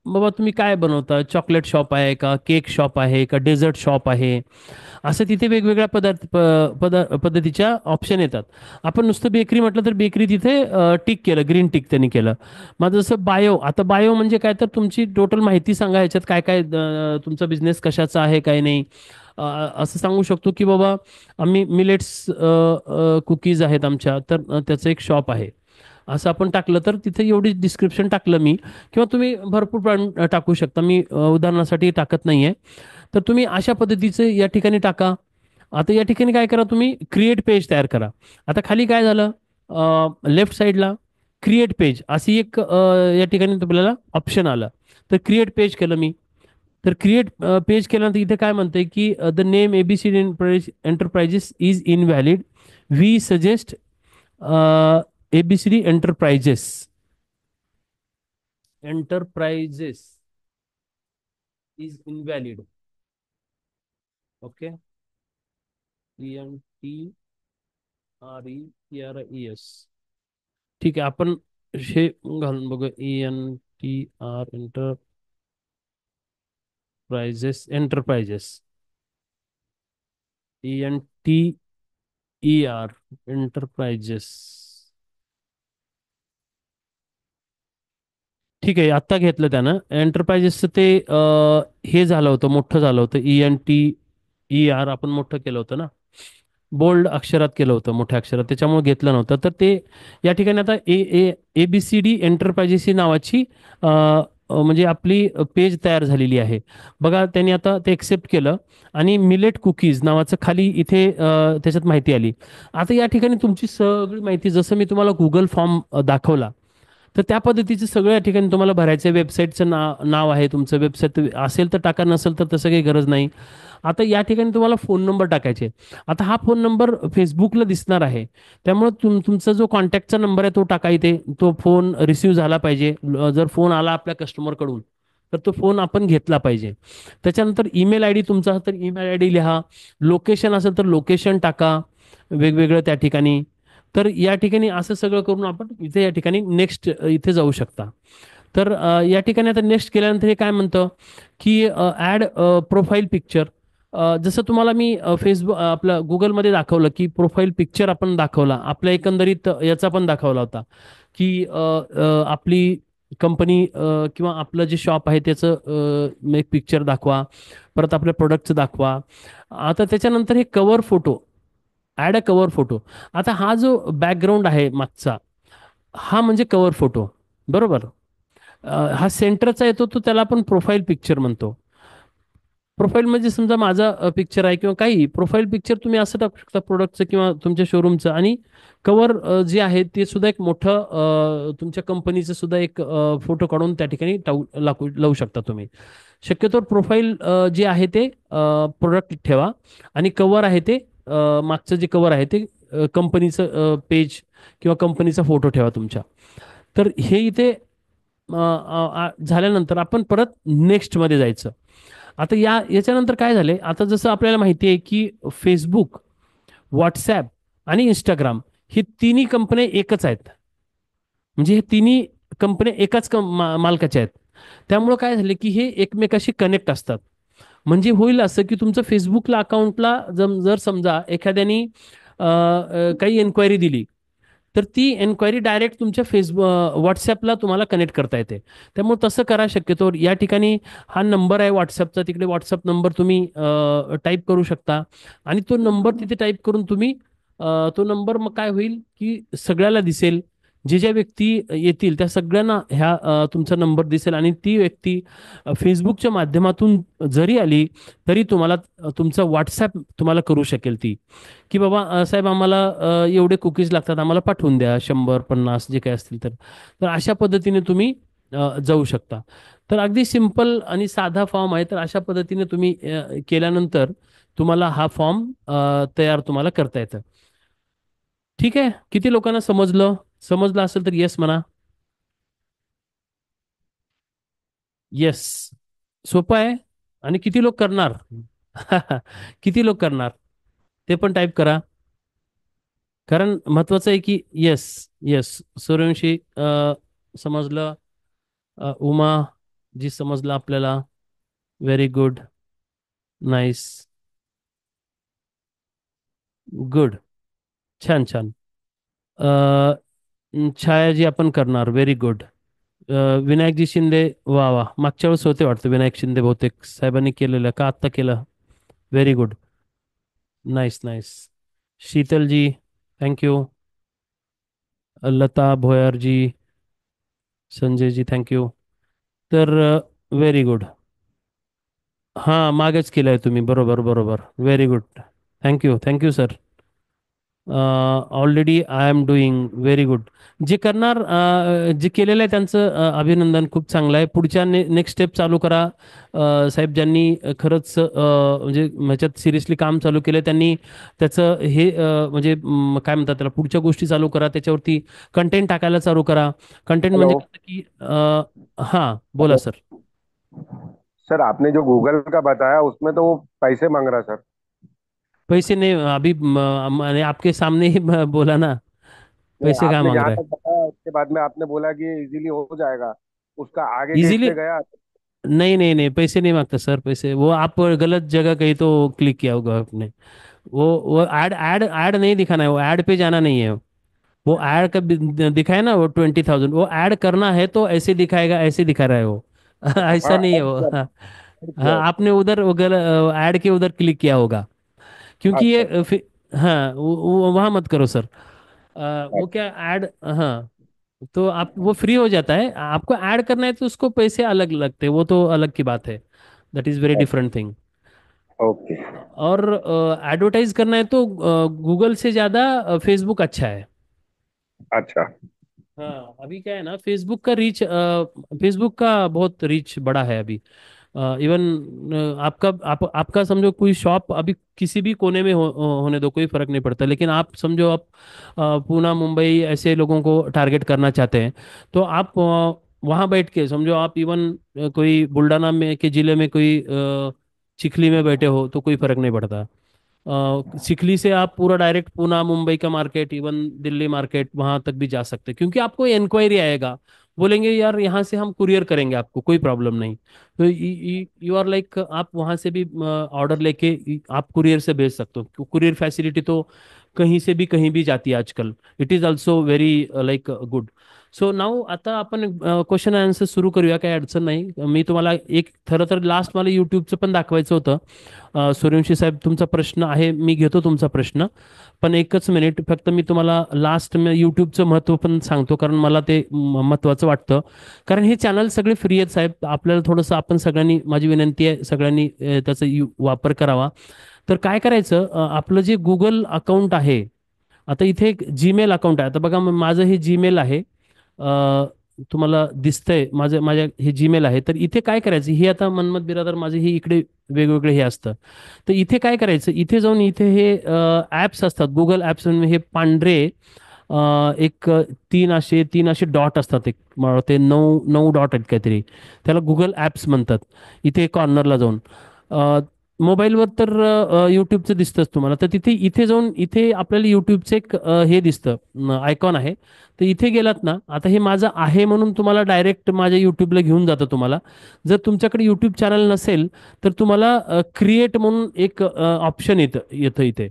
बाबा तुम्ही काय बनवता, चॉकलेट शॉप आहे का, केक शॉप आहे का, डेझर्ट शॉप आहे, असं तिथे वेगवेगळ्या पद्धतीच्या ऑप्शन येतात. आपण नुसतं बेकरी म्हटलं तर बेकरी तिथे टिक केलं, ग्रीन टिक त्यांनी केलं. मग जसं बायो, आता बायो म्हणजे काय, तर तुमची टोटल माहिती सांगा, ह्याच्यात काय काय तुमचा बिझनेस कशाचा आहे काय नाही. असं सांगू शकतो की बाबा आम्ही मिलेट्स कुकीज आहेत आमच्या, तर त्याचं एक शॉप आहे, असं आपण टाकलं तर तिथे एवढी डिस्क्रिप्शन टाकलं मी. किंवा तुम्ही भरपूर टाकू शकता, मी उदाहरणासाठी टाकत नाहीये. तर तुम्ही अशा पद्धतीचं या ठिकाणी टाका. आता या ठिकाणी काय करा, तुम्ही क्रिएट पेज तयार करा. आता खाली काय झालं, लेफ्ट साईडला क्रिएट पेज अशी एक या ठिकाणी आपल्याला ऑप्शन आलं. तर क्रिएट पेज केलं मी. तर क्रिएट पेज केल्यानंतर इथे काय म्हणतंय की the name ABCD enterprises is invalid, we suggest ABCD enterprises is invalid. Okay, ENTREPRES. ठीक आहे, आपण हे घालून बघू, एंटरप्राइजेस एंटरप्राइजेस. ठीक आहे, आत्ता घेतलं त्यानं एंटरप्राइजेसचं. ते हे झालं होतं, मोठं झालं होतं, ENTER आपण मोठं केलं होतं ना, बोल्ड अक्षरात केलं होतं, मोठ्या अक्षरात, त्याच्यामुळे घेतलं नव्हतं. तर ते या ठिकाणी आता ABCD एंटरप्राइजेस ही नावाची म्हणजे आपली पेज तयार झालेली आहे बघा. त्यांनी आता ते एक्सेप्ट केलं आणि मिलेट कुकीज नावाचं खाली इथे त्याच्यात माहिती आली. आता या ठिकाणी तुमची सगळी माहिती, जसं मी तुम्हाला गुगल फॉर्म दाखवला, तर त्या पद्धतीचं सगळं या ठिकाणी तुम्हाला भरायचं आहे. वेबसाईटचं नाव आहे तुमचं, वेबसाईट असेल तर टाका, नसेल तर तसं काही गरज नाही. आता या ठिकाणी तुम्हाला फोन नंबर टाकायचे. आता हा फोन नंबर फेसबुकला दिसणार आहे, त्यामुळे तुमचा जो कॉन्टॅक्टचा नंबर आहे तो टाका इथे. तो फोन रिसिव्ह झाला पाहिजे. जर फोन आला आपल्या कस्टमरकडून तर तो फोन आपण घेतला पाहिजे. त्याच्यानंतर ईमेल ID तुमचा, तर ईमेल ID लिहा. लोकेशन असेल तर लोकेशन टाका वेगवेगळं त्या ठिकाणी. तर या ठिकाणी असं सगळं करून आपण इथे या ठिकाणी नेक्स्ट इथे जाऊ शकता. तर या ठिकाणी आता नेक्स्ट केल्यानंतर हे काय म्हणतं की ॲड प्रोफाईल पिक्चर. जसं तुम्हाला मी फेसबुक आपलं गुगलमध्ये दाखवलं की प्रोफाईल पिक्चर आपण दाखवला, आपल्या एकंदरीत याचा पण दाखवला होता की आपली कंपनी किंवा आपलं जे शॉप आहे त्याचं एक पिक्चर दाखवा, परत आपल्या प्रोडक्टचं दाखवा. आता त्याच्यानंतर हे cover photo, add a cover photo. आता हा जो बॅकग्राऊंड आहे मागचा, हा म्हणजे कवर फोटो, बरोबर. हा सेंटरचा येतो तो त्याला आपण प्रोफाईल पिक्चर म्हणतो. प्रोफाईल म्हणजे समजा माझा पिक्चर आहे किंवा काही प्रोफाईल पिक्चर तुम्ही असं टाकू शकता प्रोडक्टचं किंवा तुमच्या शोरूमचं. आणि कवर जे आहे ते सुद्धा एक मोठं तुमच्या कंपनीचं सुद्धा एक फोटो काढून त्या ठिकाणी लावू शकता तुम्ही. शक्यतो प्रोफाईल जे आहे ते प्रोडक्ट ठेवा आणि कवर आहे ते मागचं जे कवर आहे ते कंपनीचं पेज किंवा कंपनीचा फोटो ठेवा तुमच्या. तर हे इथे झाल्यानंतर आपण परत नेक्स्टमध्ये जायचं. आता याच्यानंतर काय झालंय, आता जसं आपल्याला माहिती आहे की फेसबुक, व्हॉट्सॲप आणि इंस्टाग्राम ही तिन्ही कंपन्या एकच आहेत. म्हणजे हे तिन्ही कंपन्या एकाच मालकाच्या आहेत. त्यामुळं काय झालं की हे एकमेकाशी कनेक्ट असतात. म्हणजे होईल असं की तुमचं फेसबुकला अकाउंटला जर समजा एखाद्यानी काही एन्क्वायरी दिली, तर ती एन्क्वायरी डायरेक्ट तुमच्या फेसबुक व्हॉट्सॲपला तुम्हाला कनेक्ट करता येते. त्यामुळे तसं करा शक्यतो. या ठिकाणी हा नंबर आहे व्हॉट्सॲपचा, तिकडे व्हॉट्सॲप नंबर तुम्ही टाईप करू शकता आणि तो नंबर तिथे टाईप करून तुम्ही तो नंबर मग काय होईल की सगळ्याला दिसेल. जे ज्या व्यक्ती येतील त्या सगळ्यांना ह्या तुमचा नंबर दिसेल आणि ती व्यक्ती फेसबुकच्या माध्यमातून जरी आली तरी तुम्हाला तुमचा व्हॉट्सॲप तुम्हाला करू शकेल ती, की बाबा साहेब आम्हाला एवढे कुकीज लागतात, आम्हाला पाठवून द्या 100-50 जे काही असतील तर. तर अशा पद्धतीने तुम्ही जाऊ शकता. तर अगदी सिंपल आणि साधा फॉर्म आहे. तर अशा पद्धतीने तुम्ही केल्यानंतर तुम्हाला हा फॉर्म तयार तुम्हाला करता येतं. ठीक आहे. किती लोकांना समजलं? समजलं असेल तर येस म्हणा. येस. सोपं आहे. आणि किती लोक करणार? किती लोक करणार ते पण टाईप करा. कारण महत्वाचं आहे की येस. येस. सूर्यवंशी समजलं. उमा जी समजलं आपल्याला. Very good. नाईस. गुड. छान छान. अ, छायाजी आपण करणार. Very good. विनायकजी शिंदे. वा वा, मागच्या वेळेस होते वाटतं विनायक शिंदे, बहुतेक साहेबांनी केलेलं का आत्ता केलं? Very good. Nice nice. Sheetalji thank you. Lata Bhoyarji, Sanjayji thank you. तर व्हेरी गुड. हां, मागेच केलंय तुम्ही. बरोबर बरोबर. Very good. Thank you thank you sir. Already I am doing. Very good. जे करणार जे केलेलं आहे त्यांचं अभिनंदन. खूप चांगलं आहे. पुढच्या नेक्स्ट स्टेप चालू करा. साहेब ज्यांनी खरंच म्हणजे ह्याच्यात सिरियसली काम चालू केलं त्यांनी त्याचं हे म्हणजे काय म्हणतात त्याला, पुढच्या गोष्टी चालू करा. त्याच्यावरती कंटेंट टाकायला चालू करा. कंटेंट म्हणजे हेलो कसं की हां बोला हेलो सर. सर, आपने जो गूगल का बताया उसमें तो वो पैसे मांग रहा सर। पैसे नहीं अभी मैंने आपके सामने ही बोला ना. नहीं, पैसे कहाँ आपने मांग जहाँ रहा है? तक बताया उसके बाद में आपने बोला कि इजीली हो जाएगा। उसका आगे इजीली? कैसे गया? नहीं नहीं नहीं, पैसे नहीं मांगता सर पैसे. वो आप गलत जगह कहीं तो क्लिक किया होगा आपने. वो ऐड ऐड ऐड नहीं दिखाना है. वो ऐड पे जाना नहीं है. वो ऐड का दिखाए ना वो 20,000, वो ऐड करना है तो ऐसे दिखाएगा, ऐसे दिखा रहा है वो. ऐसा हाँ, नहीं है ऐड वो. किया, हाँ. ऐड हाँ, किया है सर। आपने उधर वो ऐड के उधर क्लिक किया होगा. क्योंकि ये अच्छा सर। हाँ वहाँ मत करो सर. वो अच्छा। क्या ऐड. हाँ. तो आप वो फ्री हो जाता है. आपको ऐड करना है तो उसको पैसे अलग लगते हैं, वो तो अलग की बात है. दैट इज वेरी अच्छा। Different thing. ओके। और एडवर्टाइज करना है तो गूगल से ज्यादा फेसबुक अच्छा है. अच्छा। हाँ अभी क्या है ना, फेसबुक का रीच, फेसबुक का बहुत रीच बड़ा है अभी. इवन आपका समझो कोई शॉप अभी किसी भी कोने में होने दो, कोई फर्क नहीं पड़ता. लेकिन आप समझो आप पूना मुंबई ऐसे लोगों को टारगेट करना चाहते हैं तो आप वहाँ बैठ के समझो आप इवन कोई बुल्डाना में के जिले में कोई चिखली में बैठे हो तो कोई फर्क नहीं पड़ता. चिखली से आप पूरा डायरेक्ट पूना मुंबई का मार्केट इवन दिल्ली मार्केट वहां तक भी जा सकते हैं, क्योंकि आपको इंक्वायरी आएगा. बोलेंगे यार यहाँ से हम कुरियर करेंगे आपको, कोई प्रॉब्लम नहीं. तो यू आर लाइक आप वहां से भी ऑर्डर लेके आप कुरियर से भेज सकते हो. कुरियर फैसिलिटी तो कहीं से भी कहीं भी जाती है आजकल. It is also very like good. So now आता आपण क्वेश्चन आन्सर सुरू करूया. काही अडचण नाही. मी तुम्हाला एक खरं तर लास्ट मला युट्यूबचं पण दाखवायचं होतं. सूर्यवंशी साहेब तुमचा प्रश्न आहे, मी घेतो तुमचा प्रश्न. पण एकच मिनिट फक्त मी तुम्हाला लास्ट मी यूट्यूबचं महत्त्व पण सांगतो, कारण मला ते महत्त्वाचं वाटतं. कारण हे चॅनल सगळे फ्री आहेत साहेब. आपल्याला थोडंसं आपण सगळ्यांनी, माझी विनंती आहे सगळ्यांनी त्याचा वापर करावा. तर काय करायचं, आपलं जे गुगल अकाउंट आहे, आता इथे एक जीमेल अकाउंट आहे. आता बघा माझं हे जीमेल आहे. तुम्हाला दिसतंय माझ्या हे जीमेल आहे. तर इथे काय करायचं, हे आता मनमत बिरादर माझे हे इकडे वेगवेगळे हे असतं. तर इथे काय करायचं, इथे जाऊन इथे हे ॲप्स असतात गुगल ॲप्स. हे पांढरे एक तीन असे डॉट असतात. एक मला ते 9 डॉट आहेत काहीतरी, त्याला गुगल ॲप्स म्हणतात. इथे कॉर्नरला जाऊन मोबाईलवर तर यूट्यूबचं दिसतंच तुम्हाला. तर तिथे इथे जाऊन इथे आपल्याला यूट्यूबचं एक हे दिसतं आयकॉन आहे. तर इथे गेलात ना, आता हे माझं आहे म्हणून तुम्हाला डायरेक्ट माझ्या यूट्यूबला घेऊन जातं तुम्हाला. जर तुमच्याकडे यूट्यूब चॅनल नसेल तर तुम्हाला क्रिएट म्हणून एक ऑप्शन येतं इथे.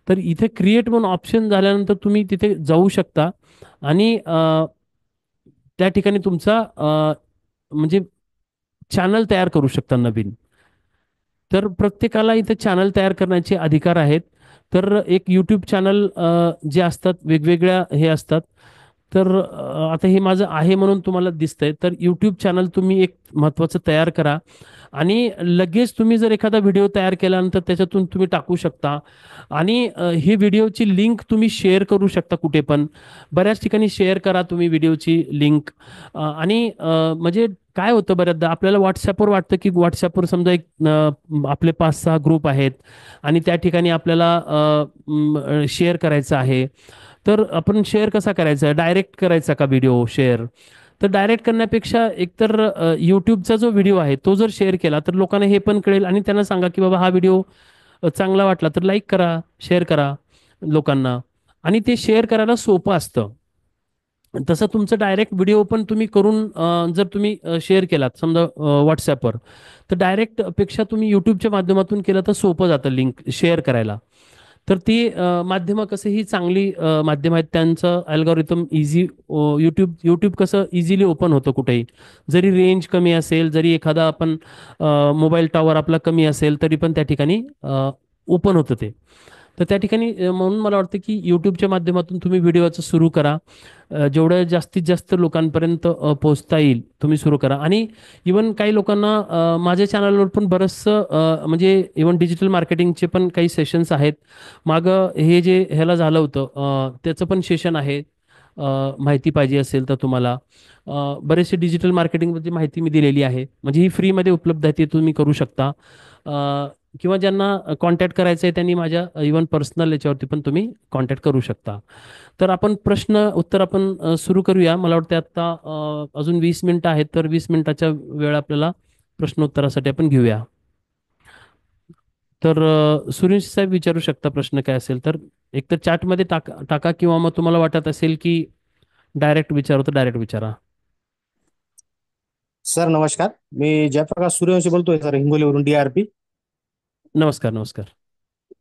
तर इथे क्रिएट म्हणून ऑप्शन झाल्यानंतर तुम्ही तिथे जाऊ शकता आणि त्या ठिकाणी तुमचा म्हणजे चॅनल तयार करू शकता नवीन. तर प्रत्येकाला इथे चॅनल तयार करण्याचे अधिकार आहेत. तर एक यूट्यूब चॅनल जे असतात वेगवेगळ्या हे असतात. तर आता हे माझं आहे म्हणून तुम्हाला दिसतंय. तर यूट्यूब चॅनल तुम्ही एक महत्त्वाचं तयार करा आणि लगेच तुम्ही जर एखादा व्हिडिओ तयार केल्यानंतर त्याच्यातून तुम्ही टाकू शकता. आणि ही व्हिडिओची लिंक तुम्ही शेअर करू शकता कुठे पण. बऱ्याच ठिकाणी शेअर करा तुम्ही व्हिडिओची लिंक. आणि म्हणजे काय होतं बऱ्याचदा आपल्याला व्हॉट्सॲपवर वाटतं की व्हॉट्सॲपवर समजा एक आपले 5-6 ग्रुप आहेत आणि त्या ठिकाणी आपल्याला शेअर करायचं आहे. तर आपण शेअर कसा करायचा, डायरेक्ट करायचा का व्हिडिओ शेअर? तर डायरेक्ट करण्यापेक्षा एकतर यूट्यूबचा जो व्हिडिओ आहे तो जर शेअर केला तर लोकांना हे पण कळेल आणि त्यांना सांगा की बाबा हा व्हिडिओ चांगला वाटला तर लाईक करा, शेअर करा लोकांना. आणि ते शेअर करायला सोपं असतं. तसं तुमचं डायरेक्ट व्हिडिओ पण तुम्ही करून जर तुम्ही शेअर केलात समजा व्हॉट्सॲपवर, तर डायरेक्ट पेक्षा तुम्ही यूट्यूबच्या माध्यमातून केलं तर सोपं जातं लिंक शेअर करायला. तर ती माध्यमं कसं ही चांगली माध्यम आहेत. त्यांचं अल्गोरिदम इझी, यूट्यूब यूट्यूब कसं इझिली ओपन होतं कुठेही. जरी रेंज कमी असेल, जरी एखादा आपण मोबाईल टॉवर आपला कमी असेल तरी पण त्या ठिकाणी ओपन होतं ते. तर त्या ठिकाणी म्हणून मला वाटतं की यूट्यूबच्या माध्यमातून तुम्ही व्हिडिओचं सुरू करा. जेवढं जास्तीत जास्त लोकांपर्यंत पोहोचता येईल तुम्ही सुरू करा. आणि इवन काही लोकांना माझ्या चॅनलवर पण बरंचसं म्हणजे इवन डिजिटल मार्केटिंगचे पण काही सेशन्स आहेत. मागं हे जे ह्याला झालं होतं त्याचं पण सेशन आहे. माहिती पाहिजे असेल तर तुम्हाला बरेचसे डिजिटल मार्केटिंगमध्ये माहिती मी दिलेली आहे. म्हणजे ही फ्रीमध्ये उपलब्ध आहे, ती तुम्ही करू शकता. किंवा ज्यांना कॉन्टॅक्ट करायचं आहे त्यांनी माझ्या इवन पर्सनल याच्यावरती पण तुम्ही कॉन्टॅक्ट करू शकता. तर आपण प्रश्न उत्तर आपण सुरू करूया. मला वाटतं आता अजून 20 मिनिटं आहेत, तर 20 मिनिटाच्या वेळ आपल्याला प्रश्न उत्तरासाठी आपण घेऊया. तर सुरेश साहेब विचारू शकता प्रश्न काय असेल तर. एक तर चॅटमध्ये टाका किंवा मग तुम्हाला वाटत असेल की डायरेक्ट विचारू तर डायरेक्ट विचारा. सर नमस्कार. मी जयप्रकाश सूर्यवंशी बोलतोय सर, हिंगोलीवरून DRP. नमस्कार नमस्कार.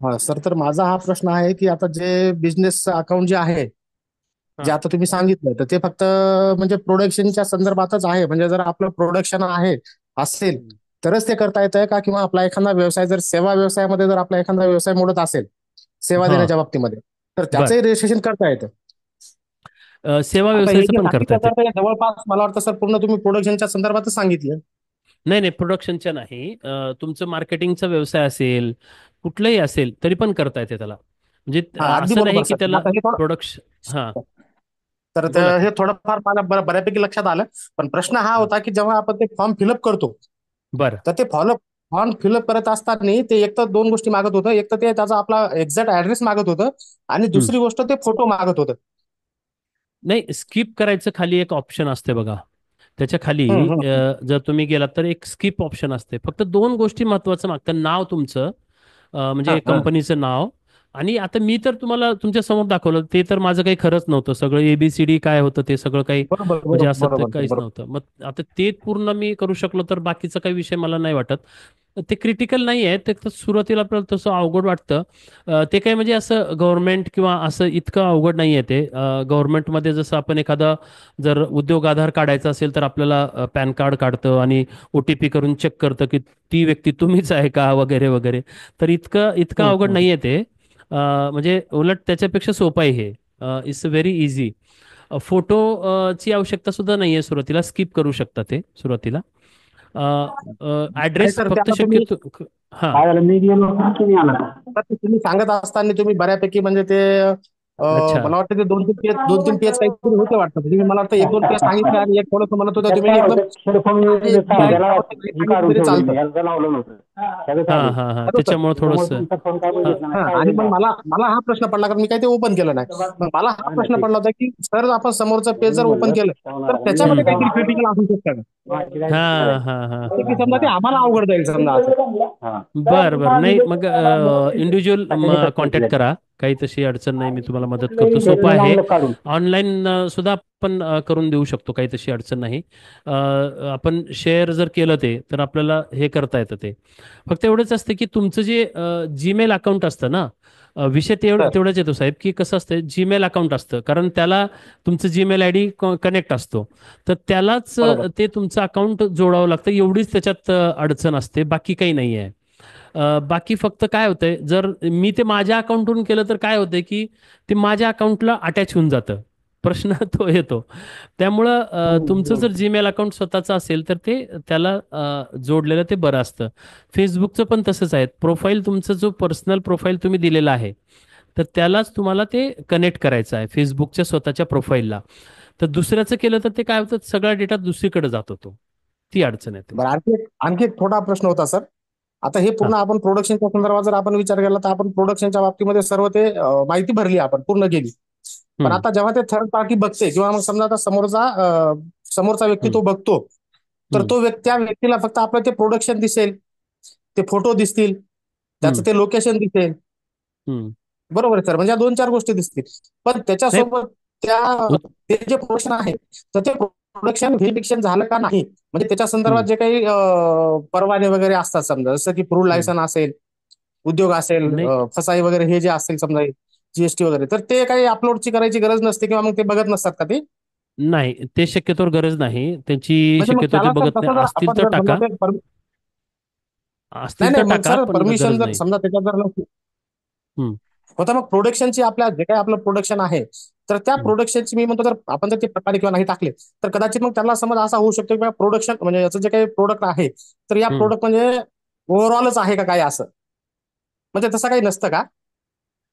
हा सर, तर माझा हा प्रश्न आहे की आता जे बिझनेस अकाउंट जे आहे, जे हा. आता तुम्ही सांगितलं, तर ते फक्त म्हणजे प्रोडक्शनच्या संदर्भातच आहे. म्हणजे जर आपलं प्रोडक्शन आहे असेल तरच ते करता येतंय का, किंवा आपला एखादा व्यवसाय जर सेवा व्यवसायामध्ये जर आपला एखादा व्यवसाय मोडत असेल सेवा हा देण्याच्या बाबतीमध्ये, तर बर. त्याचंही रजिस्ट्रेशन करता येतं? सेवा आता हे व्यवसायाचं जे पण करता सांगितलं येते. तर ते जवळपास मला वाटतं सर पूर्ण तुम्ही प्रोडक्शनच्या संदर्भातच सांगितलं. नाही नाही, प्रोडक्शनच्या नाही. तुमचं मार्केटिंगचा व्यवसाय असेल, कुठलंही असेल तरी पण करता येते त्याला. म्हणजे हा, अगदी असं नाही बरोबर की सर. त्याला आता हे थोडं प्रोडक्शन. हा तर बोला की. हे थोडंफार मला बऱ्यापैकी लक्षात आलं. पण प्रश्न हा हा होता की जेव्हा आपण ते फॉर्म फिलअप करतो, बरं. तर ते फॉर्म फिलअप करत असताना ते एक तर दोन गोष्टी मागत होतं. एक तर ते त्याचा आपला एक्झॅक्ट ऍड्रेस मागत होतं, आणि हम्म. दुसरी गोष्ट ते फोटो मागत होतं. नाही, स्किप करायचं खाली एक ऑप्शन असते बघा. त्याच्या खाली हम्म, हम्म. जर तुम्ही गेलात तर एक स्किप ऑप्शन असते. फक्त 2 गोष्टी महत्वाचं मागतं. नाव तुमचं, हा, म्हणजे हा. कंपनीचं नाव. आणि आता मी तर तुम्हाला तुमच्या समोर दाखवलं ते तर माझं काही खरंच नव्हतं. सगळं ABCD काय होतं ते सगळं काही बरोबर म्हणजे बरोबर असं तर बरोबर काहीच बरोबर. नव्हतं. मग आता ते पूर्ण मी करू शकलो तर बाकीचा काही विषय मला नाही वाटत. ते क्रिटिकल नाही आहे. ते तर सुरुवातीला आपल्याला तसं अवघड वाटतं. ते काही म्हणजे असं गव्हर्नमेंट किंवा असं इतकं अवघड नाही आहे ते. गव्हर्नमेंटमध्ये जसं आपण एखादा जर उद्योग आधार काढायचा असेल तर आपल्याला पॅन कार्ड काढतं आणि OTP करून चेक करतं की ती व्यक्ती तुम्हीच आहे का वगैरे वगैरे. तर इतकं इतकं हम्म, अवघड हम्म. नाही आहे ते. म्हणजे उलट त्याच्यापेक्षा सोपं आहे हे. It's very easy. फोटो ची आवश्यकता सुद्धा नाही आहे सुरुवातीला. स्किप करू शकता ते सुरुवातीला. काय ॲड्रेस सर, ते फक्त आता तुम्ही शक्यतो. हां. काय झालं, मी गेलो होतो, तुम्ही आला का? तर ते तुम्ही सांगत असताना तुम्ही बऱ्यापैकी म्हणजे ते अच्छा. मला वाटतं ते 2-3 पेज काहीतरी होते वाटतं. तुम्ही मला वाटतं 1-2 पेज सांगितले आणि एक थोडंसं म्हणत होतं तुम्ही एकदम जे आहे त्यावरती काही सांगितलं तरी चालतं. हां हां हां, हॅलो सर. त्याच्यामुळे थोडंसं. हां हा, आणि मग मला मला हा प्रश्न पडला, कारण मी काही ते ओपन केलं नाही. मग मला हा प्रश्न पडला होता की सर, आपण समोरचं पेज जर ओपन केलं तर त्याच्यामध्ये काहीतरी क्रिटिकल असू शकतं का? हां हां हां. की समजा ते आम्हाला अवघड जाईल समजा असं. बरं बरं. नाही मग इंडिव्हिज्युअल कॉन्टॅक्ट करा. काही तशी अडचण नाही, मी तुम्हाला मदत करतो. सोपं आहे. ऑनलाईन सुद्धा आपण करून देऊ शकतो, काही तशी अडचण नाही. आपण शेअर जर केलं ते तर आपल्याला हे करता येतं ते. फक्त एवढंच असतं की तुमचं जे Gmail अकाउंट असतं ना, विषय सर तेवढाच येतो साहेब, की कसं असतं जीमेल अकाउंट असतं, कारण त्याला तुमचं जीमेल आय डी कनेक्ट असतो, तर त्यालाच बरोबर. ते तुमचं अकाउंट जोडावं लागतं, एवढीच त्याच्यात अडचण असते, बाकी काही नाही आहे. बाकी फक्त काय होतंय, जर मी ते माझ्या अकाउंटवरून केलं तर काय होतंय, की ते माझ्या अकाउंटला अटॅच होऊन जातं. प्रश्न तो येतो. त्यामुळं तुमचं जर जीमेल अकाउंट स्वतःचं असेल तर ते त्याला जोडलेलं ते बरं असतं. फेसबुकचं पण तसंच आहे. प्रोफाईल तुमचं जो पर्सनल प्रोफाईल तुम्ही दिलेला आहे, तर त्यालाच तुम्हाला ते कनेक्ट करायचं आहे फेसबुकच्या स्वतःच्या प्रोफाईलला. तर दुसऱ्याचं केलं तर ते काय होतं, सगळा डेटा दुसरीकडे जातो तो. ती अडचण येते. बरं, आणखी एक थोडा प्रश्न होता सर. आता हे हां. पूर्ण आपण प्रोडक्शनच्या संदर्भात जर आपण विचार केला तर आपण प्रोडक्शनच्या बाबतीमध्ये सर्व ते माहिती भरली आपण पूर्ण गेली. पण हं, आता जेव्हा ते थर्ड पार्टी बघते किंवा मग समजा आता समोरचा व्यक्ती हं, तो बघतो, तर हं, त्या व्यक्तीला फक्त आपलं ते प्रोडक्शन दिसेल, ते फोटो दिसतील, त्याचं हं, ते लोकेशन दिसेल. हं. बरोबर आहे सर, म्हणजे या दोन चार गोष्टी दिसतील. पण नाही. त्याच्यासोबत ते जे प्रोडक्शन आहे, तर ते प्रोडक्शन व्हेरिफिकेशन झालं का नाही, म्हणजे त्याच्या संदर्भात हं, जे काही परवाने वगैरे असतात, समजा जसं की फूड हं. लायसन असेल, उद्योग असेल, नाही, फसाई वगैरे हे जे असेल समजा, जीएसटी वगैरे, तर ते काही अपलोडची करायची गरज नसते किंवा मग ते बघत नसतात का ते? नाही, ते शक्यतोवर गरज नाही. त्यांची म्हणजे मग शक्यतो ते त्याला सर बघत नाही. तसं जर असतील आपण तर जर समजा टाका. ते नाही असतील तर नाही, मग टाका, सर पण परमिशन गरज जर नाही. समजा त्याच्यात जर नसली, हं, होता मग प्रोडक्शनची आपल्या जे काही आपलं प्रोडक्शन आहे, तर त्या हं, प्रोडक्शनची मी म्हणतो, जर आपण जर ते प्रकारे किंवा नाही टाकले, तर कदाचित मग त्याला समज असा होऊ शकतो की प्रोडक्शन म्हणजे याचं जे काही प्रोडक्ट आहे, तर या हं. प्रोडक्ट म्हणजे ओव्हरऑलच आहे का काय असं, म्हणजे तसं काही नसतं का?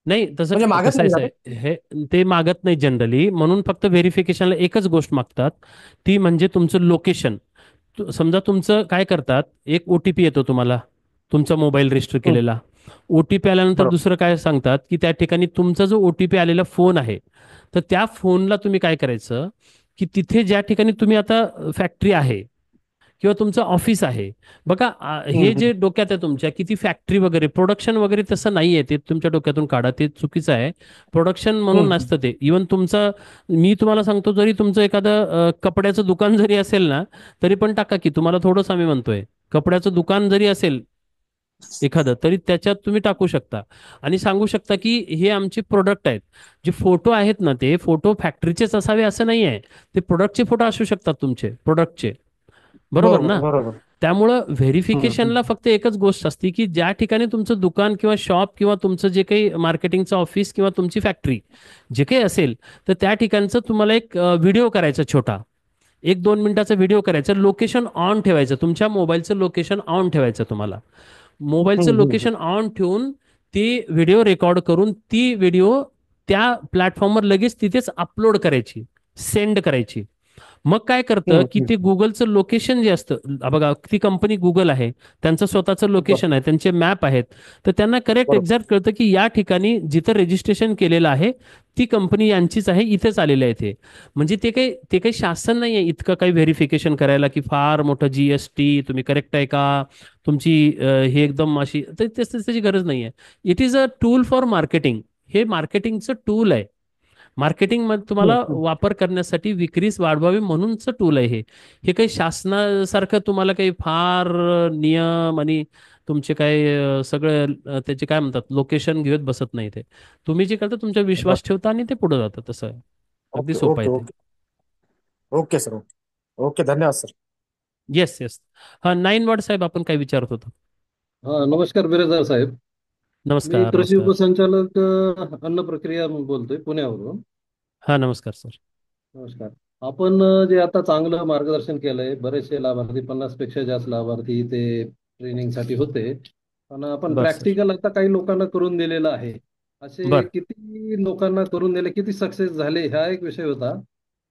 नाही, तसं म्हणजे मागत कसं आहे नाही का ते? साहेब, हे ते मागत नाही जनरली, म्हणून फक्त व्हेरिफिकेशनला एकच गोष्ट मागतात, ती म्हणजे तुमचं लोकेशन. समजा तुमचं काय करतात, एक ओ-टी-पी येतो तुम्हाला, तुमचा मोबाईल रजिस्टर हं, केलेला. ओ-टी-पी आल्यानंतर बरोबर. दुसरं काय सांगतात, की त्या ठिकाणी तुमचा जो ओ-टी-पी आलेला फोन आहे, तर त्या फोनला तुम्ही काय करायचं, की तिथे ज्या ठिकाणी तुम्ही आता फॅक्टरी आहे किंवा तुमचं ऑफिस आहे. बघा, हं, हे हं, जे डोक्यात आहे तुमच्या, की ती फॅक्टरी वगैरे प्रोडक्शन वगैरे तसं नाही आहे, ते तुमच्या डोक्यातून काढा, ते चुकीचं आहे. प्रोडक्शन म्हणून हं, हं, नसतं ते. इवन तुमचं, मी तुम्हाला सांगतो, जरी तुमचं एखादं कपड्याचं दुकान जरी असेल ना, तरी पण टाका, की तुम्हाला थोडंसं आम्ही म्हणतोय, कपड्याचं दुकान जरी असेल एखादं, तरी त्याच्यात तुम्ही टाकू शकता आणि सांगू शकता की हे आमचे प्रोडक्ट आहेत. जे फोटो आहेत ना, ते फोटो फॅक्टरीचेच असावे असं नाही आहे. ते प्रोडक्टचे फोटो असू शकतात तुमचे, प्रोडक्टचे. बरोबर बरोबर ना? बरोबर. त्यामुळं हं, हं, व्हेरिफिकेशनला फक्त एकच गोष्ट असते, की ज्या ठिकाणी तुमचं दुकान किंवा शॉप किंवा तुमचं जे काही मार्केटिंगचं ऑफिस किंवा तुमची फॅक्टरी जे काही असेल, तर त्या ठिकाणचं तुम्हाला एक व्हिडिओ करायचा छोटा. 1-2 मिनिटाचा व्हिडिओ करायचा. लोकेशन ऑन ठेवायचं. तुमच्या मोबाईलचं लोकेशन ऑन ठेवायचं तुम्हाला. हं, मोबाईलचं हं, हं. लोकेशन ऑन ठेवून ती व्हिडिओ रेकॉर्ड करून ती व्हिडिओ त्या प्लॅटफॉर्मवर लगेच तिथेच अपलोड करायची, सेंड करायची. मग काय करतं, हं, की हं. ते गुगलचं लोकेशन जे असतं, बघा ती कंपनी गुगल आहे, त्यांचं स्वतःचं बरोबर लोकेशन आहे, त्यांचे मॅप आहेत, तर त्यांना करेक्ट बरोबर. एक्झॅक्ट कळतं की या ठिकाणी जिथं रजिस्ट्रेशन केलेलं आहे ती कंपनी यांचीच आहे, इथेच आलेलं आहे ते. म्हणजे ते काही शासन नाही आहे इतकं काही व्हेरिफिकेशन करायला, की फार मोठं जीएसटी तुम्ही करेक्ट आहे का, तुमची हे एकदम अशी, तर त्याची गरज नाही आहे. It is a tool for marketing. हे मार्केटिंगचं टूल आहे. मार्केटिंग मध्ये हं, तुम्हाला हं. वापर करण्यासाठी, विक्रीस वाढवावी म्हणूनच टूल आहे हे. हे काही शासनासारखं तुम्हाला काही फार नियम आणि तुमचे काय सगळे त्याचे काय म्हणतात लोकेशन घेत बसत नाही ते. तुम्ही जे करता तुमचा बरं. विश्वास ठेवता आणि ते पुढे जातं, तसं आहे. अगदी ओके सोपं ओके आहे ते. Okay. Okay sir, okay. Okay, धन्यवाद सर. Yes yes. हा, 9 वॉर्ड साहेब, आपण काय विचारत होतो? हा, नमस्कार बिरेजर साहेब. मी नमस्कार कृषी नमस्कार. उपसंचालक अन्न प्रक्रिया बोलतोय पुण्यावरून. हा, नमस्कार सर. नमस्कार. आपण जे आता चांगलं मार्गदर्शन केलंय, बरेचसे लाभार्थी, 50 पेक्षा जास्त लाभार्थी ते ट्रेनिंगसाठी होते. पण आपण बर सर. प्रॅक्टिकल आता काही लोकांना करून दिलेलं आहे. असे बर. किती लोकांना करून दिले, किती सक्सेस झाले, हा एक विषय होता.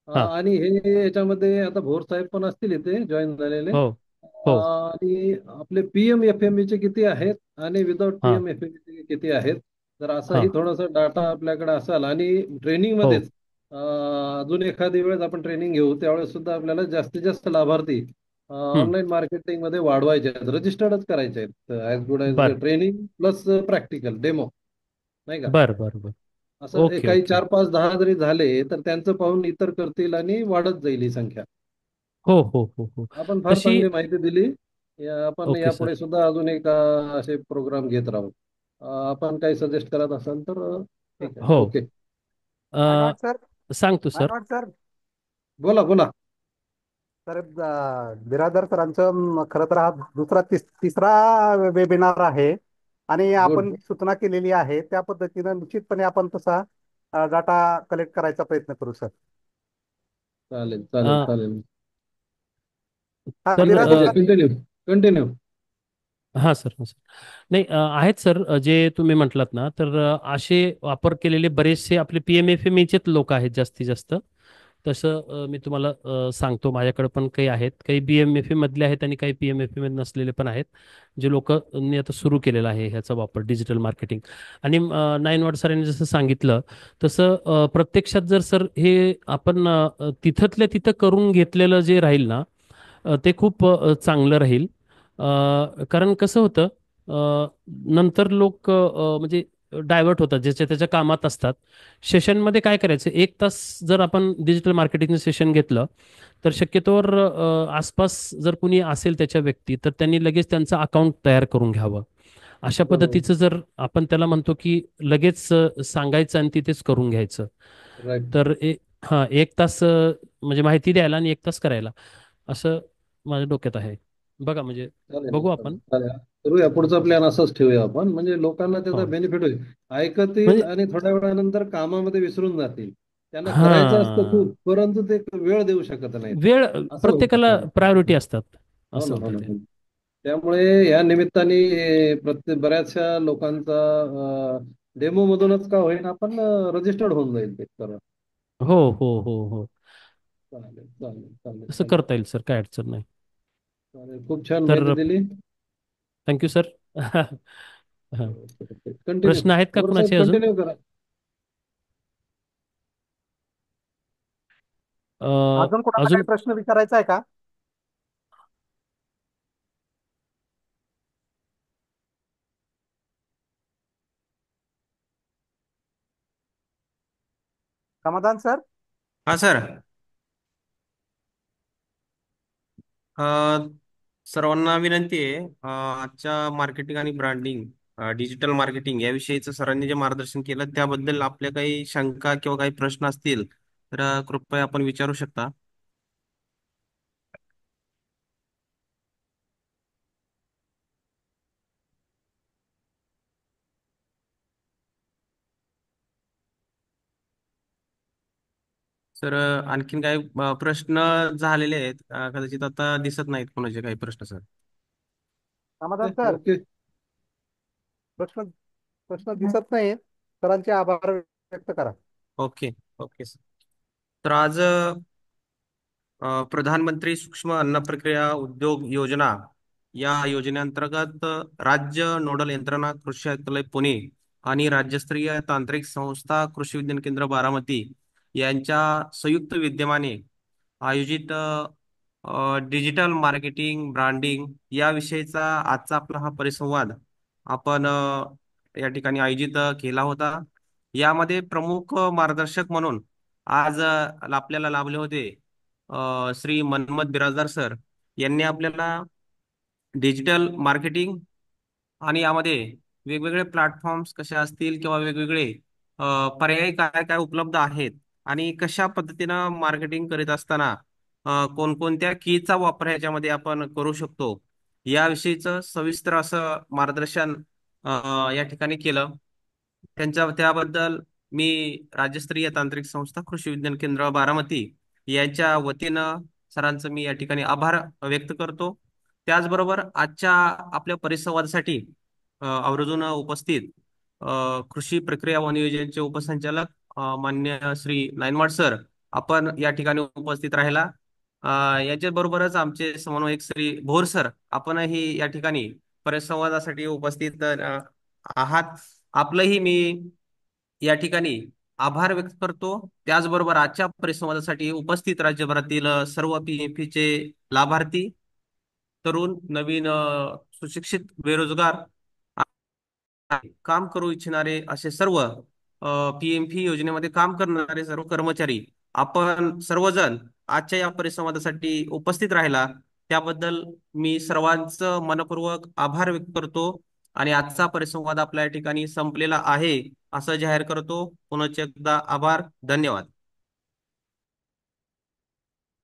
हा. आणि हे याच्यामध्ये आता भोर साहेब पण असतील इथे जॉईन झालेले. हो हो. आणि आपले PMFME चे किती आहेत आणि विदाउट हा PMFME चे किती आहेत. तर हा. असाही थोडासा डाटा आपल्याकडे असाल आणि हो. ट्रेनिंगमध्येच अजून एखादी वेळेस आपण ट्रेनिंग घेऊ त्यावेळेस सुद्धा आपल्याला जास्तीत जास्त लाभार्थी हम्म. ऑनलाईन मार्केटिंग मध्ये वाढवायचे आहेत, रजिस्टर्डच करायचे आहेत. ॲज गुड ॲज बर ट्रेनिंग प्लस प्रॅक्टिकल डेमो, नाही का? बर बर बर. असं ओके काही ओके. 4 5 10 जरी झाले तर त्यांचं पाहून इतर करतील आणि वाढत जाईल ही संख्या. हो हो हो हो. आपण फार तशी. चांगली माहिती दिली. आपण ओके सर. यापुढे सुद्धा अजून एक असे प्रोग्राम घेत राहू. आपण काही सजेस्ट करत असाल तर ठीक आहे. हो. ओके. अ, सर सांगतो सर. सर बोला बोला. तर बिरादर सरांचं खरं तर हा तिसरा वेबिनार आहे आणि गुड. आपण सूचना केलेली आहे त्या पद्धतीनं निश्चितपणे आपण तसा डाटा कलेक्ट करायचा प्रयत्न करू सर. चालेल अ, चालेल चालेल. हा तर ठीक आहे ठीक बिरादर आहे. सर. Continue continue. हां सर, हां सर. नाही, आहेत सर, जे तुम्ही म्हटलात ना, तर असे वापर केलेले बरेचसे आपले PMFMEचेच लोक आहेत जास्तीत जास्त. तसं मी तुम्हाला सांगतो, माझ्याकडे पण काही आहेत. काही BMFE मधले आहेत आणि काही PMFE मध्ये नसलेले पण आहेत. जे लोकांनी आता सुरू केलेला आहे ह्याचा वापर डिजिटल मार्केटिंग. आणि 9 वॉट सरांनी जसं सांगितलं तसं प्रत्यक्षात जर सर हे आपण तिथल्या तिथं करून घेतलेलं जे राहील ना, ते खूप चांगलं राहील. कारण कसं होतं, नंतर लोक म्हणजे डायव्हर्ट होतात, ज्याच्या त्याच्या कामात असतात. सेशनमध्ये काय करायचं, 1 तास जर आपण डिजिटल मार्केटिंगचं सेशन घेतलं तर शक्यतोवर आसपास जर कुणी असेल त्याच्या व्यक्ती, तर त्यांनी लगेच त्यांचं अकाउंट तयार करून घ्यावं. अशा बरोबर. पद्धतीचं जर आपण त्याला म्हणतो की लगेच सांगायचं आणि तिथेच करून घ्यायचं, राईट. तर हां, 1 तास म्हणजे माहिती द्यायला आणि 1 तास करायला, असं माझ्या डोक्यात आहे. बघा म्हणजे चालेल बघू चालेल आपण. चालेल. करूया. पुढचा प्लॅन असाच ठेवूया आपण, म्हणजे लोकांना त्याचा हो, बेनिफिट होईल. ऐकतील म्हणजे आणि थोड्या वेळानंतर कामामध्ये विसरून जातील. त्यांना करायचं असतं हां, खूप, परंतु ते वेळ देऊ शकत नाहीत. वेळ असं होतं प्रत्येकाला ते. प्रायोरिटी असतात, हो असं ना हो होतं ना ते. हो ना. त्यामुळे या निमित्ताने बऱ्याचशा लोकांचा डेमो मधूनच का होईना आपण रजिस्टर्ड होऊन जाईल ते खरं. हो, हो, हो, हो. चालेल चालेल चालेल तसं चालेल करता येईल सर, काय अडचण नाही. चालेल. खूप छान माहिती तर दिली. Thank you sir. हां. कंटिन्यू. प्रश्न आहेत का वर कुणाचे साहेब अजून? कंटिन्यू करा. अ, अजून कोणाला काही अजून प्रश्न विचारायचा आहे का? समाधान सर. हा सर. अ, सर्वांना विनंती आहे, आजच्या मार्केटिंग आणि ब्रँडिंग, डिजिटल मार्केटिंग याविषयीचं सरांनी जे मार्गदर्शन केलं त्याबद्दल आपल्या काही शंका किंवा काही प्रश्न असतील तर कृपया आपण विचारू शकता. सर, आणखीन काही प्रश्न झालेले आहेत, कदाचित आता दिसत नाहीत कोणाचे काही प्रश्न सर. समाधान सर. ओके. प्रश्न प्रश्न दिसत नाही. सरांचे आभार व्यक्त करा. ओके. Okay sir. तर आज प्रधानमंत्री सूक्ष्म अन्न प्रक्रिया उद्योग योजना या योजनेअंतर्गत राज्य नोडल यंत्रणा कृषी आयुक्तालय पुणे आणि राज्यस्तरीय तांत्रिक संस्था कृषी विज्ञान केंद्र बारामती यांच्या संयुक्त विद्यमाने आयोजित डिजिटल मार्केटिंग ब्रँडिंग याविषयीचा आजचा आपला हा परिसंवाद आपण या ठिकाणी आयोजित केला होता. यामध्ये प्रमुख मार्गदर्शक म्हणून आज आपल्याला लाभले होते श्री मनमत बिराजदार सर. यांनी आपल्याला डिजिटल मार्केटिंग आणि यामध्ये वेगवेगळे प्लॅटफॉर्म्स कसे असतील किंवा वेगवेगळे पर्याय काय काय उपलब्ध आहेत आणि कशा पद्धतीनं मार्केटिंग करीत असताना कोणकोणत्या कीचा वापर ह्याच्यामध्ये आपण करू शकतो याविषयीचं सविस्तर असं मार्गदर्शन या ठिकाणी केलं. त्याबद्दल मी राज्यस्तरीय तांत्रिक संस्था कृषी विज्ञान केंद्र बारामती यांच्या वतीनं सरांचं मी या ठिकाणी आभार व्यक्त करतो. त्याचबरोबर आजच्या आपल्या परिसंवादासाठी आवर्जून उपस्थित कृषी प्रक्रिया वन योजनेचे उपसंचालक मान्य श्री नाईनवाड सर आपण या ठिकाणी उपस्थित राहिला. याच्याबरोबरच आमचे समन्वयक श्री भोर सर आपणही या ठिकाणी परिसंवादासाठी उपस्थित आहात. आपलंही मी या ठिकाणी आभार व्यक्त करतो. त्याचबरोबर आजच्या परिसंवादासाठी उपस्थित राज्यभरातील सर्व PMFचे लाभार्थी, तरुण, नवीन, सुशिक्षित, बेरोजगार, काम करू इच्छिणारे असे सर्व PMF योजनेमध्ये काम करणारे सर्व कर्मचारी आपण सर्वजण आजच्या या परिसंवादासाठी उपस्थित राहिला त्याबद्दल मी सर्वांचं मनपूर्वक आभार व्यक्त करतो आणि आजचा परिसंवाद आपल्या या ठिकाणी संपलेला आहे असं जाहीर करतो. पुनश्च एकदा आभार, धन्यवाद.